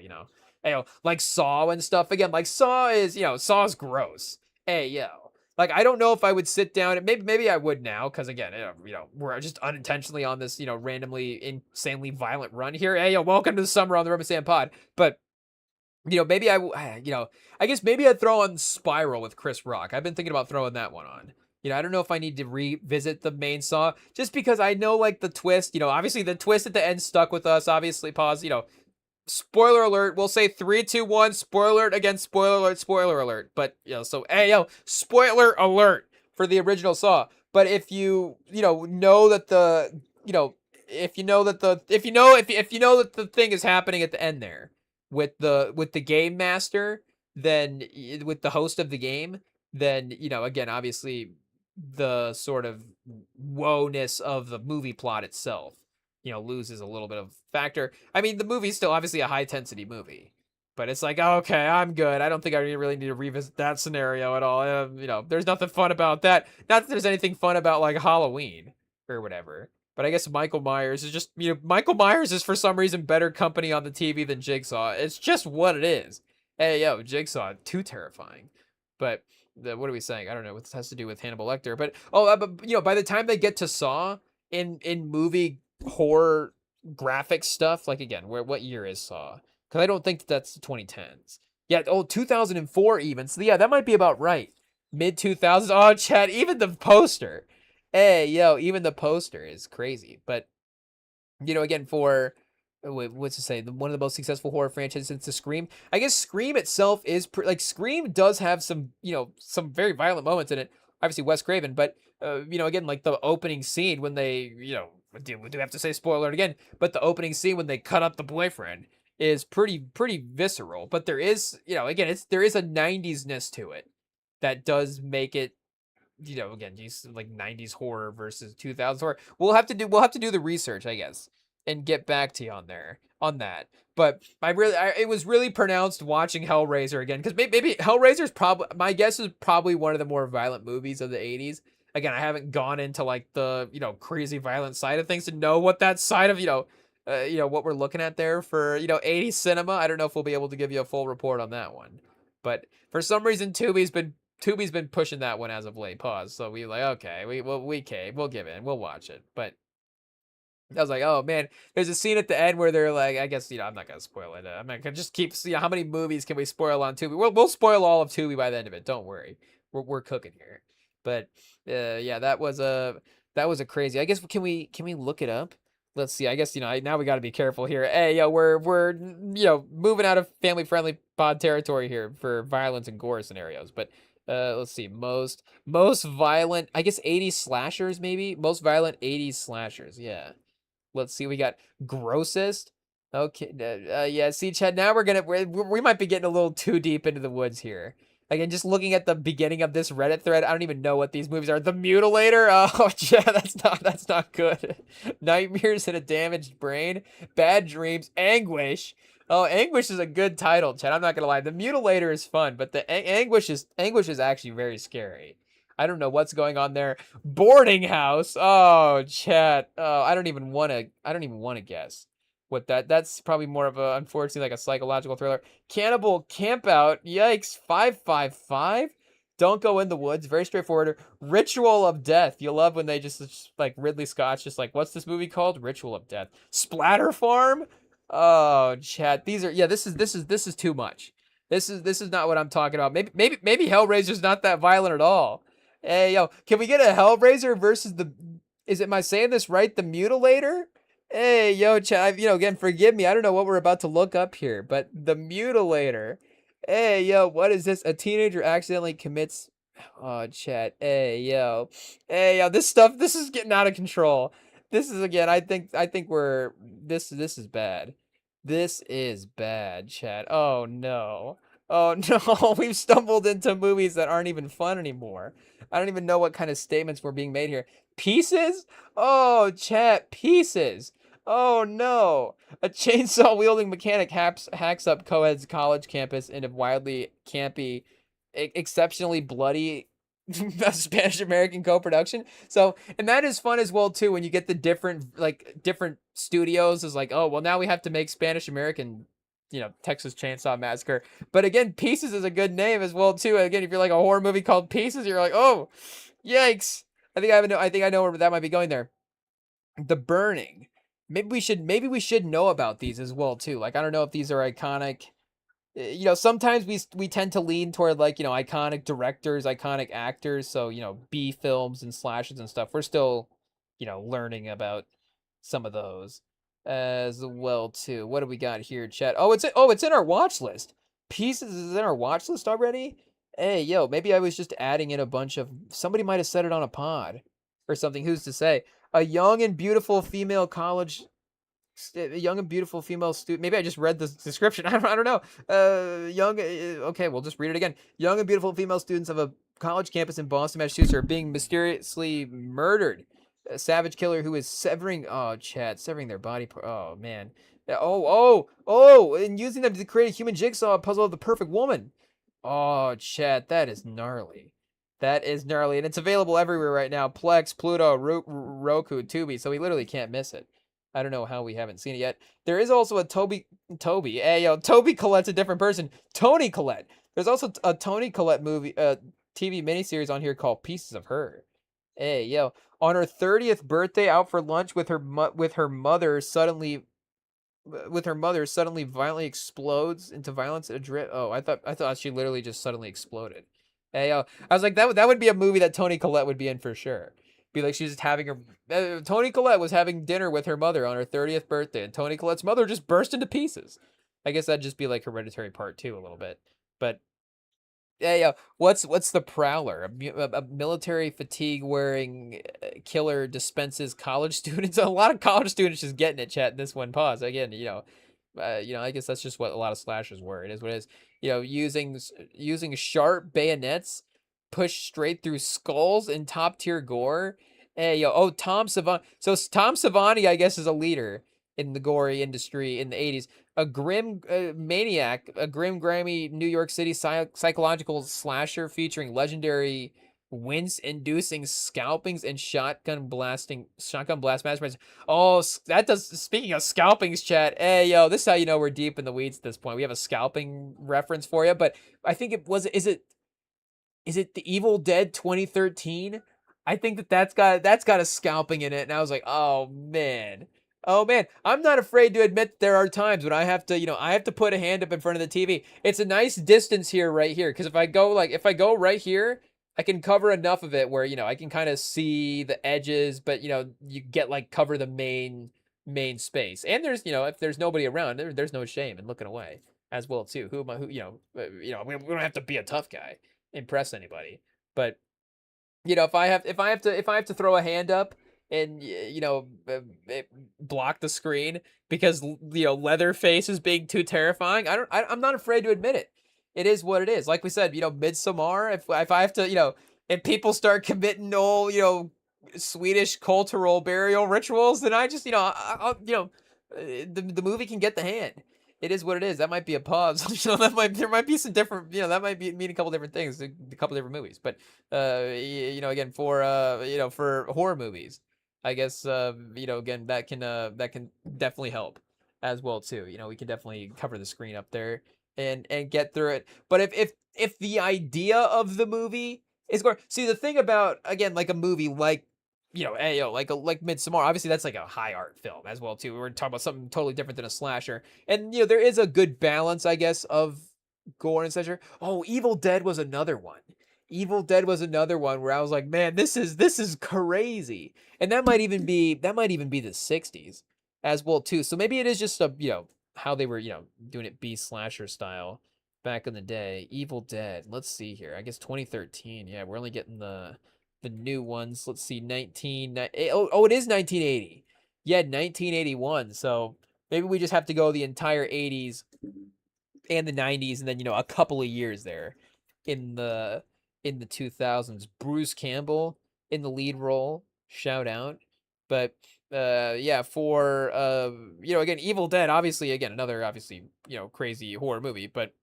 Speaker 1: like Saw and stuff. Again, like Saw's gross. Hey, yo. Like, I don't know if I would sit down, and maybe I would now, because again, we're just unintentionally on this, randomly, insanely violent run here. Hey, yo, welcome to the summer on the REMINGTOM pod. But, maybe I guess maybe I'd throw on Spiral with Chris Rock. I've been thinking about throwing that one on. I don't know if I need to revisit the main Saw, just because I know, like, the twist, obviously the twist at the end stuck with us. Obviously, pause, spoiler alert. We'll say 3, 2, 1. Spoiler alert. Again, spoiler alert. Spoiler alert. But so hey, yo, spoiler alert for the original Saw. But if know that the if you know that the thing is happening at the end there with the game master, then with the host of the game, then again, obviously the sort of woe-ness of the movie plot itself loses a little bit of factor. I mean, the movie's still obviously a high intensity movie, but it's like, okay, I'm good. I don't think I really need to revisit that scenario at all. There's nothing fun about that. Not that there's anything fun about, like, Halloween or whatever. But I guess Michael Myers is just, Michael Myers is for some reason better company on the TV than Jigsaw. It's just what it is. Hey, yo, Jigsaw, too terrifying. But what are we saying? I don't know what this has to do with Hannibal Lecter. But by the time they get to Saw, in movie horror graphic stuff. Like again, what year is Saw? Because I don't think that's the 2010s. Yeah, oh, 2004 even. So yeah, that might be about right. Mid 2000s. Oh, Chad, even the poster. Hey, yo, even the poster is crazy. But again, for what's to say, one of the most successful horror franchises since the Scream. I guess Scream itself is like Scream does have some some very violent moments in it. Obviously, Wes Craven, but again, like the opening scene when they do we have to say spoiler again? But the opening scene when they cut up the boyfriend is pretty visceral. But there is again there is a 90s ness to it that does make it again, these like 90s horror versus 2000s horror. We'll have to do the research, I guess, and get back to you on that. But it was really pronounced watching Hellraiser again because maybe Hellraiser's probably my guess is probably one of the more violent movies of the 80s. Again, I haven't gone into like the crazy violent side of things to know what that side of what we're looking at there for 80s cinema. I don't know if we'll be able to give you a full report on that one, but for some reason Tubi's been pushing that one as of late. Pause. So we like, okay, we cave. We'll give in. We'll watch it. But I was like, oh man, there's a scene at the end where they're like, I guess I'm not gonna spoil it. I'm not gonna just keep. How many movies can we spoil on Tubi? We'll spoil all of Tubi by the end of it. Don't worry, we're cooking here. But yeah, that was a crazy. I guess can we look it up? Let's see. I guess now we got to be careful here. Hey, yo, we're moving out of family friendly pod territory here for violence and gore scenarios. But let's see. Most violent. I guess 80s slashers maybe. Most violent 80s slashers. Yeah. Let's see. We got grossest. Okay. Yeah. See, Chad. Now we might be getting a little too deep into the woods here. Again, just looking at the beginning of this Reddit thread, I don't even know what these movies are. The Mutilator. Oh, yeah, that's not good. Nightmares in a Damaged Brain. Bad Dreams. Anguish. Oh, Anguish is a good title, Chad. I'm not gonna lie. The Mutilator is fun, but the Anguish is actually very scary. I don't know what's going on there. Boarding House. Oh, Chad. Oh, I don't even want to guess what that's probably more of a, unfortunately, like a psychological thriller. Cannibal Campout. Yikes. 555. Don't Go in the Woods. Very straightforward. Ritual of Death. You love when they just like Ridley Scott's just like, what's this movie called? Ritual of Death. Splatter Farm. Oh, chat. These are this is too much. This is not what I'm talking about. Maybe Hellraiser's not that violent at all. Hey, yo, can we get a Hellraiser versus am I saying this right? The Mutilator? Hey, yo, chat. Again, forgive me. I don't know what we're about to look up here, but the Mutilator. Hey, yo, what is this? A teenager accidentally commits. Oh, chat. Hey, yo. Hey, yo, this is getting out of control. This is again, I think this is bad. This is bad, chat. Oh no. Oh no, we've stumbled into movies that aren't even fun anymore. I don't even know what kind of statements were being made here. Pieces? Oh, chat, Pieces. Oh no. A chainsaw wielding mechanic hacks up co-ed's college campus in a wildly campy, exceptionally bloody Spanish American co-production. So, and that is fun as well too when you get the different studios is like, oh well, now we have to make Spanish American, Texas Chainsaw Massacre. But again, Pieces is a good name as well too. Again, if you're like a horror movie called Pieces, you're like, oh, yikes! I think I know where that might be going there. The Burning. Maybe we should know about these as well too. Like I don't know if these are iconic. Sometimes we tend to lean toward like iconic directors, iconic actors. So B films and slashes and stuff. We're still learning about some of those as well too. What do we got here, chat? It's in our watch list. Pieces is in our watch list already. Hey, yo, maybe I was just adding in a bunch of. Somebody might have said it on a pod or something. Who's to say? A young and beautiful female a young and beautiful female student. Maybe I just read the description. I don't know. Okay, we'll just read it again. Young and beautiful female students of a college campus in Boston, Massachusetts are being mysteriously murdered. A savage killer who is severing their body. Oh man. And using them to create a human jigsaw puzzle of the perfect woman. Oh, chat, that is gnarly. That is gnarly, and it's available everywhere right now. Plex, Pluto, Roku, Tubi. So we literally can't miss it. I don't know how we haven't seen it yet. There is also a Toby. Hey, yo, Toby Collette's a different person. Tony Collette. There's also a Tony Collette movie, TV miniseries on here called Pieces of Her. Hey, yo. On her 30th birthday, out for lunch with her mother, suddenly violently explodes into violence at Madrid. Oh, I thought she literally just suddenly exploded. Hey, I was like that would be a movie that Toni Collette would be in for sure. Be like she's just having her Toni Collette was having dinner with her mother on her 30th birthday, and Toni Collette's mother just burst into pieces. I guess that'd just be like Hereditary Part 2 a little bit. But yeah, yeah. What's the Prowler? A military fatigue wearing killer dispenses college students. A lot of college students just getting it. Chat in this one. Pause again. I guess that's just what a lot of slashers were. It is what it is. Using sharp bayonets, push straight through skulls in top tier gore. Hey, yo, oh, Tom Savani. So Tom Savani, I guess, is a leader in the gory industry in the 80s. A grim maniac, a grim, grimy New York City psychological slasher featuring legendary wince-inducing scalpings and shotgun blast masterminds. Oh, that does. Speaking of scalpings, chat. Hey, yo, this is how you know we're deep in the weeds at this point. We have a scalping reference for you, but I think it was. Is it the Evil Dead 2013? I think that's got a scalping in it, and I was like, oh man. Oh man, I'm not afraid to admit there are times when I have to put a hand up in front of the TV. It's a nice distance here, right here, because if I go right here, I can cover enough of it where I can kind of see the edges, but you get like cover the main space. And if there's nobody around, there's no shame in looking away as well too. Who am I? We don't have to be a tough guy, impress anybody, but if I have to throw a hand up and block the screen because Leatherface is being too terrifying, I'm not afraid to admit it. It is what it is. Like we said, Midsommar. If I have to, if people start committing old Swedish cultural burial rituals, then I just the movie can get the hand. It is what it is. That might be a pause. There might be some different. That might mean a couple different things, a couple different movies. But again, for horror movies, I guess again that can definitely help as well too. We can definitely cover the screen up there and get through it. But if the idea of the movie is going, see, the thing about, again, like a movie like like Midsommar, obviously that's like a high art film as well too. We're talking about something totally different than a slasher, and there is a good balance, I guess, of gore and slasher. Oh, Evil Dead was another one. Evil Dead was another one where I was like, man, this is crazy, and that might even be the '60s as well too. So maybe it is just how they were doing it B slasher style back in the day. Evil Dead. Let's see here. I guess 2013. Yeah, we're only getting the new ones. Let's see, it is 1980. Yeah, 1981. So maybe we just have to go the entire 80s and the 90s, and then a couple of years there in the 2000s. Bruce Campbell in the lead role. Shout out. But yeah, for again, Evil Dead, obviously, again, another obviously crazy horror movie, but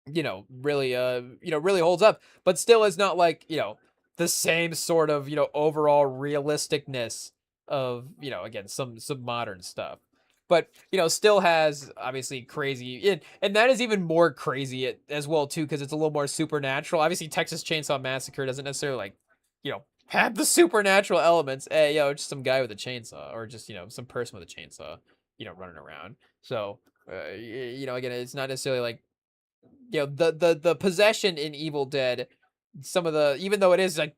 Speaker 1: really holds up, but still is not like the same sort of overall realisticness of again some modern stuff, but still has obviously crazy, and that is even more crazy as well too, because it's a little more supernatural. Obviously Texas Chainsaw Massacre doesn't necessarily like have the supernatural elements. Hey, just some guy with a chainsaw, or just some person with a chainsaw running around. So again, it's not necessarily like the possession in Evil Dead, some of the, even though it is like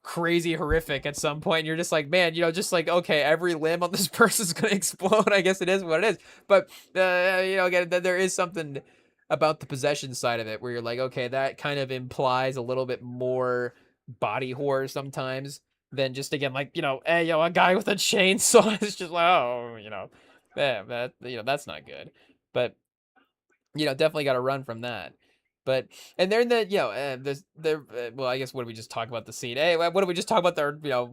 Speaker 1: crazy horrific at some point, you're just like, man, just like, okay, every limb on this person's gonna explode. I guess it is what it is. But again, there is something about the possession side of it where you're like, okay, that kind of implies a little bit more body horror sometimes than just, again, like a guy with a chainsaw is just like, oh, yeah, that's not good. But definitely got to run from that. But, and then well, I guess, what did we just talk about the scene? Hey, what did we just talk about?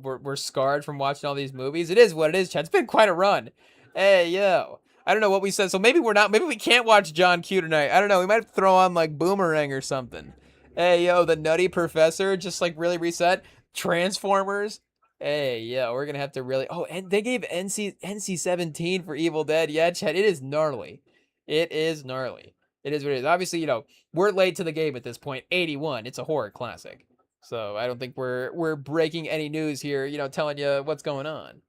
Speaker 1: We're scarred from watching all these movies. It is what it is, Chad. It's been quite a run. Hey, yo. I don't know what we said. So maybe we can't watch John Q tonight. I don't know. We might throw on like Boomerang or something. Hey, yo, the Nutty Professor just like really reset. Transformers. Hey, yeah, we're gonna have to really. Oh, and they gave NC-17 for Evil Dead. Yeah, Chad, it is gnarly. It is gnarly. It is what it is. Obviously, we're late to the game at this point. 81. It's a horror classic. So I don't think we're breaking any news here, telling you what's going on.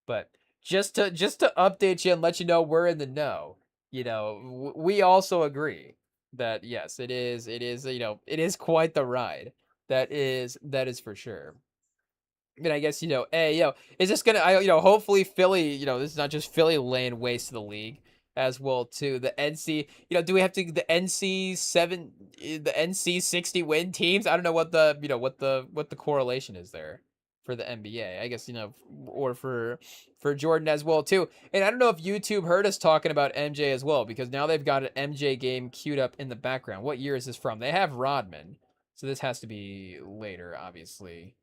Speaker 1: But just to update you and let you know we're in the know. We also agree that yes, it is it is quite the ride. That is for sure. And I guess, hey, is this gonna, hopefully Philly, this is not just Philly laying waste to the league as well too. The NC, do we have to the NC 60 win teams? I don't know what the correlation is there for the NBA. I guess, or for Jordan as well too. And I don't know if YouTube heard us talking about MJ as well, because now they've got an MJ game queued up in the background. What year is this from? They have Rodman, so this has to be later, obviously.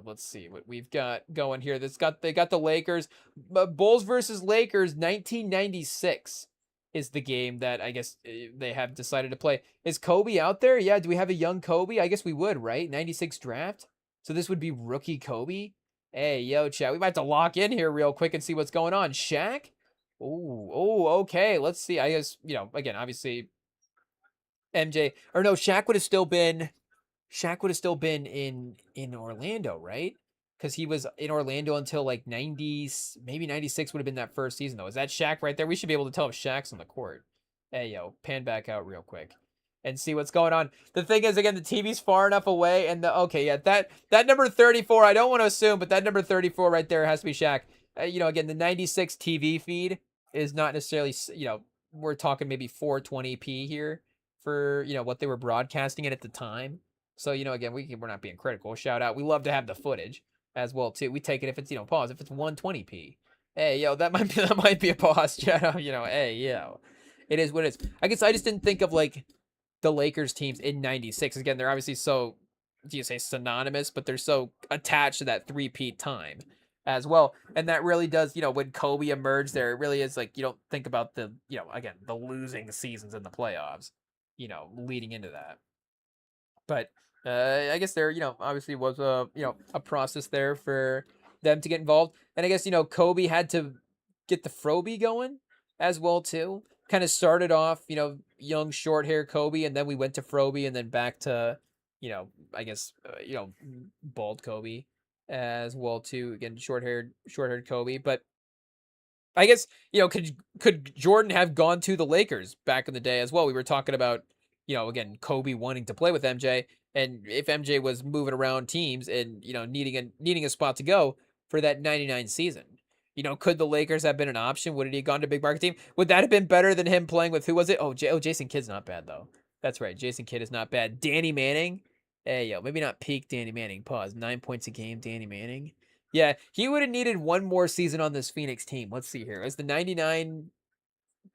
Speaker 1: Let's see what we've got going here. They got the Lakers, Bulls versus Lakers, 1996 is the game that I guess they have decided to play. Is Kobe out there? Yeah. Do we have a young Kobe? I guess we would, right? 96 draft. So this would be rookie Kobe. Hey, yo, chat. We might have to lock in here real quick and see what's going on. Shaq. Okay. Let's see. I guess again, obviously MJ or no, Shaq would have still been in Orlando, right? Because he was in Orlando until like 90s, maybe 96 would have been that first season, though. Is that Shaq right there? We should be able to tell if Shaq's on the court. Hey, yo, pan back out real quick and see what's going on. The thing is, again, the TV's far enough away, and okay, yeah, that number 34, I don't want to assume, but that number 34 right there has to be Shaq. Again, the 96 TV feed is not necessarily, we're talking maybe 420p here for, what they were broadcasting it at the time. So, again, we're not being critical. Shout out. We love to have the footage as well, too. We take it if it's, pause, if it's 120p. Hey, yo, that might be a pause. Shout out, hey, yo. It is what it is. I guess I just didn't think of, like, the Lakers teams in 96. Again, they're obviously so, do you say synonymous, but they're so attached to that three-peat time as well. And that really does, when Kobe emerged there, it really is like, you don't think about the, again, the losing seasons in the playoffs, leading into that. But I guess there, obviously was a process there for them to get involved. And I guess, Kobe had to get the Froby going as well, too. Kind of started off, young short hair Kobe, and then we went to Froby and then back to, I guess, bald Kobe as well, too. Again, short-haired Kobe. But I guess, could Jordan have gone to the Lakers back in the day as well? We were talking about, again, Kobe wanting to play with MJ, and if MJ was moving around teams and, needing a spot to go for that 99 season, could the Lakers have been an option? Would he have gone to a big market team? Would that have been better than him playing with, who was it? Jason Kidd's not bad, though. That's right. Jason Kidd is not bad. Danny Manning. Hey, yo, maybe not peak Danny Manning. Pause. 9 points a game, Danny Manning. Yeah, he would have needed one more season on this Phoenix team. Let's see here. Is the 99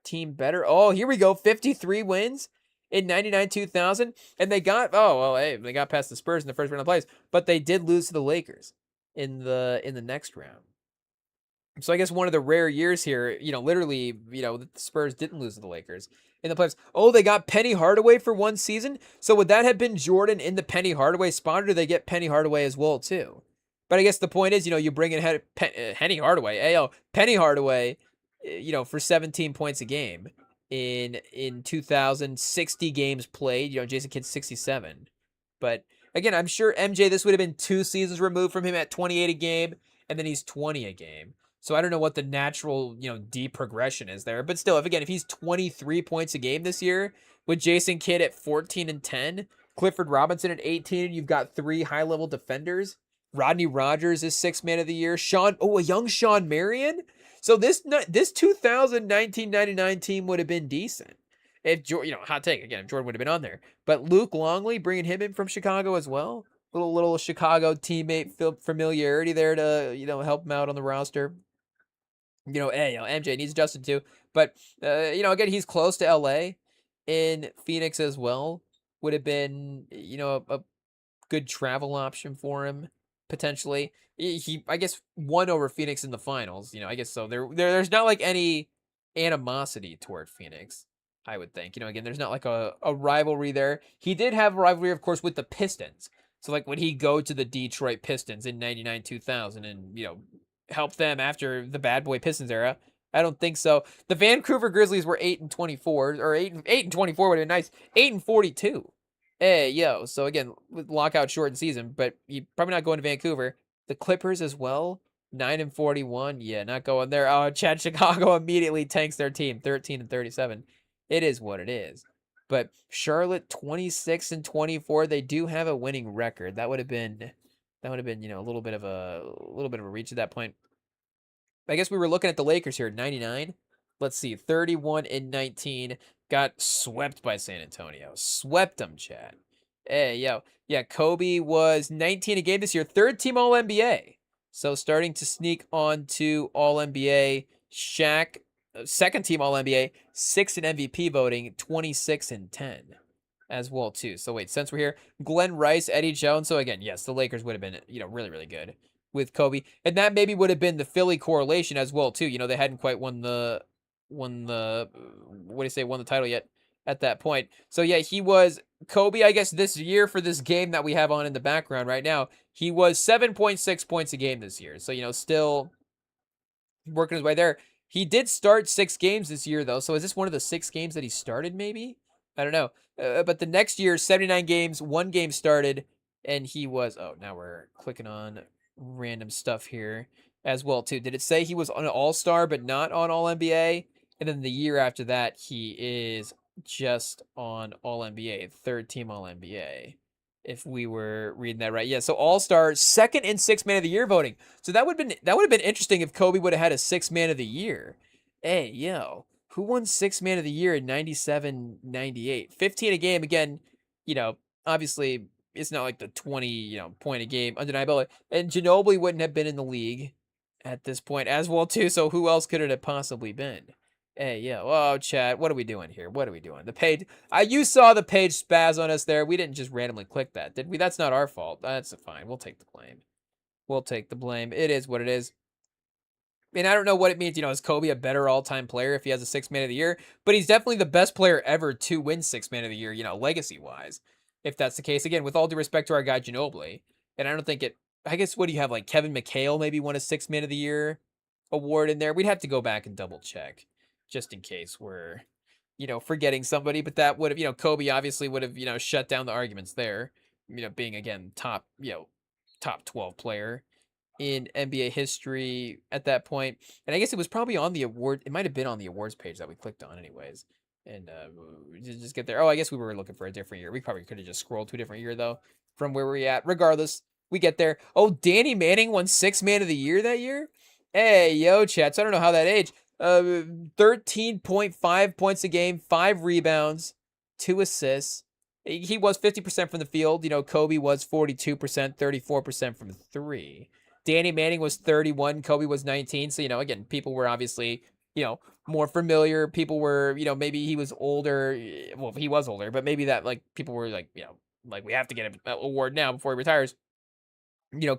Speaker 1: team better? Oh, here we go. 53 wins in 99-2000. And they got, hey, they got past the Spurs in the first round of playoffs, but they did lose to the Lakers in the next round. So I guess one of the rare years here, literally, the Spurs didn't lose to the Lakers in the playoffs. Oh, they got Penny Hardaway for one season. So would that have been Jordan in the Penny Hardaway spot, or do they get Penny Hardaway as well, too? But I guess the point is, you bring in Penny Hardaway, Penny Hardaway, for 17 points a game in 2060 games played. Jason Kidd's 67. But again, I'm sure MJ, this would have been 2 seasons removed from him at 28 a game, and then he's 20 a game. So I don't know what the natural, deprogression is there. But still, if he's 23 points a game this year, with Jason Kidd at 14 and 10, Clifford Robinson at 18, and you've got 3 high-level defenders. Rodney Rogers is 6th man of the year. A young Sean Marion. So this 2019-99 team would have been decent. If hot take again, if Jordan would have been on there. But Luke Longley, bringing him in from Chicago as well. Little Chicago teammate familiarity there to, help him out on the roster. MJ needs adjusted too. But, again, he's close to LA. In Phoenix as well would have been, a good travel option for him, potentially. He I guess, won over Phoenix in the finals. I guess so. There's not like any animosity toward Phoenix, I would think. Again, there's not like a rivalry there. He did have a rivalry, of course, with the Pistons. So, like, would he go to the Detroit Pistons in 99-2000 and, help them after the bad boy Pistons era? I don't think so. The Vancouver Grizzlies were 8-24, or 8-24 would have been nice. 8-42 Hey, yo. So again, with lockout shortened season, but you probably not going to Vancouver. The Clippers as well, 9-41. Yeah, not going there. Oh, Chad Chicago immediately tanks their team, 13-37. It is what it is. But Charlotte, 26-24. They do have a winning record. That would have been, a little bit of a reach at that point. I guess we were looking at the Lakers here, 99. Let's see, 31-19. Got swept by San Antonio. Swept them, Chad. Hey, yo. Yeah, Kobe was 19 a game this year. Third team All NBA. So starting to sneak on to All NBA. Shaq, second team All NBA. Sixth in MVP voting, 26-10 as well, too. So wait, since we're here, Glenn Rice, Eddie Jones. So again, yes, the Lakers would have been, really, really good with Kobe, and that maybe would have been the Philly correlation as well too. They hadn't quite won the what do you say, won the title yet at that point. So yeah, he was Kobe. I guess this year for this game that we have on in the background right now, he was 7.6 points a game this year. So still working his way there. He did start 6 games this year though. So is this one of the 6 games that he started? Maybe, I don't know. But the next year, 79 games, 1 game started, and he was. Oh, now we're clicking on random stuff here as well too. Did it say he was on an All Star but not on All NBA? And then the year after that, he is just on All NBA, third team All NBA. If we were reading that right, yeah. So All Star, second in sixth man of the year voting. So that would have been interesting if Kobe would have had a sixth man of the year. Hey, yo, who won sixth man of the year in 97, 98? 15 a game again. Obviously it's not like the 20 point a game, undeniable. And Ginobili wouldn't have been in the league at this point as well too. So who else could it have possibly been? Hey, yeah. Oh, chat. What are we doing here? What are we doing? The page. You saw the page spaz on us there. We didn't just randomly click that, did we? That's not our fault. That's fine. We'll take the blame. We'll take the blame. It is what it is. And I don't know what it means. Is Kobe a better all-time player if he has a six man of the year? But he's definitely the best player ever to win six man of the year. Legacy-wise, if that's the case. Again, with all due respect to our guy Ginobili, and I don't think it. I guess what do you have, like Kevin McHale maybe won a six man of the year award in there? We'd have to go back and double check, just in case we're forgetting somebody. But that would have, Kobe obviously would have, shut down the arguments there. Being again top 12 player in NBA history at that point. And I guess it was probably on the award. It might have been on the awards page that we clicked on, anyways. And just get there. Oh, I guess we were looking for a different year. We probably could have just scrolled to a different year though, from where we're at. Regardless, we get there. Oh, Danny Manning won sixth man of the year that year. Hey, yo, chats. I don't know how that aged. 13.5 points a game, 5 rebounds, 2 assists. He was 50% from the field. Kobe was 42%, 34% from 3. Danny Manning was 31, Kobe was 19. So, again, people were obviously, more familiar. People were, maybe he was older. Well, he was older, but maybe that, like, people were like, like, we have to get an award now before he retires.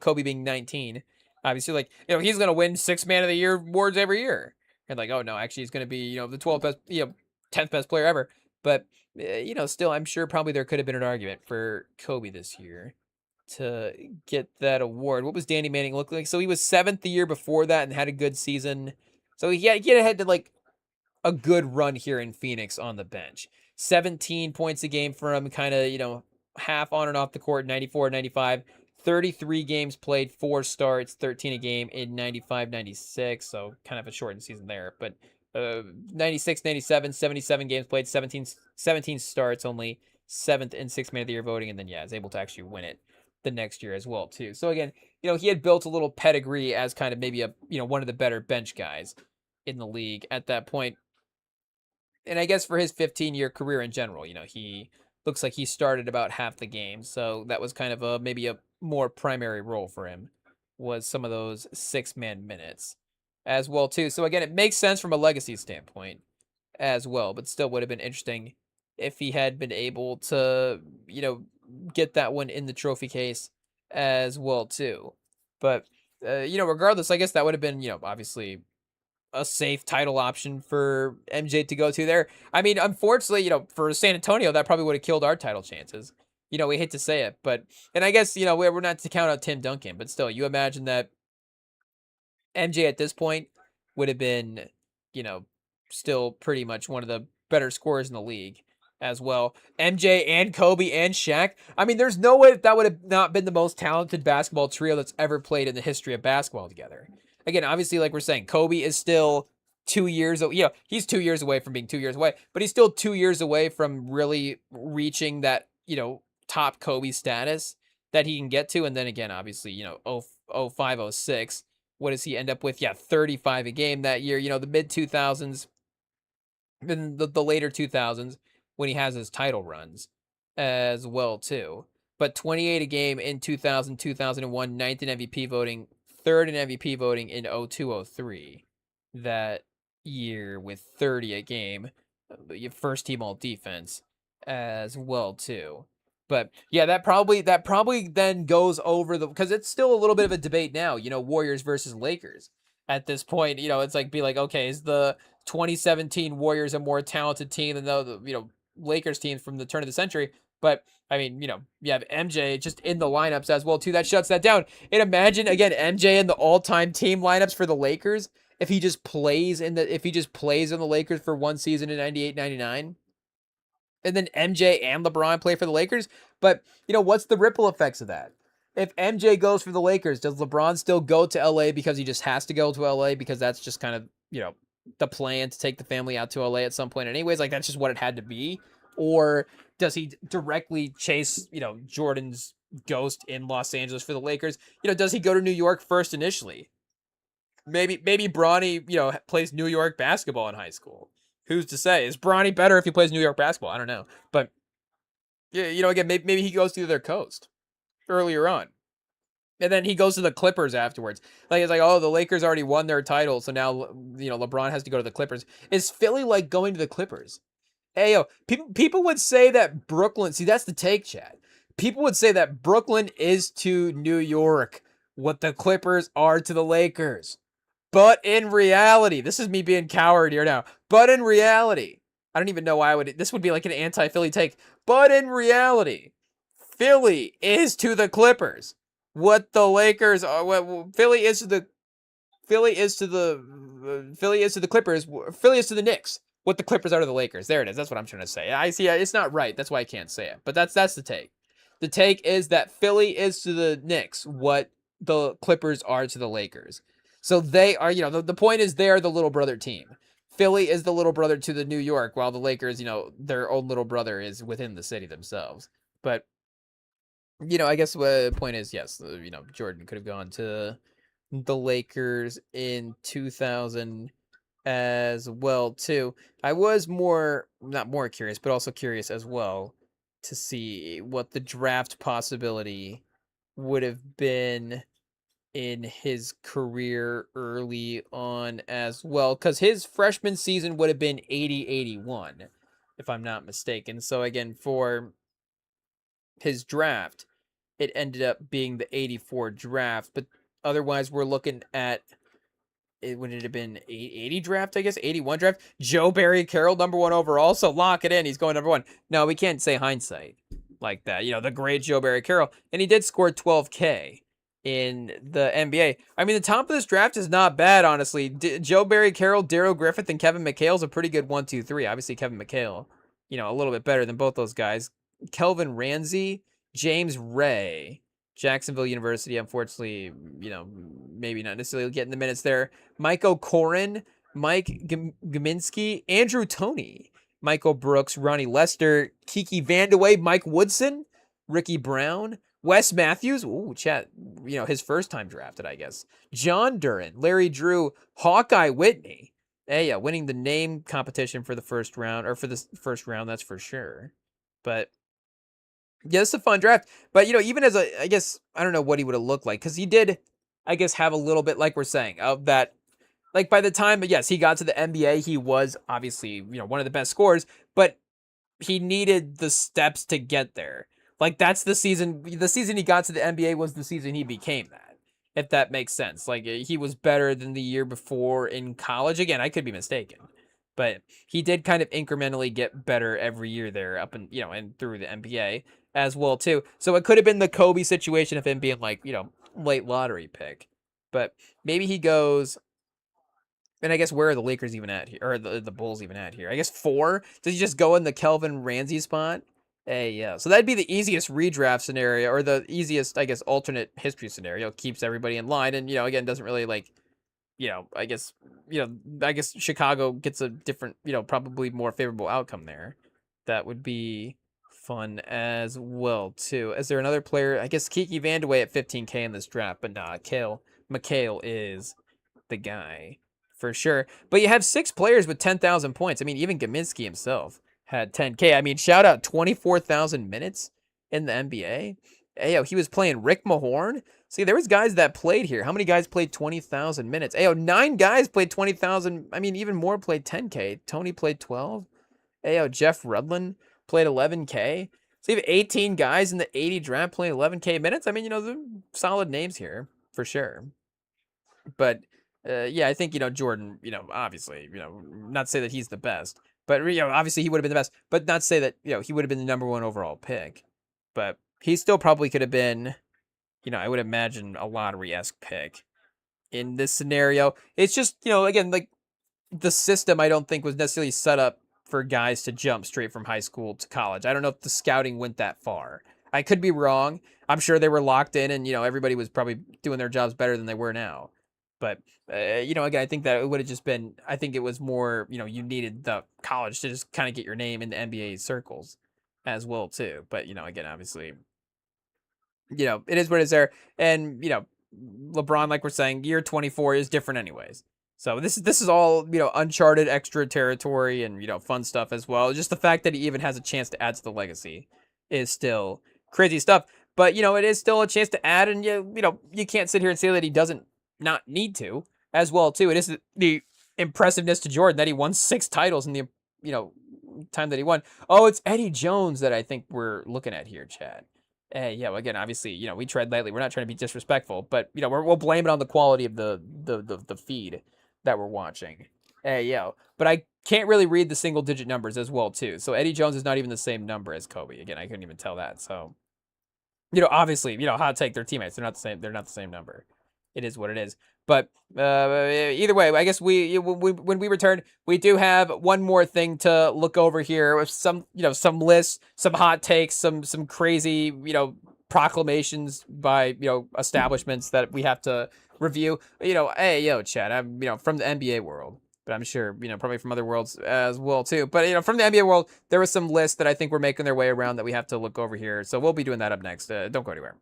Speaker 1: Kobe being 19, obviously, like, he's going to win six man of the year awards every year. And like, oh no, actually he's going to be, the 12th best, 10th best player ever. But, still, I'm sure probably there could have been an argument for Kobe this year to get that award. What was Danny Manning look like? So he was 7th the year before that and had a good season. So he had to like a good run here in Phoenix on the bench. 17 points a game from kind of, half on and off the court, 94, 95. 33 games played, 4 starts, 13 a game in 95, 96. So kind of a shortened season there. But 96, 97, 77 games played, 17 starts, only 7th in 6 man of the year voting. And then, yeah, is able to actually win it the next year as well, too. So again, he had built a little pedigree as kind of maybe a, one of the better bench guys in the league at that point. And I guess for his 15-year career in general, he looks like he started about half the game. So that was kind of maybe a more primary role for him, was some of those 6-man minutes as well, too. So again, it makes sense from a legacy standpoint as well, but still would have been interesting if he had been able to, get that one in the trophy case as well, too. But, regardless, I guess that would have been, obviously a safe title option for MJ to go to there. I mean, unfortunately, for San Antonio, that probably would have killed our title chances. We hate to say it, but, and I guess, we're not to count out Tim Duncan, but still, you imagine that MJ at this point would have been, still pretty much one of the better scorers in the league as well. MJ and Kobe and Shaq. I mean, there's no way that would have not been the most talented basketball trio that's ever played in the history of basketball together. Again, obviously, like we're saying, Kobe is still 2 years. He's 2 years away from being 2 years away, but he's still 2 years away from really reaching that top Kobe status that he can get to. And then again, obviously, 05, 06. What does he end up with? Yeah, 35 a game that year. The mid 2000s, in the later 2000s when he has his title runs as well too. But 28 a game in 2000, 2001, ninth in MVP voting, third in MVP voting in 0203 that year with 30 a game, first team all defense as well too. But yeah, that probably then goes over because it's still a little bit of a debate now, Warriors versus Lakers. At this point, it's like okay, is the 2017 Warriors a more talented team than the Lakers teams from the turn of the century? But I mean, you have MJ just in the lineups as well too. That shuts that down. And imagine again MJ in the all-time team lineups for the Lakers if he just plays in the Lakers for one season in 98, 99. And then MJ and LeBron play for the Lakers. But, what's the ripple effects of that? If MJ goes for the Lakers, does LeBron still go to LA because he just has to go to LA because that's just kind of, the plan to take the family out to LA at some point anyways? Like, that's just what it had to be. Or does he directly chase, Jordan's ghost in Los Angeles for the Lakers? Does he go to New York first initially? Maybe Bronny, plays New York basketball in high school. Who's to say? Is Bronny better if he plays New York basketball? I don't know. But, yeah, again, maybe he goes to their coast earlier on. And then he goes to the Clippers afterwards. Like, it's like, oh, the Lakers already won their title, so now, LeBron has to go to the Clippers. Is Philly like going to the Clippers? Hey, yo, people would say that Brooklyn, see, that's the take, Chad. People would say that Brooklyn is to New York what the Clippers are to the Lakers. But in reality, this is me being coward here now. But in reality, I don't even know why this would be like an anti-Philly take. But in reality, Philly is to the Clippers what the Lakers are. What Philly is to the Clippers. Philly is to the Knicks what the Clippers are to the Lakers. There it is. That's what I'm trying to say. I see. It's not right. That's why I can't say it. But that's the take. The take is that Philly is to the Knicks what the Clippers are to the Lakers. So they are, the point is they are the little brother team. Philly is the little brother to the New York, while the Lakers, their own little brother is within the city themselves. But, I guess the point is, yes, Jordan could have gone to the Lakers in 2000 as well, too. I was not more curious, but also curious as well to see what the draft possibility would have been in his career early on as well, because his freshman season would have been 80-81, if I'm not mistaken. So again, for his draft, it ended up being the 84 draft, but otherwise we're looking at, it would it have been 80 draft, I guess, 81 draft. Joe Barry Carroll, number 1 overall, so lock it in. He's going number 1. No, we can't say hindsight like that. The great Joe Barry Carroll, and he did score 12K in the NBA. I mean, the top of this draft is not bad, honestly. Joe Barry Carroll, Darrell Griffith, and Kevin McHale is a pretty good 1, 2, 3. Obviously, Kevin McHale, a little bit better than both those guys. Kelvin Ramsey, James Ray, Jacksonville University, unfortunately, maybe not necessarily getting the minutes there. Mike O'Corin, Mike Gminski, Andrew Toney, Michael Brooks, Ronnie Lester, Kiki Vandeweghe, Mike Woodson, Ricky Brown, Wes Matthews, chat, his first time drafted, I guess. John Duran, Larry Drew, Hawkeye Whitney. Hey, yeah, winning the name competition for the first round, that's for sure. But yeah, it's a fun draft. But, even as I guess, I don't know what he would have looked like, because he did, I guess, have a little bit, like we're saying, of that, like by the time, yes, he got to the NBA, he was obviously, one of the best scorers, but he needed the steps to get there. Like, that's the season he got to the NBA was the season he became that, if that makes sense. Like, he was better than the year before in college. Again, I could be mistaken, but he did kind of incrementally get better every year there up and, and through the NBA as well, too. So it could have been the Kobe situation of him being like, late lottery pick, but maybe he goes And I guess where are the Lakers even at here, or the Bulls even at here? I guess 4. Does he just go in the Kelvin Ramsey spot? Hey, yeah. So that'd be the easiest redraft scenario, or the easiest, I guess, alternate history scenario. Keeps everybody in line, and again, doesn't really like, I guess Chicago gets a different, probably more favorable outcome there. That would be fun as well too. Is there another player? I guess Kiki Vandeweghe at 15K in this draft, but nah, Kale McHale is the guy for sure. But you have 6 players with 10,000 points. I mean, even Gaminsky himself had 10K. I mean, shout out 24,000 minutes in the NBA. Ayo, he was playing Rick Mahorn. See, there was guys that played here. How many guys played 20,000 minutes? Ayo, 9 guys played 20,000. I mean, even more played 10K. Tony played 12. Ayo, Jeff Rudlin played 11K. So you have 18 guys in the 80 draft playing 11K minutes. I mean, solid names here for sure. But yeah, I think Jordan. Obviously, not to say that he's the best, but obviously he would have been the best. But not to say that he would have been the number 1 overall pick. But he still probably could have been. I would imagine a lottery-esque pick in this scenario. It's just again, like, the system I don't think was necessarily set up for guys to jump straight from high school to college. I don't know if the scouting went that far. I could be wrong. I'm sure they were locked in, and everybody was probably doing their jobs better than they were now. But again, I think that it would have just been. I think it was more. You needed the college to just kind of get your name in the NBA circles, as well too. But again, obviously, it is what it is there, and LeBron, like we're saying, year 24 is different anyways. So this is all uncharted extra territory and fun stuff as well. Just the fact that he even has a chance to add to the legacy is still crazy stuff. But it is still a chance to add, and you can't sit here and say that he doesn't not need to as well too. It is the impressiveness to Jordan that he won 6 titles in the time that he won. Oh, it's Eddie Jones that I think we're looking at here, Chad. Yeah, well, again, obviously, we tread lightly. We're not trying to be disrespectful, but we'll blame it on the quality of the feed that we're watching. Yeah, but I can't really read the single digit numbers as well too. So Eddie Jones is not even the same number as Kobe. Again, I couldn't even tell that. So obviously, hot take, they're teammates. They're not the same. They're not the same number. It is what it is. But either way, I guess when we return, we do have one more thing to look over here with some some lists, some hot takes, some crazy proclamations by establishments that we have to review. Hey Chad, I'm from the NBA world, but I'm sure probably from other worlds as well too. But from the NBA world, there was some lists that I think were making their way around that we have to look over here. So we'll be doing that up next. Don't go anywhere.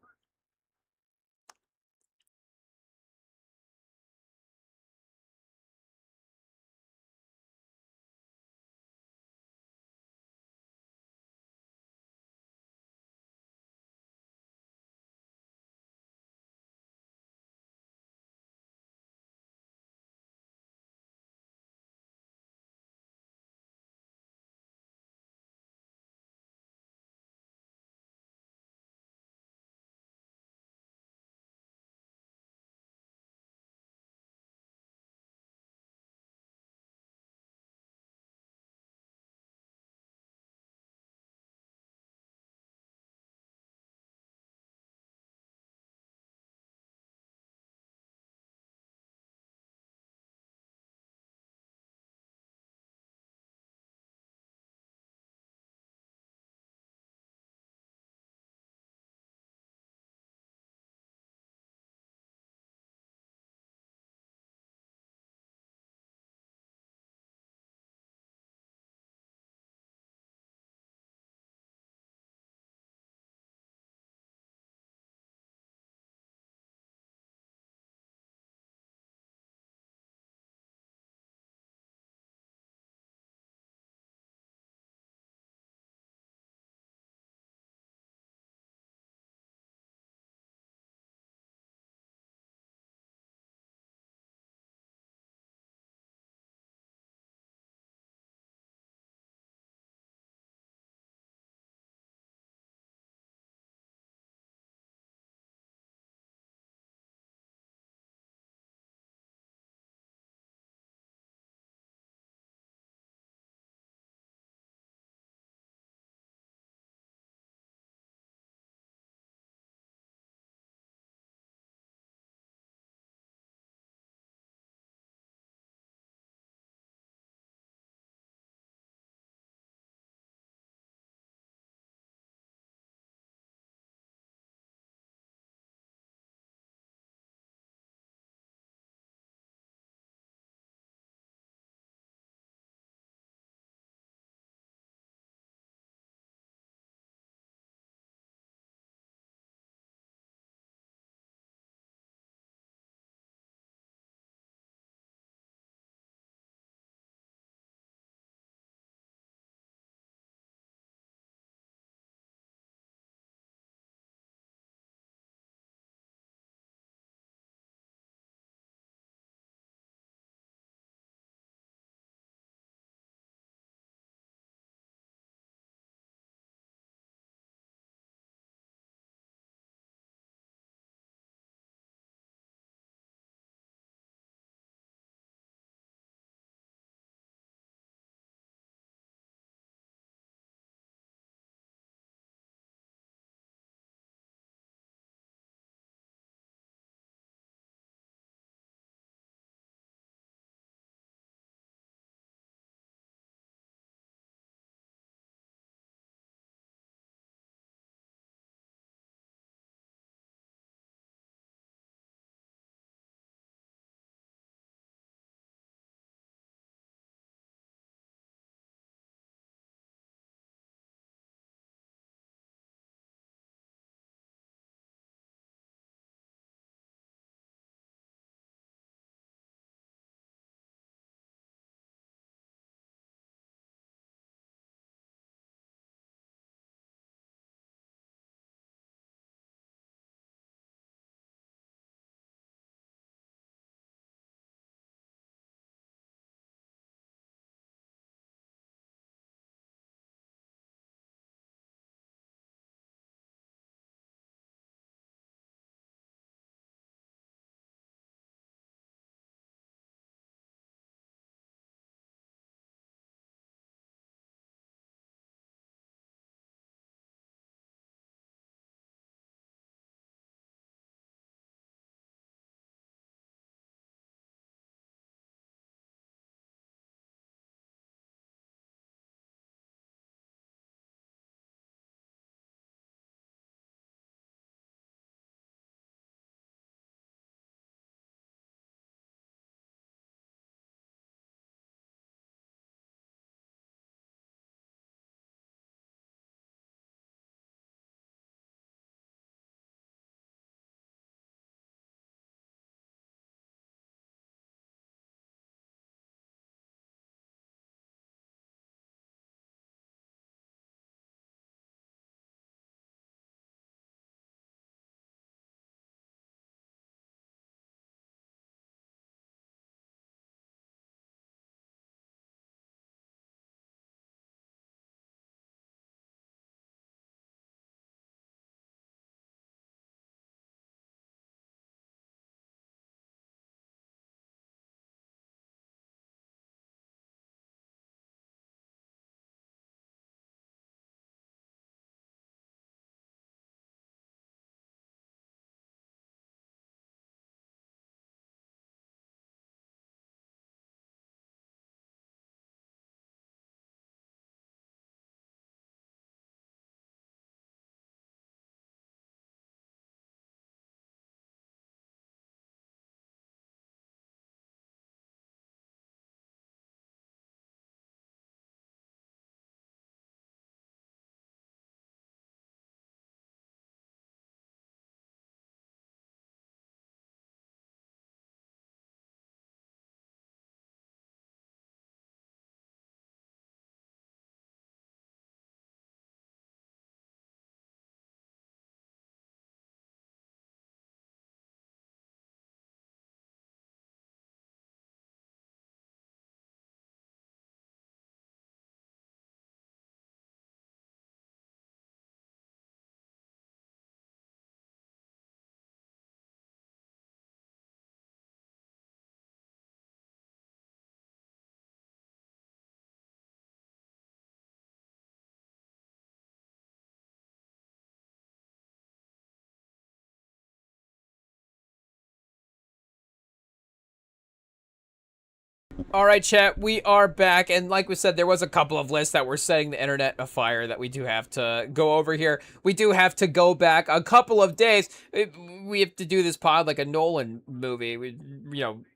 Speaker 1: All right, chat, we are back. And like we said, there was a couple of lists that were setting the internet afire that we do have to go over here. We do have to go back a couple of days. We have to do this pod like a Nolan movie. We,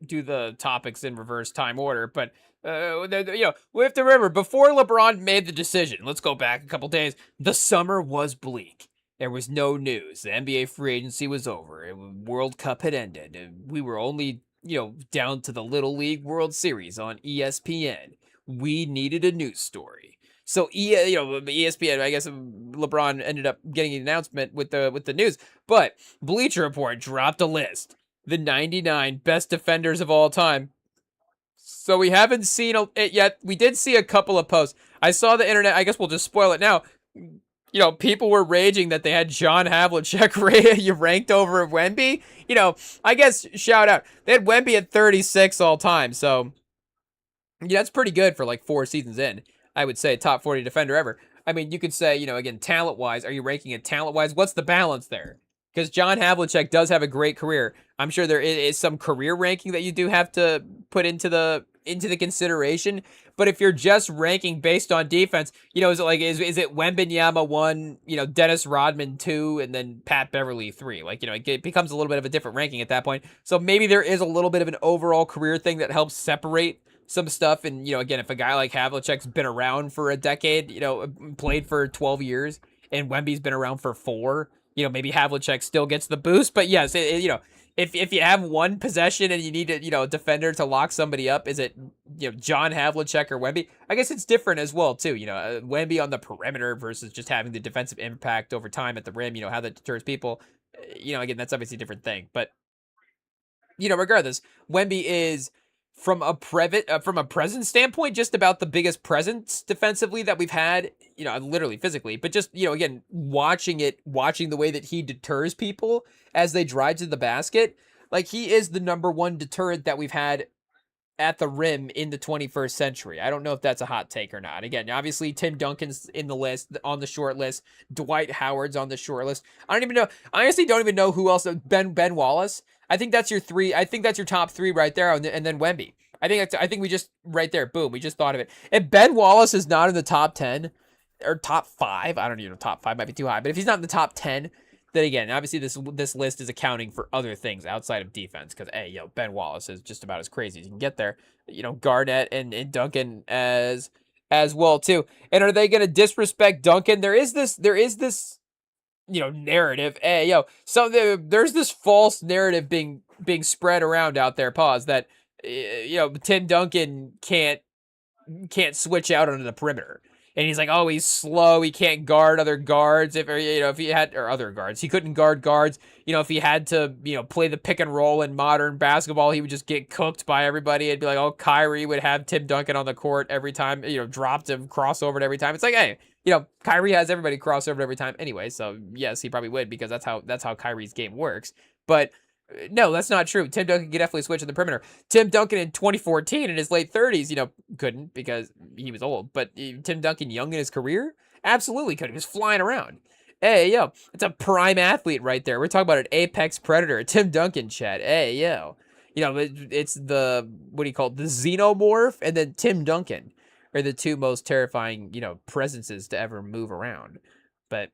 Speaker 1: do the topics in reverse time order. But, we have to remember, before LeBron made the decision, let's go back a couple days, the summer was bleak. There was no news. The NBA free agency was over. World Cup had ended. We were only down to the Little League World Series on ESPN. We needed a news story. So ESPN, I guess LeBron ended up getting an announcement with the news, but Bleacher Report dropped a list, the 99 best defenders of all time. So we haven't seen it yet. We did see a couple of posts. I saw the internet. I guess we'll just spoil it now. People were raging that they had John Havlicek ranked over Wemby. I guess shout out. They had Wemby at 36 all time. So, that's pretty good for like 4 seasons in. I would say top 40 defender ever. I mean, you could say, again, talent wise, are you ranking it talent wise? What's the balance there? Because John Havlicek does have a great career. I'm sure there is some career ranking that you do have to put into the consideration. But if you're just ranking based on defense, is it Wembanyama 1, Dennis Rodman 2, and then Pat Beverly 3? It becomes a little bit of a different ranking at that point. So maybe there is a little bit of an overall career thing that helps separate some stuff. And, again, if a guy like Havlicek's been around for a decade, played for 12 years, and Wemby's been around for 4, maybe Havlicek still gets the boost. But yes, if you have one possession and you need a defender to lock somebody up, is it John Havlicek or Wemby? I guess it's different as well too. Wemby on the perimeter versus just having the defensive impact over time at the rim. How that deters people. Again, that's obviously a different thing. But regardless, Wemby is from a presence standpoint, just about the biggest presence defensively that we've had, literally physically, but just, again, watching the way that he deters people as they drive to the basket. Like, he is the number one deterrent that we've had at the rim in the 21st century. I don't know if that's a hot take or not. Again, obviously Tim Duncan's in the list, on the short list. Dwight Howard's on the short list. I honestly don't even know who else. Ben Wallace. I think that's your 3. I think that's your top 3 right there, and then Wemby. I think we just right there, boom, we just thought of it. If Ben Wallace is not in the top 10 or top 5, I don't even know, top 5 might be too high, but if he's not in the top 10, then again, obviously this list is accounting for other things outside of defense, because Ben Wallace is just about as crazy as you can get there. Garnett and Duncan as well too. And are they going to disrespect Duncan? There is this narrative. So there's this false narrative being spread around out there. Pause that Tim Duncan can't switch out onto the perimeter. And he's like, oh, he's slow. He can't guard other guards. If he had, or other guards, he couldn't guard guards. If he had to, play the pick and roll in modern basketball, he would just get cooked by everybody. It'd be like, oh, Kyrie would have Tim Duncan on the court every time, dropped him, crossovered every time. It's like, hey, Kyrie has everybody crossover every time anyway. So yes, he probably would, because that's how Kyrie's game works. But no, that's not true. Tim Duncan could definitely switch to the perimeter. Tim Duncan in 2014 in his late 30s, couldn't, because he was old. But Tim Duncan young in his career, absolutely could. He was flying around. Hey, it's a prime athlete right there. We're talking about an apex predator, Tim Duncan, Chad. Hey, it's the, what do you call it, the xenomorph, and then Tim Duncan are the 2 most terrifying, presences to ever move around. But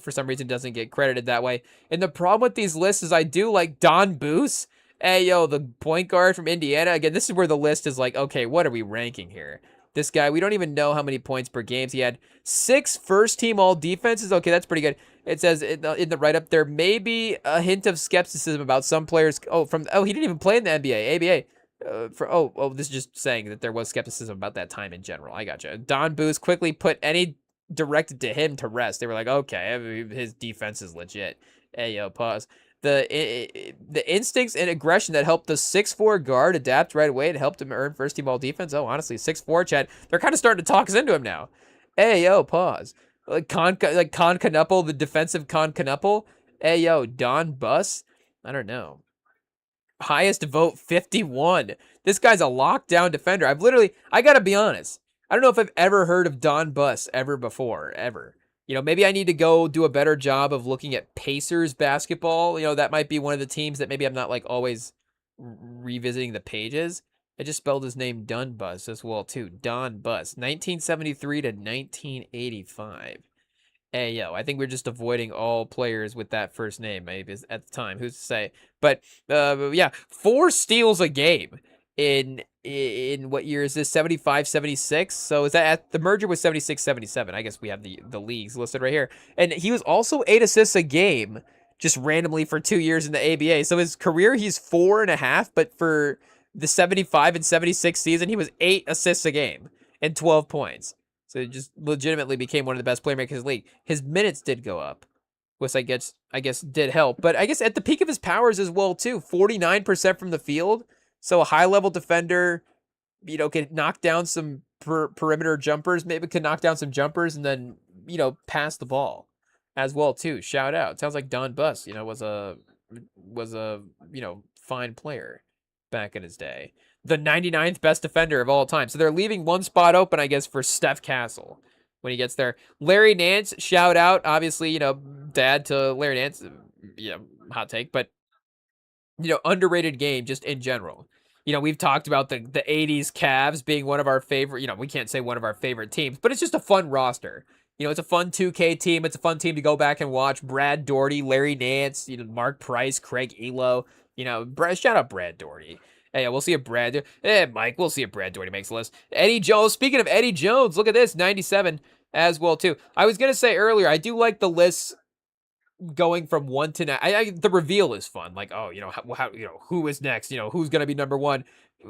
Speaker 1: for some reason doesn't get credited that way. And the problem with these lists is I do like Don Boos. Hey, the point guard from Indiana. Again, this is where the list is like, okay, what are we ranking here? This guy, we don't even know how many points per game. He had 6 first-team all-defenses. Okay, that's pretty good. It says in the write-up, there may be a hint of skepticism about some players. He didn't even play in the NBA, ABA. This is just saying that there was skepticism about that time in general. I gotcha. Don Boos quickly put any directed to him to rest. They were like, okay, his defense is legit. Hey, pause. The instincts and aggression that helped the 6'4" guard adapt right away and helped him earn first team all defense. Oh, honestly, 6'4", Chad. They're kind of starting to talk us into him now. Hey, pause. Like Con Canuple, the defensive Con Canuple. Hey, Don Buss. I don't know. Highest vote 51. This guy's a lockdown defender. I gotta be honest. I don't know if I've ever heard of Don Buss ever before, ever. Maybe I need to go do a better job of looking at Pacers basketball. That might be one of the teams that maybe I'm not like always revisiting the pages. I just spelled his name Dunbus as well too. Don Bus, 1973 to 1985. Hey, yo, I think we're just avoiding all players with that first name, maybe at the time. Who's to say? But yeah, 4 steals a game in what year is this? 75, 76. So is that at the merger was 76, 77? I guess we have the leagues listed right here. And he was also 8 assists a game, just randomly for 2 years in the ABA. So his career, he's 4.5, but for the 75 and 76 season, he was 8 assists a game and 12 points. So it just legitimately became one of the best playmakers in the league. His minutes did go up, which I guess did help. But I guess at the peak of his powers as well too, 49% from the field. So a high level defender, could knock down some perimeter jumpers, maybe could knock down some jumpers and then, pass the ball as well too. Shout out. Sounds like Don Bus, was a fine player back in his day. The 99th best defender of all time. So they're leaving one spot open, I guess, for Steph Castle when he gets there. Larry Nance, shout out. Obviously, dad to Larry Nance. Hot take, but underrated game just in general. We've talked about the 80s Cavs being one of our favorite, we can't say one of our favorite teams, but it's just a fun roster. It's a fun 2K team. It's a fun team to go back and watch. Brad Daugherty, Larry Nance, Mark Price, Craig Elo. Shout out Brad Daugherty. Hey, we'll see if Brad. Mike, we'll see if Brad Daugherty makes the list. Eddie Jones. Speaking of Eddie Jones, look at this, 97 as well too. I was gonna say earlier, I do like the lists going from 1 to 9. The reveal is fun. Like, how who is next? Who's gonna be number 1?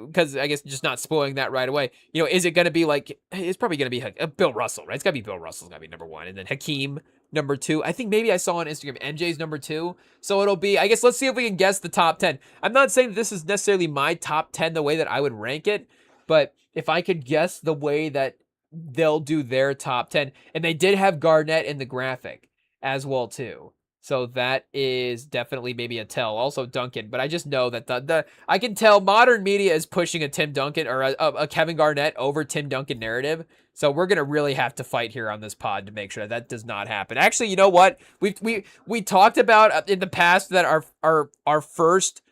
Speaker 1: Because I guess just not spoiling that right away. Is it gonna be like? It's probably gonna be Bill Russell, right? It's gotta be Bill Russell's gotta be number 1, and then Hakeem number 2. I think maybe I saw on Instagram MJ's number 2. So it'll be, I guess, let's see if we can guess the top 10. I'm not saying this is necessarily my top 10 the way that I would rank it, but if I could guess the way that they'll do their top 10, and they did have Garnett in the graphic as well too. So that is definitely maybe a tell. Also Duncan, but I just know that the I can tell modern media is pushing a Tim Duncan or a Kevin Garnett over Tim Duncan narrative. So we're gonna really have to fight here on this pod to make sure that does not happen. Actually, you know what? We talked about in the past that our first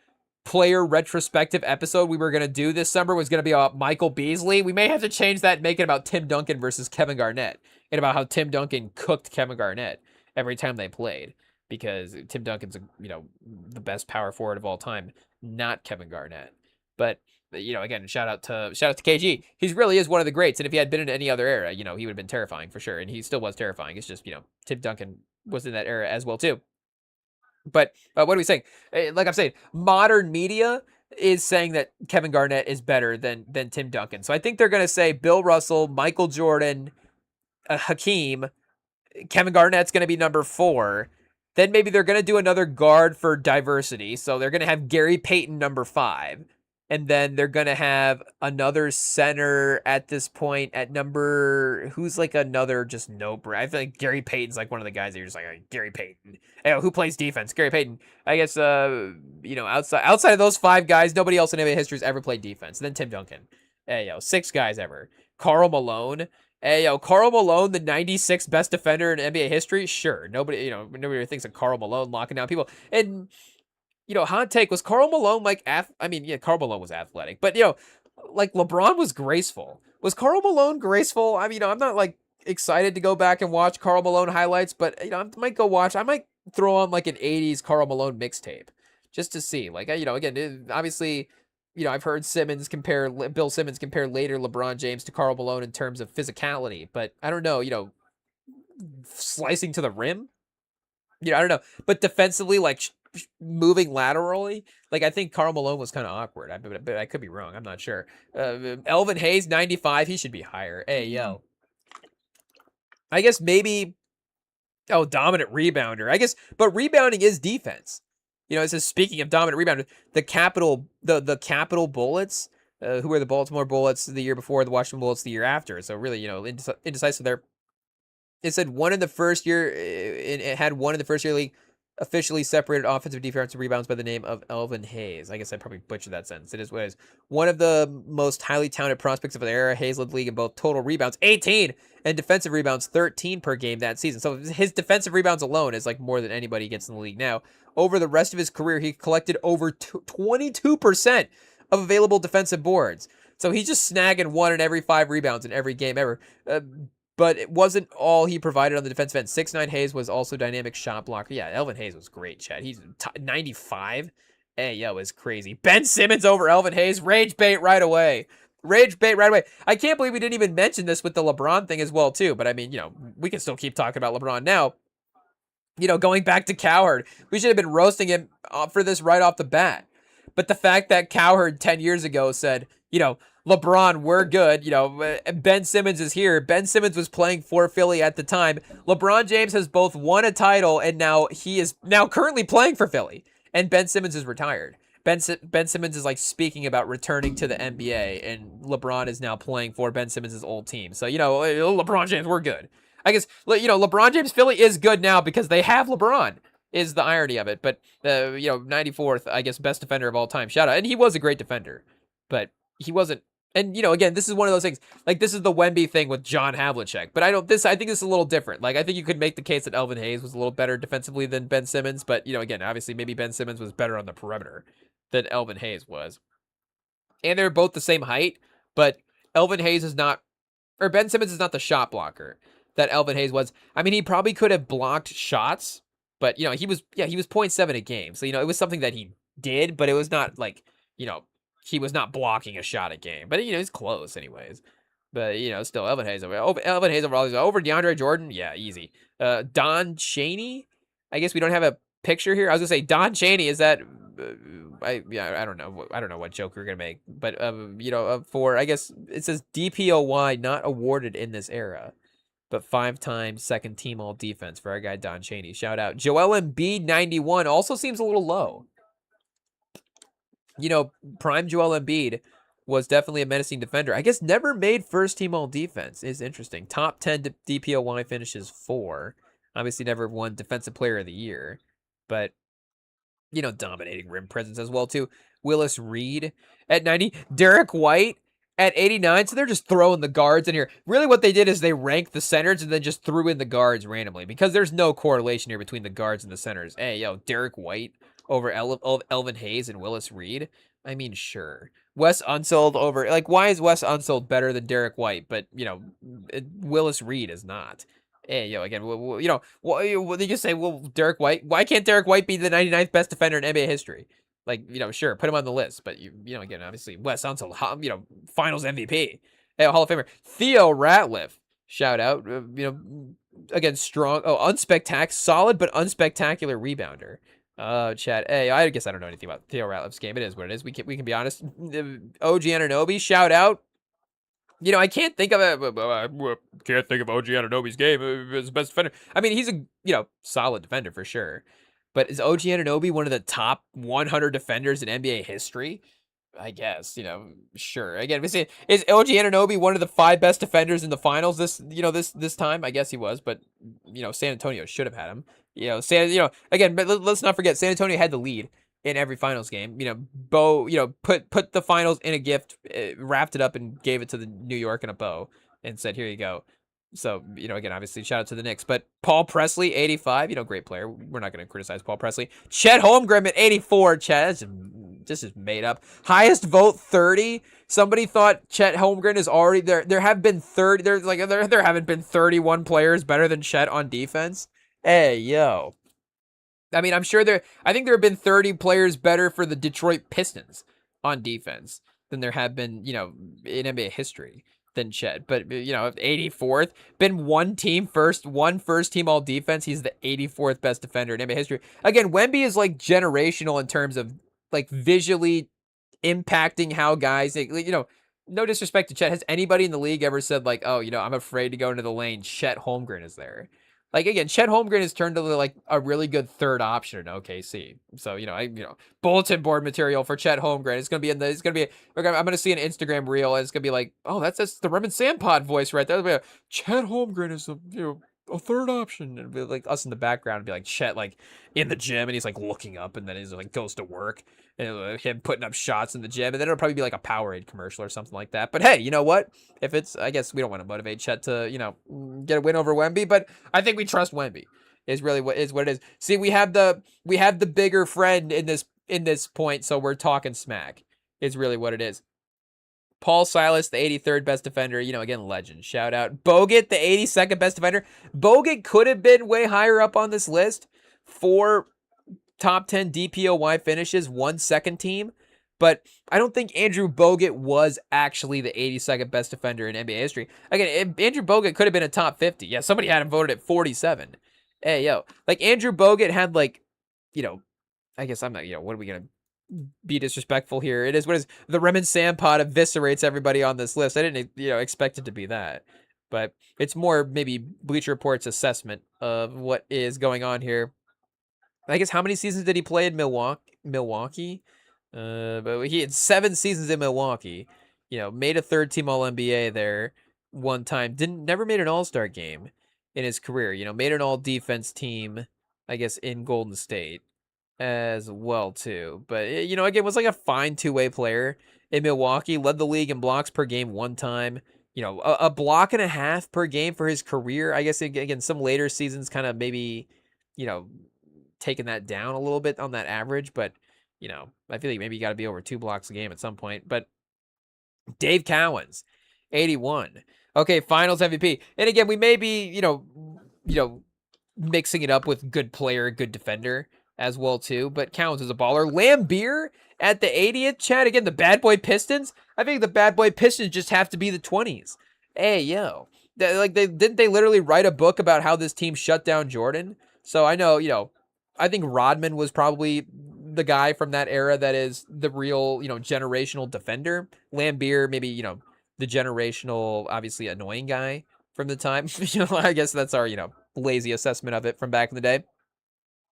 Speaker 1: player retrospective episode we were gonna do this summer was gonna be about Michael Beasley. We may have to change that and make it about Tim Duncan versus Kevin Garnett, and about how Tim Duncan cooked Kevin Garnett every time they played. Because Tim Duncan's, the best power forward of all time, not Kevin Garnett. But, again, shout out to KG. He really is one of the greats. And if he had been in any other era, he would have been terrifying for sure. And he still was terrifying. It's just, Tim Duncan was in that era as well, too. But what are we saying? Like I'm saying, modern media is saying that Kevin Garnett is better than Tim Duncan. So I think they're going to say Bill Russell, Michael Jordan, Hakeem, Kevin Garnett's going to be number 4. Then maybe they're going to do another guard for diversity. So they're going to have Gary Payton number 5. And then they're going to have another center at this point at number, who's like another just I feel like Gary Payton's like one of the guys that you're just like, Gary Payton. Hey, who plays defense? Gary Payton. I guess, outside of those 5 guys, nobody else in NBA history has ever played defense. Then Tim Duncan. Hey, 6 guys ever. Karl Malone. Hey, Karl Malone, the 96th best defender in NBA history? Sure. Nobody thinks of Karl Malone locking down people. And, hot take, was Karl Malone Karl Malone was athletic. But, like LeBron was graceful. Was Karl Malone graceful? I'm not like excited to go back and watch Karl Malone highlights, but, I might throw on like an 80s Karl Malone mixtape just to see. Like, again, obviously, I've heard Bill Simmons compare later LeBron James to Karl Malone in terms of physicality, but I don't know, slicing to the rim? I don't know. But defensively, like moving laterally, like I think Karl Malone was kind of awkward. But I could be wrong. I'm not sure. Elvin Hayes, 95. He should be higher. Hey, yo. I guess maybe, dominant rebounder. I guess, but rebounding is defense. It says, speaking of dominant rebounder, the Capital Bullets, who were the Baltimore Bullets the year before, the Washington Bullets the year after. So really, indecisive there. It said it had one in the first year league officially separated offensive defensive rebounds by the name of Elvin Hayes. I guess I probably butchered that sentence. It is what it is. One of the most highly talented prospects of the era, Hayes led the league in both total rebounds, 18, and defensive rebounds, 13 per game that season. So his defensive rebounds alone is like more than anybody gets in the league now. Over the rest of his career, he collected over 22% of available defensive boards. So he's just snagging 1 in every 5 rebounds in every game ever. But it wasn't all he provided on the defensive end. 6'9" Hayes was also dynamic shot blocker. Yeah, Elvin Hayes was great, Chad. He's 95. Hey, yo, is crazy. Ben Simmons over Elvin Hayes. Rage bait right away. Rage bait right away. I can't believe we didn't even mention this with the LeBron thing as well, too. But I mean, we can still keep talking about LeBron now. Going back to Cowherd, we should have been roasting him for this right off the bat. But the fact that Cowherd 10 years ago said, LeBron, we're good. Ben Simmons is here. Ben Simmons was playing for Philly at the time. LeBron James has both won a title and now he is now currently playing for Philly. And Ben Simmons is retired. Ben Simmons is like speaking about returning to the NBA, and LeBron is now playing for Ben Simmons' old team. So, LeBron James, we're good. I guess, LeBron James Philly is good now because they have LeBron, is the irony of it. But, 94th, I guess, best defender of all time. Shout out. And he was a great defender, but he wasn't. And, again, this is one of those things, like, this is the Wemby thing with John Havlicek. But I think this is a little different. Like, I think you could make the case that Elvin Hayes was a little better defensively than Ben Simmons. But, again, obviously, maybe Ben Simmons was better on the perimeter than Elvin Hayes was. And they're both the same height, but Elvin Hayes is not, or Ben Simmons is not the shot blocker that Elvin Hayes was. I mean, he probably could have blocked shots, but, he was 0.7 a game. So, it was something that he did, but it was not like, he was not blocking a shot a game. But, he's close anyways. But, still, Elvin Hayes overall, over DeAndre Jordan. Yeah, easy. Don Chaney. I guess we don't have a picture here. I was going to say, Don Chaney, is that... I don't know. I don't know what joke we're gonna make, but for I guess it says DPOY not awarded in this era, but 5-time second team all defense for our guy Don Chaney. Shout out. Joel Embiid 91 also seems a little low. Prime Joel Embiid was definitely a menacing defender. I guess never made first team all defense is interesting. Top 10 DPOY finishes 4. Obviously never won defensive player of the year, but. Dominating rim presence as well, too. Willis Reed at 90. Derek White at 89. So they're just throwing the guards in here. Really what they did is they ranked the centers and then just threw in the guards randomly because there's no correlation here between the guards and the centers. Hey, Derek White over Elvin Hayes and Willis Reed. I mean, sure. Wes Unseld over... Like, why is Wes Unseld better than Derek White? But, Willis Reed is not. Hey, again, what did you say? Well, Derek White. Why can't Derek White be the 99th best defender in NBA history? Like, sure, put him on the list. But, again, obviously, Wes Unseld, finals MVP. Hey, Hall of Famer. Theo Ratliff, shout out. Again, strong. Oh, solid but unspectacular rebounder. Chad. Hey, I guess I don't know anything about Theo Ratliff's game. It is what it is. We can be honest. OG Anunoby, shout out. I can't think of OG Anunoby's game as best defender. I mean, he's a solid defender for sure. But is OG Anunoby one of the top 100 defenders in NBA history? I guess, sure. Again, is OG Anunoby one of the 5 best defenders in the finals this time? I guess he was, but San Antonio should have had him. Again, but let's not forget San Antonio had the lead in every finals game. Bo, put the finals in a gift, wrapped it up and gave it to the New York in a bow and said, here you go. So, again, obviously shout out to the Knicks, but Paul Presley, 85, great player. We're not going to criticize Paul Presley. Chet Holmgren at 84. Chet, this is made up. Highest vote 30. Somebody thought Chet Holmgren is already there. There have been 30. There haven't been 31 players better than Chet on defense. Hey, yo. I mean, I think there have been 30 players better for the Detroit Pistons on defense than there have been, in NBA history than Chet. But, 84th, been one first team all defense. He's the 84th best defender in NBA history. Again, Wemby is like generational in terms of like visually impacting how guys, no disrespect to Chet. Has anybody in the league ever said like, oh, I'm afraid to go into the lane? Chet Holmgren is there. Like, again, Chet Holmgren has turned to like a really good third option in OKC. So, bulletin board material for Chet Holmgren. It's going to be, I'm going to see an Instagram reel and it's going to be like, oh, that's the Rem and Sam pod voice right there. Chet Holmgren is a third option. And be like us in the background and be like Chet like in the gym and he's like looking up and then he's like goes to work and him putting up shots in the gym. And then it'll probably be like a Powerade commercial or something like that. But hey, you know what? If it's, I guess we don't want to motivate Chet to, get a win over Wemby, but I think we trust Wemby is really what it is. See, we have the bigger friend in this point. So we're talking smack. is really what it is. Paul Silas, the 83rd best defender. Again, legend. Shout out. Bogut, the 82nd best defender. Bogut could have been way higher up on this list. 4 top 10 DPOY finishes, 1 second team. But I don't think Andrew Bogut was actually the 82nd best defender in NBA history. Again, Andrew Bogut could have been a top 50. Yeah, somebody had him voted at 47. Hey, yo. Like, Andrew Bogut had, like, I guess I'm not, what are we going to be disrespectful here? It is what is. The Remington Sam pod eviscerates everybody on this list. I didn't, expect it to be that. But it's more maybe Bleacher Report's assessment of what is going on here. I guess how many seasons did he play in Milwaukee? But he had 7 seasons in Milwaukee. Made a 3rd-team All-NBA there one time. Never made an All-Star game in his career. Made an All-Defense team, I guess, in Golden State as well too. But again, was like a fine 2-way player in Milwaukee. Led the league in blocks per game one time. A block and a half per game for his career. I guess again, some later seasons kind of maybe, taking that down a little bit on that average, but I feel like maybe you got to be over 2 blocks a game at some point. But Dave Cowens, 81. Okay, Finals MVP. And again, we may be, mixing it up with good player, good defender as well too. But Cowens is a baller. Lambeer at the 80th. Chad, again, the Bad Boy Pistons. I think the Bad Boy Pistons just have to be the 20s. Hey, yo. Didn't they literally write a book about how this team shut down Jordan? So I know, I think Rodman was probably the guy from that era that is the real, generational defender. Lambeer, maybe, the generational, obviously annoying guy from the time. I guess that's our, lazy assessment of it from back in the day.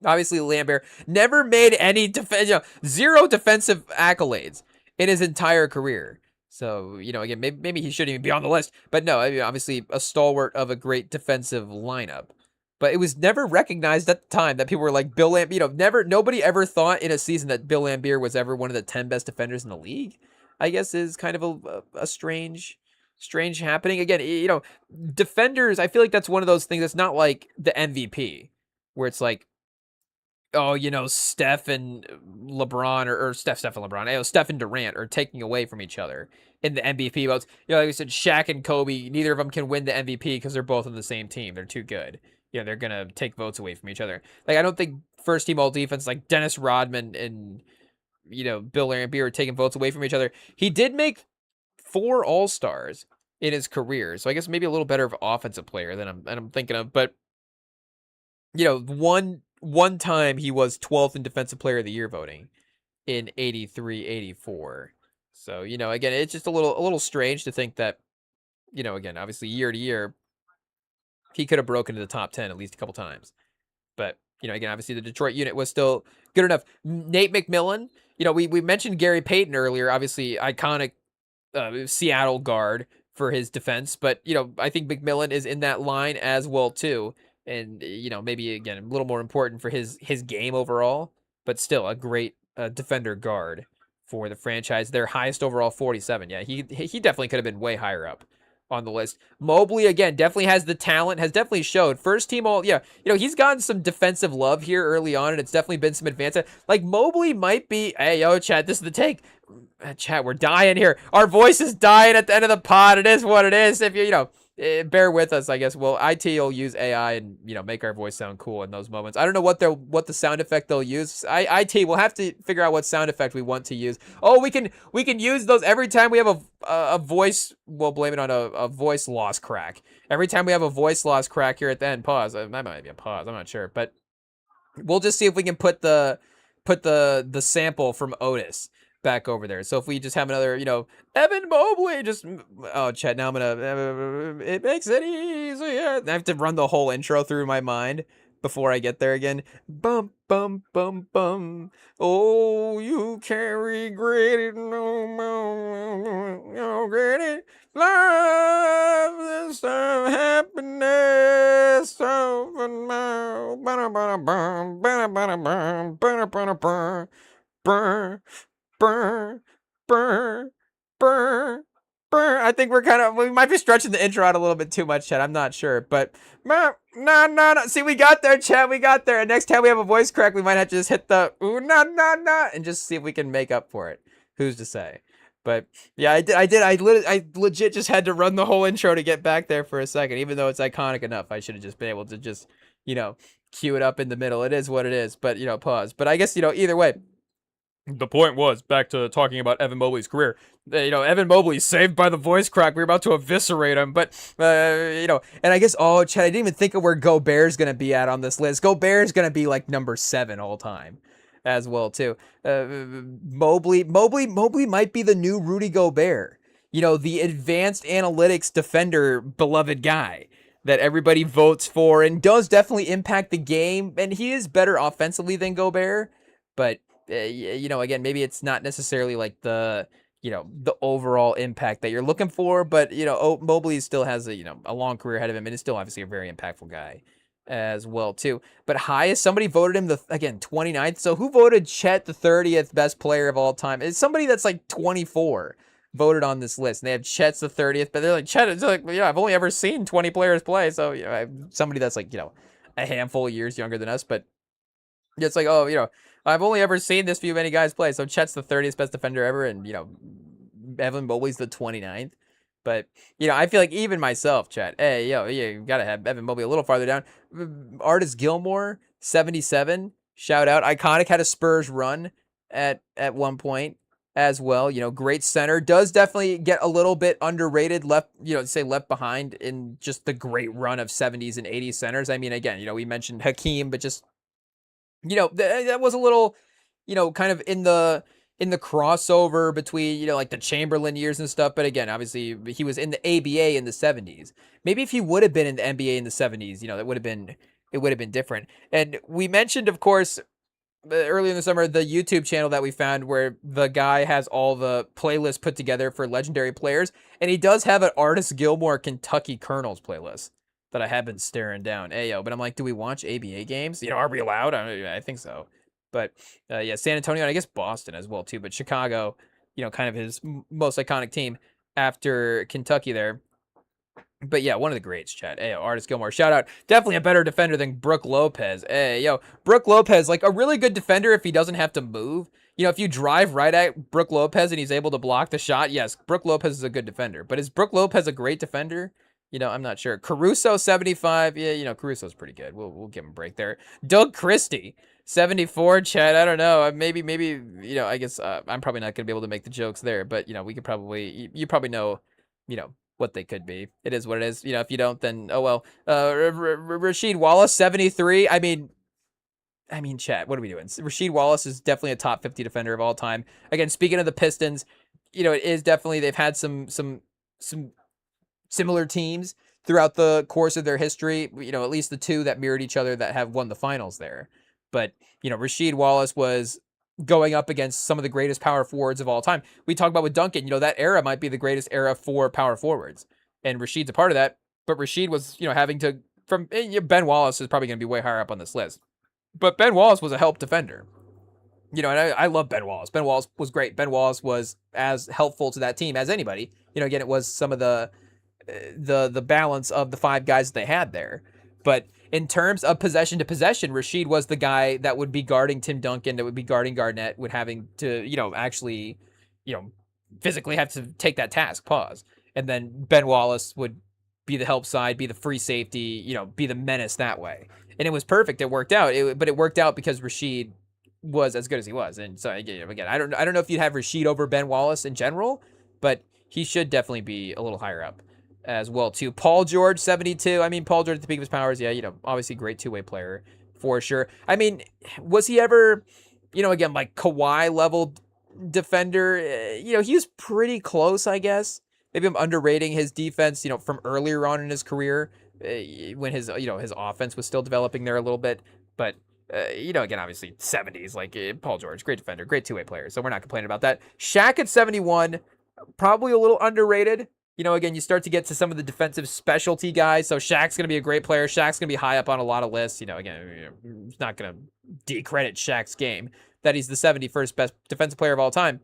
Speaker 1: Obviously, Lambeer never made any zero defensive accolades in his entire career. So, again, maybe he shouldn't even be on the list. But no, obviously a stalwart of a great defensive lineup. But it was never recognized at the time that people were like Bill Lambeer. Nobody ever thought in a season that Bill Lambeer was ever one of the 10 best defenders in the league. I guess is kind of a strange happening. Again, defenders, I feel like that's one of those things that's not like the MVP, where it's like, oh, Steph and LeBron or Steph and LeBron, Steph and Durant are taking away from each other in the MVP votes. Like I said, Shaq and Kobe, neither of them can win the MVP because they're both on the same team. They're too good. They're going to take votes away from each other. Like, I don't think first team all defense, like Dennis Rodman and, Bill Lambeer are taking votes away from each other. He did make 4 All-Stars in his career. So I guess maybe a little better of an offensive player than I'm thinking of. But, one time he was 12th in Defensive Player of the Year voting in 83, 84. So, again, it's just a little strange to think that, again, obviously year to year, he could have broken into the top 10 at least a couple times. But, again, obviously the Detroit unit was still good enough. Nate McMillan, we mentioned Gary Payton earlier, obviously iconic Seattle guard for his defense. But, I think McMillan is in that line as well, too. And, maybe, again, a little more important for his game overall. But still a great defender guard for the franchise. Their highest overall, 47. Yeah, he definitely could have been way higher up on the list. Mobley, again, definitely has the talent, has definitely showed. First team all, he's gotten some defensive love here early on, and it's definitely been some advancement. Like, Mobley might be, hey, yo, chat, this is the take. Chat, we're dying here. Our voice is dying at the end of the pod. It is what it is. If bear with us, I guess. Well, IT will use AI and make our voice sound cool in those moments. I don't know what the sound effect they'll use. IT will have to figure out what sound effect we want to use. Oh, we can use those every time we have a voice. We'll blame it on a voice loss crack. Every time we have a voice loss crack here at the end. Pause. That might be a pause. I'm not sure, but we'll just see if we can put the sample from Otis back over there. So if we just have another, Evan Mobley, chat, now I'm gonna, it makes it easier. I have to run the whole intro through my mind before I get there again. Bum, bum, bum, bum. Oh, you can't regret it no more. You regret it. Love, this time, happiness. Burr, burr, burr, burr. I think we might be stretching the intro out a little bit too much, Chad. I'm not sure, but no. See, we got there, Chad. We got there. And next time we have a voice crack, we might have to just hit the ooh, no, and just see if we can make up for it. who's to say? But yeah, I legit just had to run the whole intro to get back there for a second, even though it's iconic enough. I should have just been able to just, you know, cue it up in the middle. It is what it is, but pause. But I guess, either way, the point was back to talking about Evan Mobley's career. Evan Mobley saved by the voice crack. We were about to eviscerate him, but and I guess Chad, I didn't even think of where Gobert's gonna be at on this list. Gobert's gonna be like number 7 all time, as well too. Mobley might be the new Rudy Gobert. The advanced analytics defender, beloved guy that everybody votes for and does definitely impact the game. And he is better offensively than Gobert, but again, maybe it's not necessarily like the overall impact that you're looking for, but Mobley still has a long career ahead of him and is still obviously a very impactful guy as well too. But highest, somebody voted him 29th. So who voted Chet the 30th best player of all time? It's somebody that's like 24 voted on this list, and they have Chet's the 30th, but they're like, Chet is like, I've only ever seen 20 players play, so somebody that's like a handful of years younger than us, but it's like, I've only ever seen this few many guys play, so Chet's the 30th best defender ever, and Evan Mobley's the 29th. But I feel like even myself, Chet, hey, you gotta have Evan Mobley a little farther down. Artis Gilmore, 77, shout out. Iconic, had a Spurs run at one point as well. Great center, does definitely get a little bit underrated, left behind in just the great run of 70s and 80s centers. I mean, again, we mentioned Hakeem, but just that was a little, kind of in the crossover between, like the Chamberlain years and stuff. But again, obviously he was in the ABA in the 70s. Maybe if he would have been in the NBA in the 70s, it would have been different. And we mentioned, of course, earlier in the summer, the YouTube channel that we found where the guy has all the playlists put together for legendary players. And he does have an Artis Gilmore Kentucky Colonels playlist that I have been staring down. But I'm like, do we watch ABA games? Are we allowed? I think so. But San Antonio, and I guess Boston as well too. But Chicago, kind of his most iconic team after Kentucky there. But yeah, one of the greats, Chad. Artis Gilmore, shout out. Definitely a better defender than Brook Lopez. Brook Lopez, like a really good defender if he doesn't have to move. If you drive right at Brook Lopez and he's able to block the shot, yes, Brook Lopez is a good defender. But is Brook Lopez a great defender? I'm not sure. Caruso, 75. Yeah, Caruso's pretty good. We'll give him a break there. Doug Christie, 74. Chad, I don't know. Maybe. I guess I'm probably not gonna be able to make the jokes there, but we could probably. You probably know. What they could be. It is what it is. If you don't, then oh well. Rasheed Wallace, 73. I mean, Chad, what are we doing? Rasheed Wallace is definitely a top 50 defender of all time. Again, speaking of the Pistons, it is definitely, they've had some similar teams throughout the course of their history, at least the two that mirrored each other that have won the finals there. But, Rasheed Wallace was going up against some of the greatest power forwards of all time. We talk about with Duncan, that era might be the greatest era for power forwards. And Rasheed's a part of that. But Rasheed was, having to, Ben Wallace is probably going to be way higher up on this list. But Ben Wallace was a help defender. And I love Ben Wallace. Ben Wallace was great. Ben Wallace was as helpful to that team as anybody. Again, it was some of the balance of the 5 guys that they had there. But in terms of possession to possession, Rasheed was the guy that would be guarding Tim Duncan, that would be guarding Garnett, would having to, actually, physically have to take that task, pause. And then Ben Wallace would be the help side, be the free safety, be the menace that way. And it was perfect. It worked out. But it worked out because Rasheed was as good as he was. And so again, I don't know if you'd have Rasheed over Ben Wallace in general, but he should definitely be a little higher up as well too. Paul George, 72. I mean, Paul George at the peak of his powers, yeah, obviously great two-way player for sure. I mean, was he ever, again, like Kawhi level defender? He was pretty close, I guess. Maybe I'm underrating his defense, from earlier on in his career when his offense was still developing there a little bit. But again, obviously 70s, like Paul George, great defender, great two-way player. So we're not complaining about that. Shaq at 71, probably a little underrated. Again, you start to get to some of the defensive specialty guys. So Shaq's going to be a great player. Shaq's going to be high up on a lot of lists. Again, it's not going to decredit Shaq's game that he's the 71st best defensive player of all time.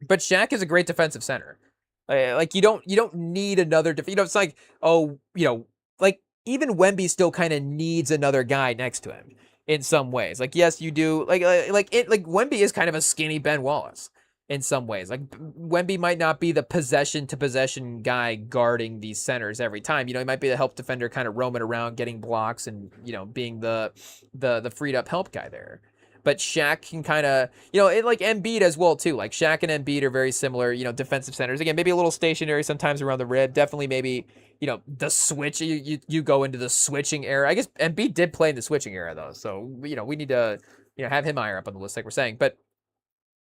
Speaker 1: But Shaq is a great defensive center. Like you don't need another. It's like, like even Wemby still kind of needs another guy next to him in some ways. Like, yes, you do. Like Wemby is kind of a skinny Ben Wallace in some ways. Like Wemby might not be the possession to possession guy guarding these centers every time. You know, he might be the help defender, kind of roaming around, getting blocks, and you know, being the freed up help guy there. But Shaq can kind of, you know, it like Embiid as well too. Like Shaq and Embiid are very similar, you know, defensive centers. Again, maybe a little stationary sometimes around the rim. Definitely maybe, you know, the switch. You go into the switching era. I guess Embiid did play in the switching era though, so you know we need to, you know, have him higher up on the list like we're saying. But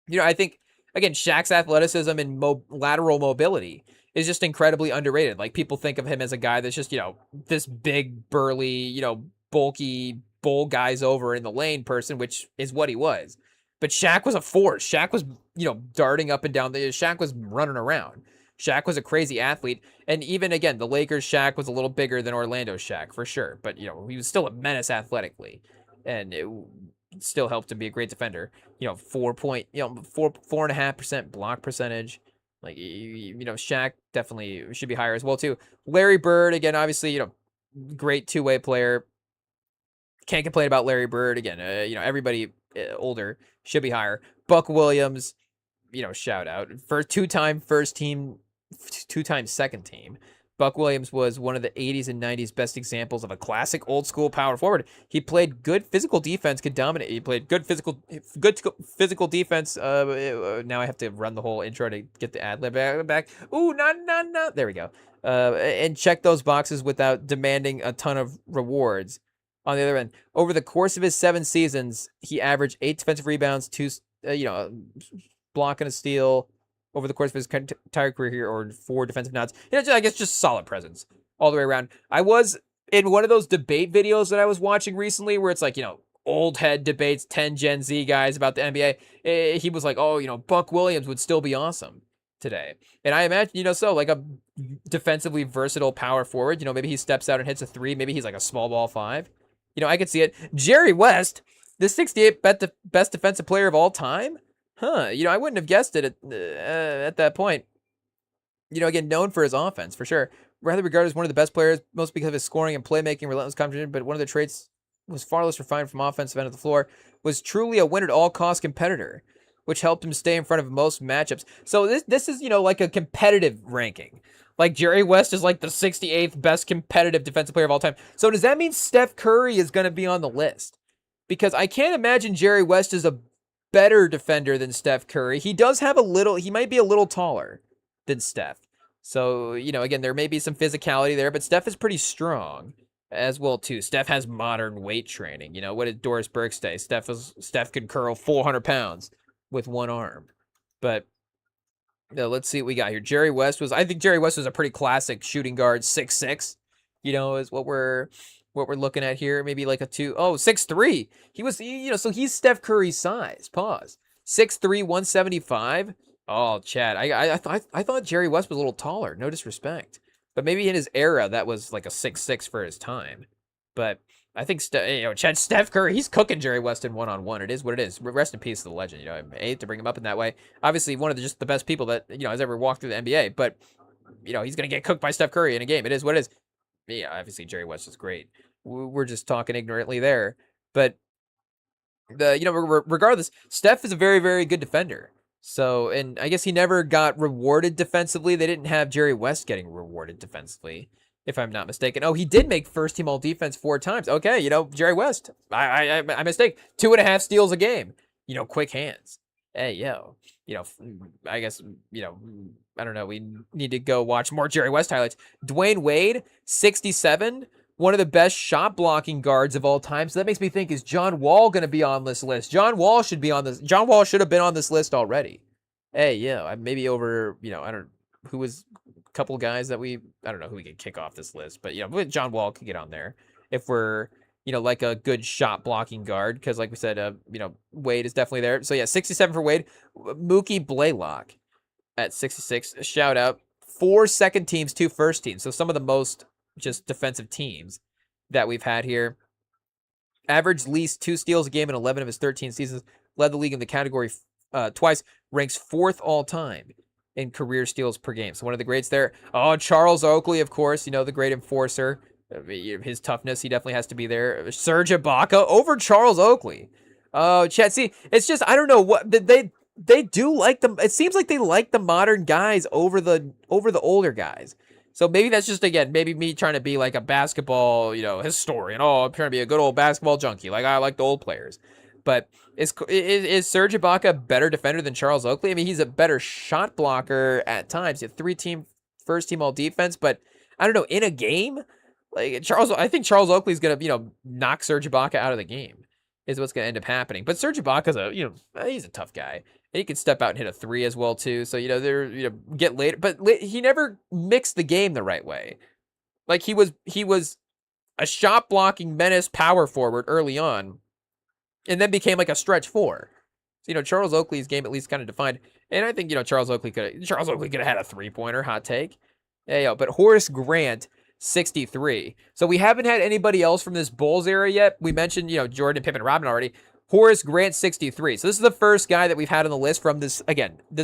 Speaker 1: you know, I think again, Shaq's athleticism and lateral mobility is just incredibly underrated. Like people think of him as a guy that's just, you know, this big burly, you know, bulky bowl guys over in the lane person, which is what he was. But Shaq was a force. Shaq was, you know, darting up and down. Shaq was running around. Shaq was a crazy athlete. And even, again, the Lakers Shaq was a little bigger than Orlando Shaq, for sure. But, you know, he was still a menace athletically. And it still helped him be a great defender. You know, 4.5% block percentage. Like, you know, Shaq definitely should be higher as well, too. Larry Bird, again, obviously, you know, great two-way player. Can't complain about Larry Bird. Again, you know, everybody older should be higher. Buck Williams, you know, shout out. For two-time first team, two-time second team. Buck Williams was one of the 80s and 90s best examples of a classic old-school power forward. He played good physical defense, could dominate. He played good physical defense. Now I have to run the whole intro to get the ad lib back. Ooh, no. There we go. And check those boxes without demanding a ton of rewards. On the other end, over the course of his 7 seasons, he averaged 8 defensive rebounds, 2, block and a steal over the course of his entire career here, or 4 defensive nods. You know, I guess just solid presence all the way around. I was in one of those debate videos that I was watching recently where it's like, you know, old head debates, 10 Gen Z guys about the NBA. He was like, oh, you know, Buck Williams would still be awesome today. And I imagine, you know, so like a defensively versatile power forward, you know, maybe he steps out and hits a 3. Maybe he's like a small ball 5. You know, I could see it. Jerry West, the 68th best defensive player of all time? Huh. You know, I wouldn't have guessed it at that point. You know, again, known for his offense, for sure. Rather regarded as one of the best players, most because of his scoring and playmaking, relentless competition, but one of the traits was far less refined from offensive end of the floor, was truly a win-at-all-cost competitor, which helped him stay in front of most matchups. So this is, you know, like a competitive ranking. Like, Jerry West is like the 68th best competitive defensive player of all time. So does that mean Steph Curry is going to be on the list? Because I can't imagine Jerry West is a better defender than Steph Curry. He does have he might be a little taller than Steph. So, you know, again, there may be some physicality there, but Steph is pretty strong as well, too. Steph has modern weight training. You know, what did Doris Burke say? Steph could curl 400 pounds with one arm. But let's see what we got here. I think Jerry West was a pretty classic shooting guard, 6'6", you know, is what we're looking at here. Maybe like a 6'3". He was, you know, so he's Steph Curry's size. Pause. 6'3", 175. Oh, Chad, I thought Jerry West was a little taller. No disrespect, but maybe in his era that was like a 6'6" for his time. But I think Steph Curry, he's cooking Jerry West in one-on-one. It is what it is. Rest in peace to the legend. You know, I hate to bring him up in that way. Obviously, one of the best people that, you know, has ever walked through the NBA. But, you know, he's gonna get cooked by Steph Curry in a game. It is what it is. Yeah, obviously Jerry West is great. We're just talking ignorantly there. But regardless, Steph is a very, very good defender. So, and I guess he never got rewarded defensively. They didn't have Jerry West getting rewarded defensively, if I'm not mistaken. Oh, he did make first team all defense 4 times. Okay, you know, Jerry West. I mistake. 2.5 steals a game. You know, quick hands. Hey, yo. You know, I guess, you know, I don't know. We need to go watch more Jerry West highlights. Dwayne Wade, 67. One of the best shot blocking guards of all time. So that makes me think, is John Wall going to be on this list? John Wall should be on this. John Wall should have been on this list already. Hey, yeah, maybe over, you know, I don't know, who was a couple guys that I don't know who we could kick off this list, but, you know, John Wall could get on there if we're, you know, like a good shot blocking guard. Because like we said, you know, Wade is definitely there. So yeah, 67 for Wade. Mookie Blaylock at 66. A shout out. 4 second teams, 2 first teams. So some of the most just defensive teams that we've had here. Averaged least 2 steals a game in 11 of his 13 seasons. Led the league in the category twice. Ranks 4th all time in career steals per game. So one of the greats there. Oh, Charles Oakley, of course, you know, the great enforcer. His toughness, he definitely has to be there. Serge Ibaka over Charles Oakley. Oh, Chad, see, it's just, I don't know what they They do like them. It seems like they like the modern guys over the older guys. So maybe that's just, again, maybe me trying to be like a basketball, historian. Oh, I'm trying to be a good old basketball junkie. Like, I like the old players. But is Serge Ibaka a better defender than Charles Oakley? I mean, he's a better shot blocker at times. He had first team all defense, but I don't know, in a game, like I think Charles Oakley's gonna, knock Serge Ibaka out of the game. Is what's gonna end up happening. But Serge Ibaka's he's a tough guy. And he can step out and hit a three as well too. So they're get later, but he never mixed the game the right way. Like he was a shot blocking menace power forward early on, and then became like a stretch four. So Charles Oakley's game at least kind of defined, and I think Charles Oakley could have had a 3-pointer. Hot take, yeah. But Horace Grant, 63. So we haven't had anybody else from this Bulls era yet. We mentioned Jordan, Pippen, Robin already. Horace Grant, 63. So this is the first guy that we've had on the list from this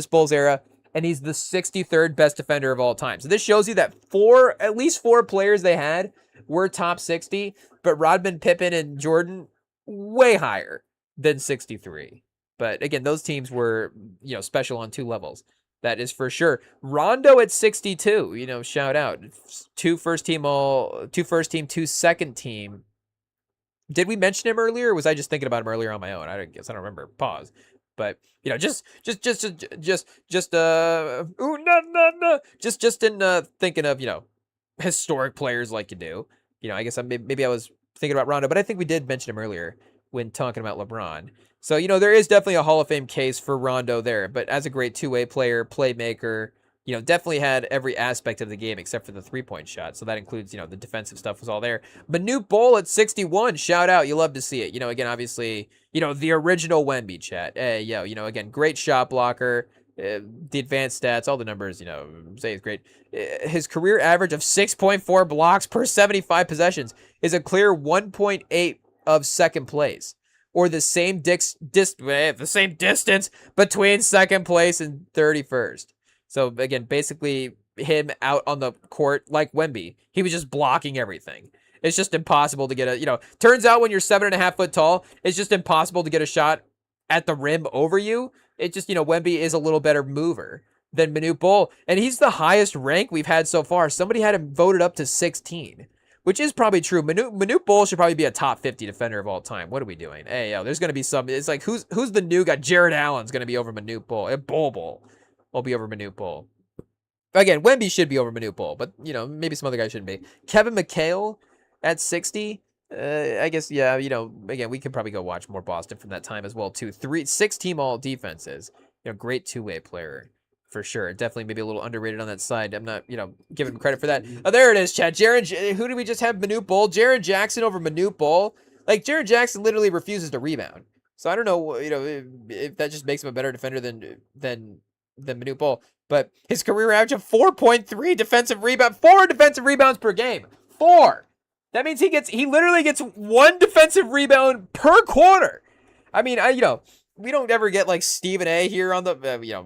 Speaker 1: Bulls era, and he's the 63rd best defender of all time. So this shows you that at least four players they had were top 60, but Rodman, Pippen, and Jordan way higher than 63. But again, those teams were, special on two levels. That is for sure. Rondo at 62, shout out. Two first team, two second team. Did we mention him earlier? Or was I just thinking about him earlier on my own? I guess I don't remember. Pause. But just in thinking of historic players like you do. I guess maybe I was thinking about Rondo, but I think we did mention him earlier when talking about LeBron. So there is definitely a Hall of Fame case for Rondo there. But as a great two-way player, playmaker, definitely had every aspect of the game except for the three-point shot. So that includes, the defensive stuff was all there. Manute Bol at 61, shout out. You love to see it. Again, obviously, the original Wemby chat. Hey, again, great shot blocker. The advanced stats, all the numbers, say is great. His career average of 6.4 blocks per 75 possessions is a clear 1.8 of second place. Or the same distance between second place and 31st. So again, basically him out on the court like Wemby. He was just blocking everything. It's just impossible to get turns out when you're 7.5 foot tall, it's just impossible to get a shot at the rim over you. It just, Wemby is a little better mover than Manute Bol. And he's the highest rank we've had so far. Somebody had him voted up to 16. Which is probably true. Manute Bol should probably be a top 50 defender of all time. What are we doing? Hey, there's going to be some... It's like, who's the new guy? Jared Allen's going to be over Manute Bol. Bol will be over Manute Bol. Again, Wemby should be over Manute Bol, but, maybe some other guys shouldn't be. Kevin McHale at 60. I guess, yeah, again, we can probably go watch more Boston from that time as well, too. 6-team all defenses. Great two-way player. For sure. Definitely maybe a little underrated on that side. I'm not, giving him credit for that. Oh, there it is, Chad. Who did we just have? Manute Bol? Jaren Jackson over Manute Bol? Like, Jaren Jackson literally refuses to rebound. So I don't know, if that just makes him a better defender than Manute Bol. But his career average of 4.3 defensive rebounds, 4 defensive rebounds per game. 4. That means he literally gets 1 defensive rebound per quarter. I mean, we don't ever get like Stephen A here on the,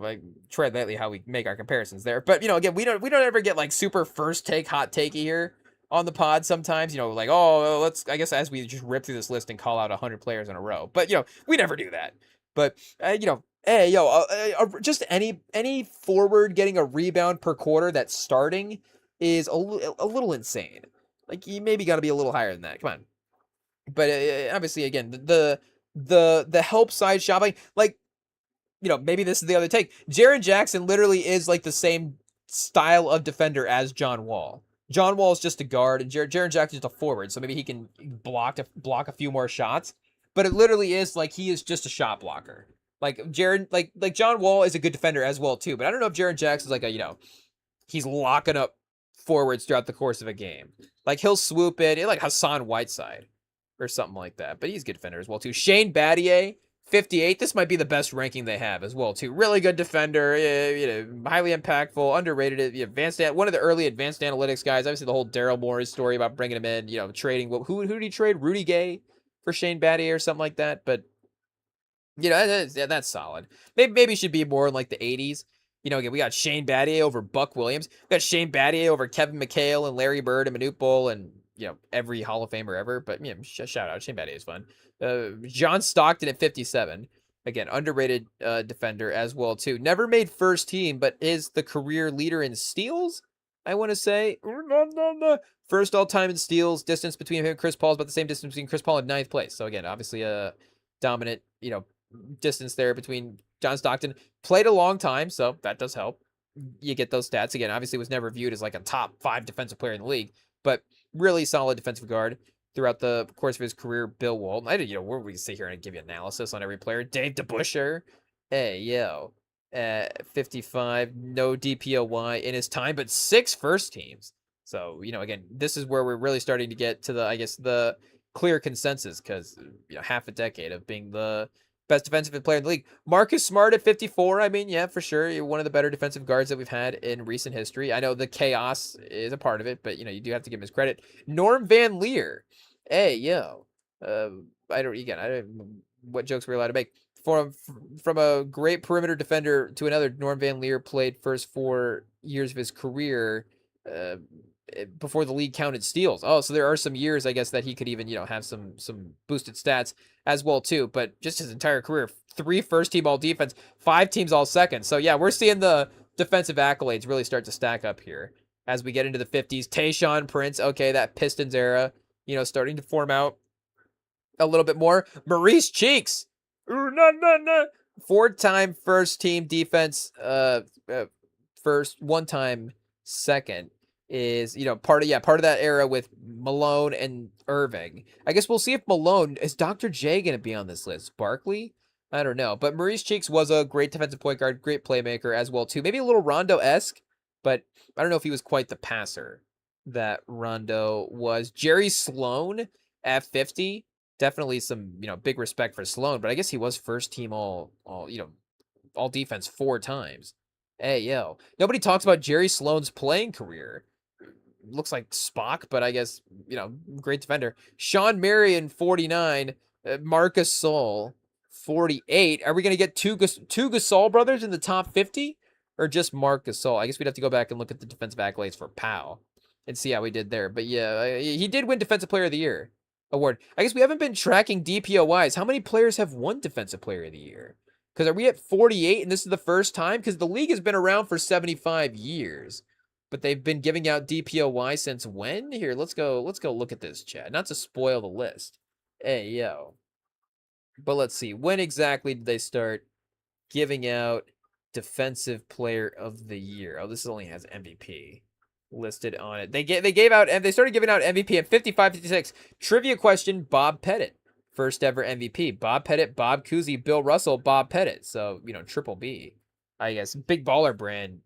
Speaker 1: like tread lightly how we make our comparisons there. But, again, we don't ever get like super first take, hot takey here on the pod sometimes, like, oh, let's, I guess as we just rip through this list and call out 100 players in a row. But, we never do that. But, hey, just any forward getting a rebound per quarter that's starting is a little insane. Like, you maybe got to be a little higher than that. Come on. But obviously, again, the help side shopping, like, maybe this is the other take. Jaren Jackson literally is like the same style of defender as John Wall. John Wall is just a guard, and Jaren Jackson is just a forward, so maybe he can block a few more shots. But it literally is like he is just a shot blocker. Like Jaren, like John Wall is a good defender as well too. But I don't know if Jaren Jackson's like he's locking up forwards throughout the course of a game. Like he'll swoop in, like Hassan Whiteside or something like that. But he's a good defender as well too. Shane Battier, 58. This might be the best ranking they have as well too. Really good defender, highly impactful, underrated. One of the early advanced analytics guys. Obviously the whole Daryl Morey story about bringing him in. Trading. Who did he trade? Rudy Gay for Shane Battier or something like that. But that's solid. Maybe should be more in like the 80s. Again, we got Shane Battier over Buck Williams. We got Shane Battier over Kevin McHale and Larry Bird and Manute Bol and every Hall of Famer ever. But shout out, Shane Battier is fun. John Stockton at 57. Again, underrated defender as well too. Never made first team, but is the career leader in steals. I want to say first all time in steals. Distance between him and Chris Paul is about the same distance between Chris Paul and ninth place. So again, obviously a dominant distance there between John Stockton. Played a long time, so that does help. You get those stats again. Obviously, was never viewed as like a top 5 defensive player in the league, but really solid defensive guard throughout the course of his career. Bill Walton. I didn't, where we sit here and give you analysis on every player. Dave DeBusschere. Hey, yo. 55, no DPOY in his time, but 6 first teams. So, again, this is where we're really starting to get to the clear consensus, because, half a decade of being the best defensive player in the league. Marcus Smart at 54. I mean, yeah, for sure. You're one of the better defensive guards that we've had in recent history. I know the chaos is a part of it, but, you do have to give him his credit. Norm Van Leer. Hey, yo. I don't, what jokes we're allowed to make. From a great perimeter defender to another, Norm Van Leer played first 4 years of his career before the league counted steals. Oh, so there are some years, I guess, that he could even, have some boosted stats as well too. But just his entire career, 3 first team all defense, 5 teams all second. So yeah, we're seeing the defensive accolades really start to stack up here as we get into the 50s. Tayshaun Prince, okay, that Pistons era, starting to form out a little bit more. Maurice Cheeks, 4-time first team defense, first, 1-time second. Is part of that era with Malone and Irving. I guess we'll see if Malone is Dr. J going to be on this list. Barkley, I don't know, but Maurice Cheeks was a great defensive point guard, great playmaker as well too. Maybe a little Rondo-esque, but I don't know if he was quite the passer that Rondo was. Jerry Sloan at 50, definitely some big respect for Sloan, but I guess he was first team all defense 4 times. Hey yo, nobody talks about Jerry Sloan's playing career. Looks like Spock, but I guess, great defender. Sean Marion, 49. Marc Gasol, 48. Are we going to get two Gasol brothers in the top 50? Or just Marc Gasol? I guess we'd have to go back and look at the defensive accolades for Powell and see how he did there. But yeah, he did win Defensive Player of the Year award. I guess we haven't been tracking DPOYs. How many players have won Defensive Player of the Year? Because are we at 48 and this is the first time? Because the league has been around for 75 years. But they've been giving out DPOY since when? Here, let's go look at this, chat. Not to spoil the list. Hey, yo. But let's see. When exactly did they start giving out Defensive Player of the Year? Oh, this only has MVP listed on it. They started giving out MVP at 55, 56. Trivia question, Bob Pettit. First ever MVP. Bob Pettit, Bob Cousy, Bill Russell, Bob Pettit. So, triple B. I guess. Big baller brand.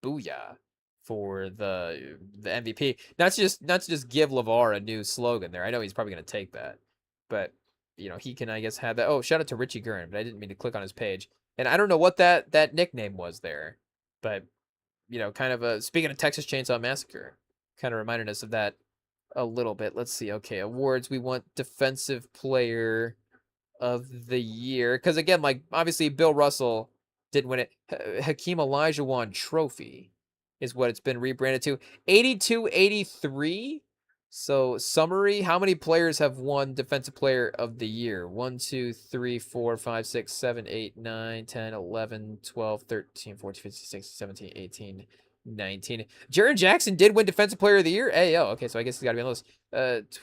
Speaker 1: Booyah. For the MVP. Not to just give LeVar a new slogan there. I know he's probably going to take that. But, he can, I guess, have that. Oh, shout out to Richie Gurn, but I didn't mean to click on his page. And I don't know what that nickname was there. But, kind of speaking of Texas Chainsaw Massacre, kind of reminded us of that a little bit. Let's see. Okay, awards. We want Defensive Player of the Year. Because, again, like, obviously, Bill Russell didn't win it. Hakeem Olajuwon Trophy is what it's been rebranded to. 82-83. So, summary, how many players have won Defensive Player of the Year? 1, 2, 3, 4, 5, 6, 7, 8, 9, 10, 11, 12, 13, 14, 15, 16, 17, 18, 19. Jaren Jackson did win Defensive Player of the Year. Hey, yo, okay, so I guess he's got to be on the list.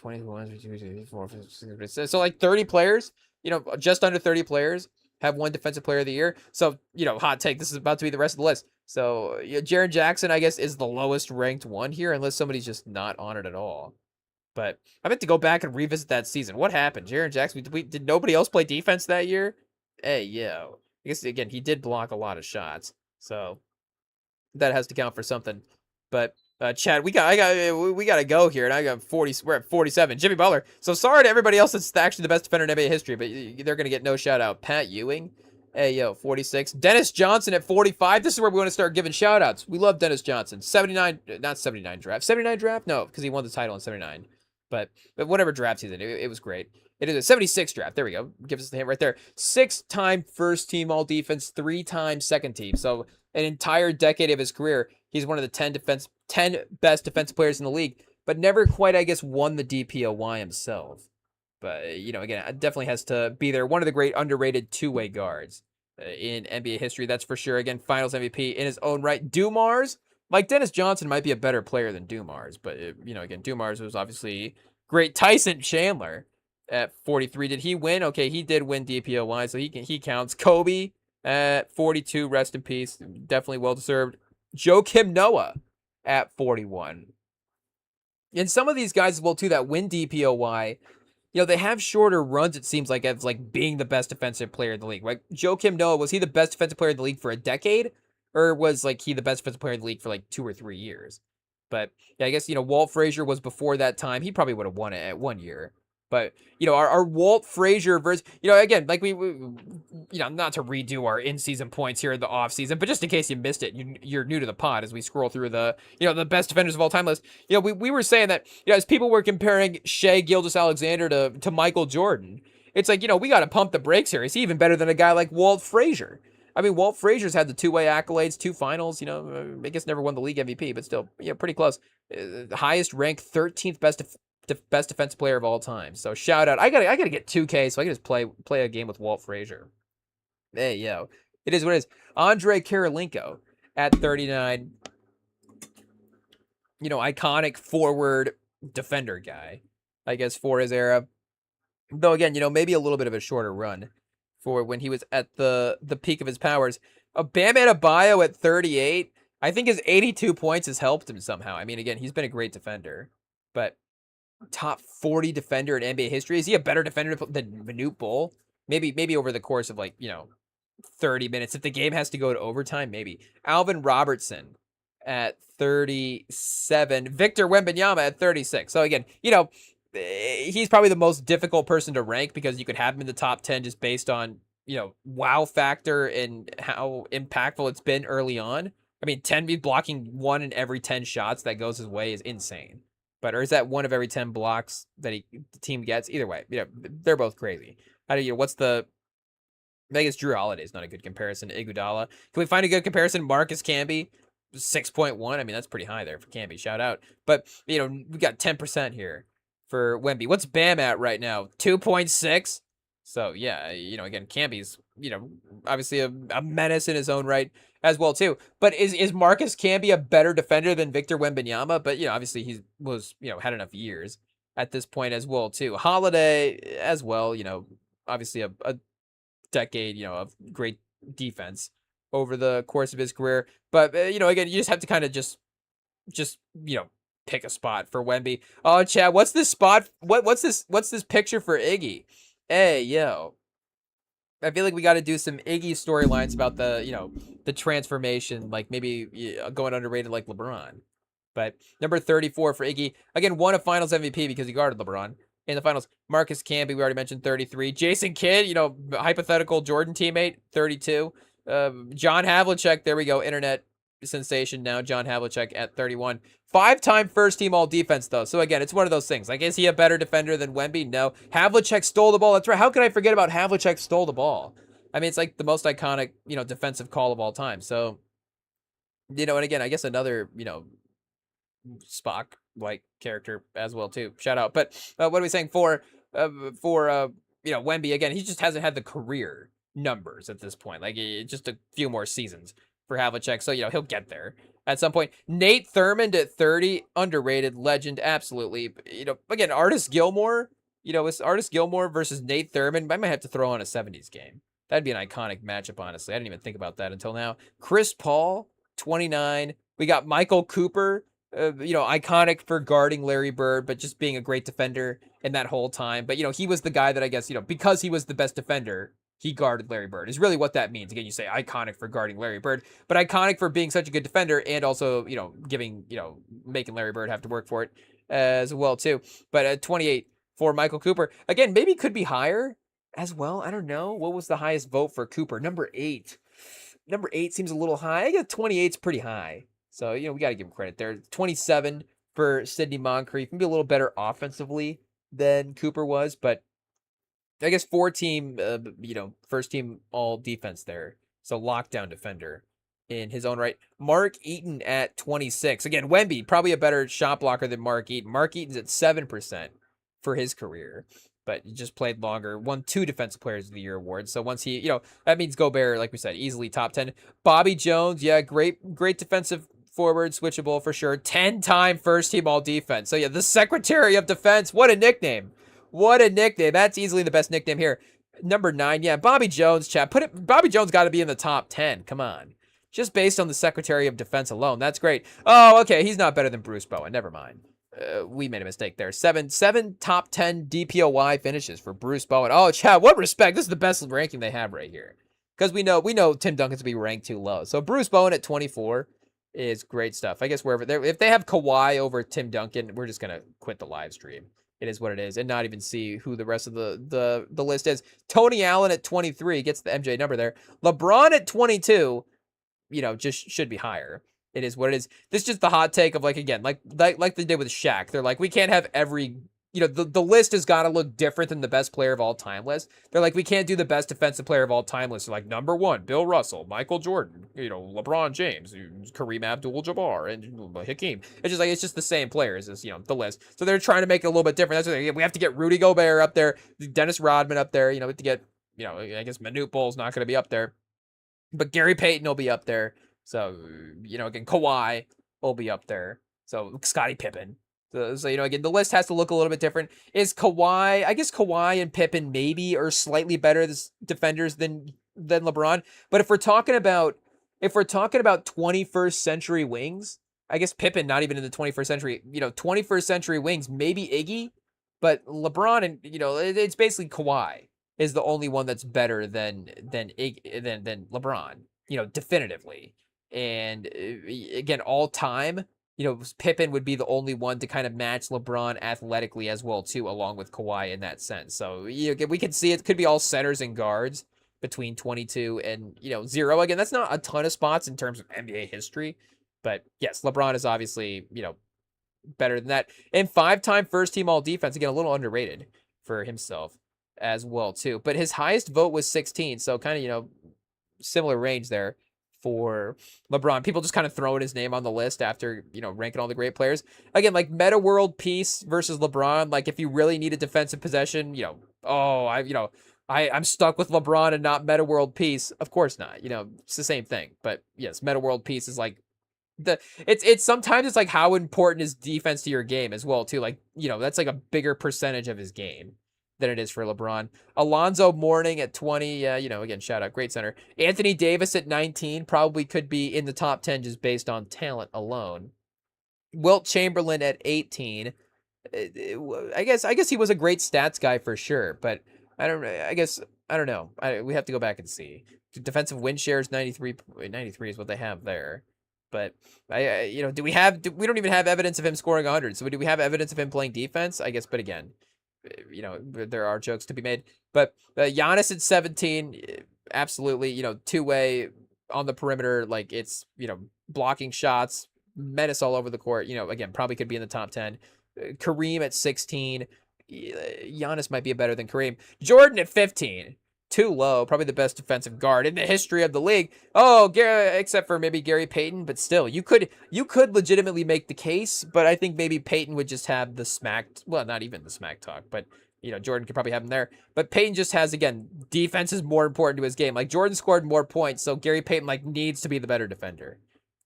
Speaker 1: 21, 22, 24, 25, so like 30 players, just under 30 players have won Defensive Player of the Year. So, hot take, this is about to be the rest of the list. So, Jaren Jackson, I guess, is the lowest ranked one here, unless somebody's just not on it at all. But I meant to go back and revisit that season. What happened? Jaren Jackson, did nobody else play defense that year? Hey, yo. I guess, again, he did block a lot of shots. So, that has to count for something. But, Chad, we got to go here, and I got 40. We're at 47. Jimmy Butler. So sorry to everybody else that's actually the best defender in NBA history, but they're gonna get no shout out. Pat Ewing, hey yo, 46. Dennis Johnson at 45. This is where we want to start giving shout outs. We love Dennis Johnson. 79, not 79 draft. 79 draft? No, because he won the title in 79. But whatever draft he's in, it was great. It is a 76 draft. There we go. Gives us the hint right there. 6-time first team all defense, 3-time second team. So an entire decade of his career, he's one of the 10 best defensive players in the league, but never quite, I guess, won the DPOY himself. But, again, it definitely has to be there. One of the great underrated two-way guards in NBA history, that's for sure. Again, Finals MVP in his own right. Dumars, like Dennis Johnson might be a better player than Dumars, but, again, Dumars was obviously great. Tyson Chandler at 43. Did he win? Okay, he did win DPOY, so he counts. Kobe at 42, rest in peace. Definitely well-deserved. Joakim Noah at 41. And some of these guys as well, too, that win DPOY, they have shorter runs, it seems like, as like being the best defensive player in the league. Like Joakim Noah, was he the best defensive player in the league for a decade? Or was like he the best defensive player in the league for like 2 or 3 years? But yeah, I guess, Walt Frazier was before that time. He probably would have won it at 1 year. But, our Walt Frazier versus, again, like we not to redo our in-season points here in the off-season, but just in case you missed it, you're new to the pod as we scroll through the, the best defenders of all time list. We were saying that, as people were comparing Shea Gilgeous-Alexander to Michael Jordan, it's like, we got to pump the brakes here. Is he even better than a guy like Walt Frazier? I mean, Walt Frazier's had the two-way accolades, 2 finals, I guess never won the league MVP, but still, pretty close. The highest ranked 13th best defensive player of all time. So shout out. I gotta get 2K so I can just play a game with Walt Frazier. Hey, yo. It is what it is. Andre Karolinko at 39. Iconic forward defender guy, I guess, for his era. Though, again, maybe a little bit of a shorter run for when he was at the peak of his powers. Bam Adebayo at 38. I think his 82 points has helped him somehow. I mean, again, he's been a great defender. But top 40 defender in NBA history. Is he a better defender than Manute Bol? Maybe over the course of 30 minutes. If the game has to go to overtime, maybe. Alvin Robertson at 37. Victor Wembanyama at 36. So again, he's probably the most difficult person to rank because you could have him in the top 10 just based on, wow factor and how impactful it's been early on. I mean, 10 blocking 1 in every 10 shots that goes his way is insane. But or is that 1 of every 10 blocks that the team gets? Either way, they're both crazy. How do what's the? I guess Drew Holiday is not a good comparison to Iguodala. Can we find a good comparison? Marcus Camby, 6.1. I mean, that's pretty high there for Camby. Shout out. But we got 10% here for Wemby. What's Bam at right now? 2.6. So yeah, again, Camby's obviously a menace in his own right as well too. But is Marcus Camby a better defender than Victor Wembanyama? But obviously he was had enough years at this point as well too. Holiday as well. Obviously a decade of great defense over the course of his career. But again, you just have to kind of just pick a spot for Wemby. Oh, Chad, what's this spot? What's this picture for Iggy? Hey, yo. I feel like we got to do some Iggy storylines about the transformation, like maybe going underrated like LeBron. But number 34 for Iggy. Again, won a Finals MVP because he guarded LeBron in the Finals. Marcus Camby, we already mentioned, 33. Jason Kidd, hypothetical Jordan teammate, 32. John Havlicek, there we go, internet sensation now. John Havlicek at 31. 5-time first-team all-defense, though. So, again, it's one of those things. Like, is he a better defender than Wemby? No. Havlicek stole the ball. That's right. How could I forget about Havlicek stole the ball? I mean, it's like the most iconic, defensive call of all time. So, and again, I guess another, Spock-like character as well, too. Shout out. But what are we saying for Wemby? Again, he just hasn't had the career numbers at this point. Like, just a few more seasons for Havlicek. So, he'll get there at some point. Nate Thurmond at 30, underrated, legend, absolutely. Again, Artis Gilmore, it's Artis Gilmore versus Nate Thurmond. I might have to throw on a 70s game. That'd be an iconic matchup, honestly. I didn't even think about that until now. Chris Paul, 29. We got Michael Cooper, iconic for guarding Larry Bird, but just being a great defender in that whole time. But, he was the guy that I guess, because he was the best defender, he guarded Larry Bird is really what that means. Again, you say iconic for guarding Larry Bird, but iconic for being such a good defender and also, making Larry Bird have to work for it as well too. But at 28 for Michael Cooper, again, maybe could be higher as well. I don't know. What was the highest vote for Cooper? Number 8. Number 8 seems a little high. I get 28's pretty high. So, we got to give him credit there. 27 for Sidney Moncrief. Maybe a little better offensively than Cooper was, but I guess 4-team, first team all defense there. So lockdown defender in his own right. Mark Eaton at 26. Again, Wemby, probably a better shot blocker than Mark Eaton. Mark Eaton's at 7% for his career. but he just played longer. Won 2 Defensive Players of the Year awards. So once he, that means Gobert, like we said, easily top 10. Bobby Jones, yeah, great defensive forward, switchable for sure. 10-time first team all defense. So yeah, the Secretary of Defense. What a nickname. What a nickname. That's easily the best nickname here. Number 9, yeah, Bobby Jones, chat. Bobby Jones got to be in the top 10. Come on. Just based on the Secretary of Defense alone. That's great. Oh, okay. He's not better than Bruce Bowen. Never mind. We made a mistake there. Seven top 10 DPOY finishes for Bruce Bowen. Oh, chat, what respect. This is the best ranking they have right here. Because we know Tim Duncan's going to be ranked too low. So Bruce Bowen at 24 is great stuff. I guess if they have Kawhi over Tim Duncan, we're just going to quit the live stream. It is what it is, and not even see who the rest of the list is. Tony Allen at 23 gets the MJ number there. LeBron at 22, just should be higher. It is what it is. This is just the hot take of, like they did with Shaq. They're like, we can't have every, the list has got to look different than the best player of all time list. They're like, we can't do the best defensive player of all time list. They're like, number 1, Bill Russell, Michael Jordan, LeBron James, Kareem Abdul-Jabbar, and Hakeem. It's just the same players as, the list. So they're trying to make it a little bit different. That's what we have to get Rudy Gobert up there, Dennis Rodman up there, we have to get, I guess Manute Bol's not going to be up there, but Gary Payton will be up there. So, again, Kawhi will be up there. So, Scottie Pippen. So, again, the list has to look a little bit different. Is Kawhi, I guess Kawhi and Pippen maybe are slightly better defenders than LeBron. But if we're talking about 21st century wings, I guess Pippen not even in the 21st century, 21st century wings, maybe Iggy, but LeBron and, it's basically Kawhi is the only one that's better than LeBron, definitively. And again, all time, Pippen would be the only one to kind of match LeBron athletically as well, too, along with Kawhi in that sense. So, we can see it could be all centers and guards between 22 and, 0. Again, that's not a ton of spots in terms of NBA history. But yes, LeBron is obviously, better than that. And 5-time first team all defense, again, a little underrated for himself as well, too. But his highest vote was 16. So kind of, similar range there for LeBron. People just kind of throwing his name on the list after, ranking all the great players. Again, like Meta World Peace versus LeBron. Like if you really need a defensive possession, I'm stuck with LeBron and not Meta World Peace. Of course not. It's the same thing. But yes, Meta World Peace is like it's sometimes it's like how important is defense to your game as well too. Like, that's like a bigger percentage of his game than it is for LeBron. Alonzo Mourning at 20. Yeah, again, shout out, great center. Anthony Davis at 19 probably could be in the top 10 just based on talent alone. Wilt Chamberlain at 18. I guess he was a great stats guy for sure, but I don't know. We have to go back and see. Defensive win shares 93 is what they have there. But we don't even have evidence of him scoring 100. So do we have evidence of him playing defense? I guess, but again, there are jokes to be made. But Giannis at 17, absolutely, two-way on the perimeter, like it's, blocking shots, menace all over the court. Again, probably could be in the top 10. Kareem at 16. Giannis might be better than Kareem. Jordan at 15. Too low. Probably the best defensive guard in the history of the league. Oh, except for maybe Gary Payton, but still, you could legitimately make the case, but I think maybe Payton would just have the not even the smack talk, but Jordan could probably have him there. But Payton just has, again, defense is more important to his game. Like Jordan scored more points, so Gary Payton needs to be the better defender.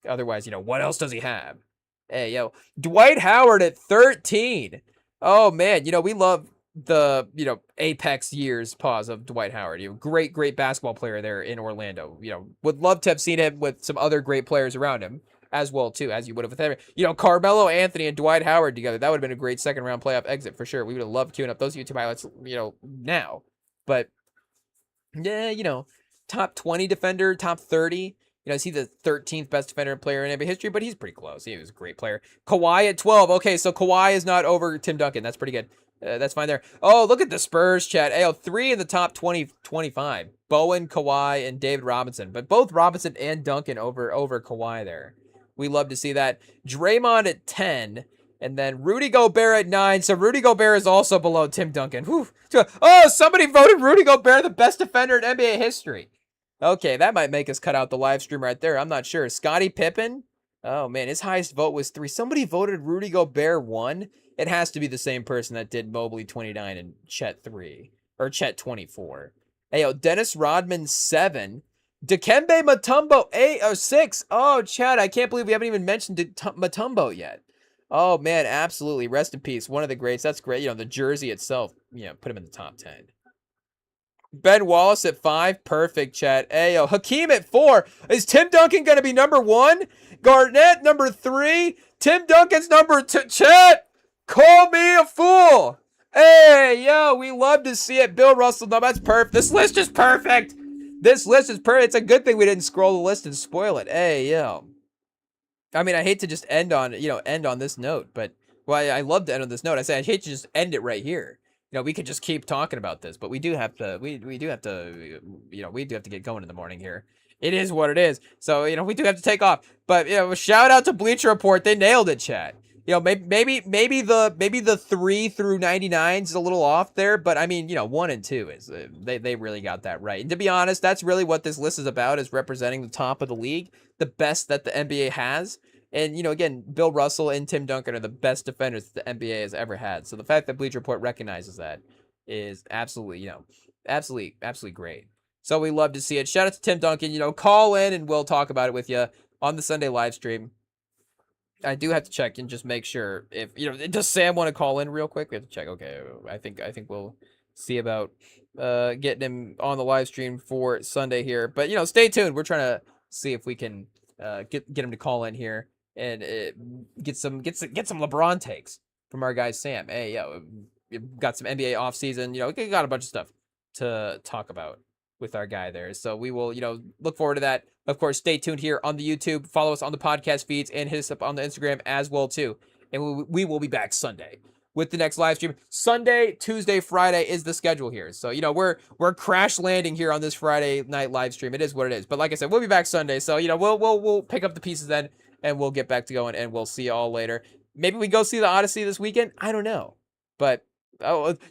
Speaker 1: Otherwise, what else does he have? Hey, Dwight Howard at 13. Oh man, we love the apex years of Dwight Howard. Great basketball player there in Orlando. Would love to have seen him with some other great players around him as well too, as you would have with him. Carmelo Anthony and Dwight Howard together. That would have been a great second round playoff exit for sure. We would have loved queuing up those YouTube highlights, now. But yeah, top 20 defender, top 30. Is he the 13th best defender player in NBA history? But he's pretty close. He was a great player. Kawhi at 12. Okay, so Kawhi is not over Tim Duncan. That's pretty good. That's fine there. Oh, look at the Spurs chat. 3 in the top 25. Bowen, Kawhi, and David Robinson. But both Robinson and Duncan over Kawhi there. We love to see that. Draymond at 10. And then Rudy Gobert at 9. So Rudy Gobert is also below Tim Duncan. Whew. Oh, somebody voted Rudy Gobert the best defender in NBA history. Okay, that might make us cut out the live stream right there. I'm not sure. Scottie Pippen? Oh man, his highest vote was 3. Somebody voted Rudy Gobert 1. It has to be the same person that did Mobley 29 and Chet 3 or Chet 24. Hey, yo, Dennis Rodman 7. Dikembe Mutombo 8 or 6. Oh, Chad, I can't believe we haven't even mentioned Mutombo yet. Oh man, absolutely. Rest in peace. One of the greats. That's great. The jersey itself, put him in the top 10. Ben Wallace at 5. Perfect, Chat. Hey, yo, Hakeem at 4. Is Tim Duncan going to be number 1? Garnett number 3. Tim Duncan's number 2. Chat, call me a fool. Hey, yo, we love to see it. Bill Russell. No, that's perfect. This list is perfect. This list is perfect. It's a good thing we didn't scroll the list and spoil it. Hey, yo. I mean, I hate to just end on this note, but I love to end on this note. I say I hate to just end it right here. We could just keep talking about this, but we do have to get going in the morning here. It is what it is. So, we do have to take off. But, shout out to Bleacher Report. They nailed it, chat. Maybe the 3 through 99 is a little off there, but I mean, 1 and 2 is they really got that right. And to be honest, that's really what this list is about, is representing the top of the league, the best that the NBA has. And, again, Bill Russell and Tim Duncan are the best defenders the NBA has ever had. So the fact that Bleacher Report recognizes that is absolutely, absolutely great. So we love to see it. Shout out to Tim Duncan. Call in and we'll talk about it with you on the Sunday live stream. I do have to check and just make sure if, does Sam want to call in real quick? We have to check. Okay, I think we'll see about getting him on the live stream for Sunday here. But, stay tuned. We're trying to see if we can get him to call in here and get some LeBron takes from our guy Sam. Hey, we've got some NBA offseason. We got a bunch of stuff to talk about with our guy there. So we will, look forward to that. Of course, stay tuned here on the YouTube. Follow us on the podcast feeds and hit us up on the Instagram as well too. And we will be back Sunday with the next live stream. Sunday, Tuesday, Friday is the schedule here. So, we're crash landing here on this Friday night live stream. It is what it is. But like I said, we'll be back Sunday. So, we'll pick up the pieces then and we'll get back to going and we'll see you all later. Maybe we go see the Odessey this weekend. I don't know. But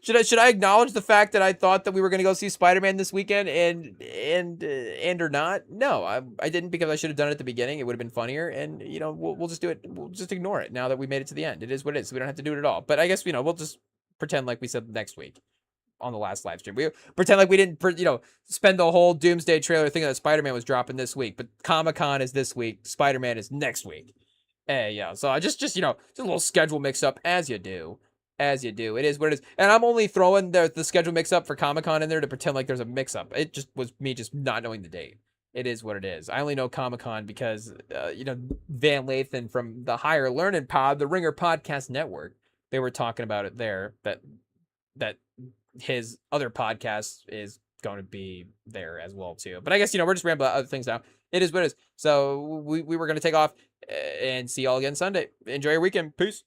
Speaker 1: should I acknowledge the fact that I thought that we were going to go see Spider-Man this weekend and or not? No, I didn't, because I should have done it at the beginning. It would have been funnier, and we'll just do it. We'll just ignore it now that we made it to the end. It is what it is. We don't have to do it at all. But I guess we'll just pretend like we said next week on the last live stream. We pretend like we didn't spend the whole Doomsday trailer thinking that Spider-Man was dropping this week, but Comic-Con is this week. Spider-Man is next week. Hey, yeah. So I just a little schedule mix up, as you do. As you do. It is what it is. And I'm only throwing the schedule mix-up for Comic-Con in there to pretend like there's a mix-up. It just was me just not knowing the date. It is what it is. I only know Comic-Con because, Van Lathan from the Higher Learning Pod, the Ringer Podcast Network, they were talking about it there, that his other podcast is going to be there as well, too. But I guess, we're just rambling about other things now. It is what it is. So we were going to take off and see y'all again Sunday. Enjoy your weekend. Peace.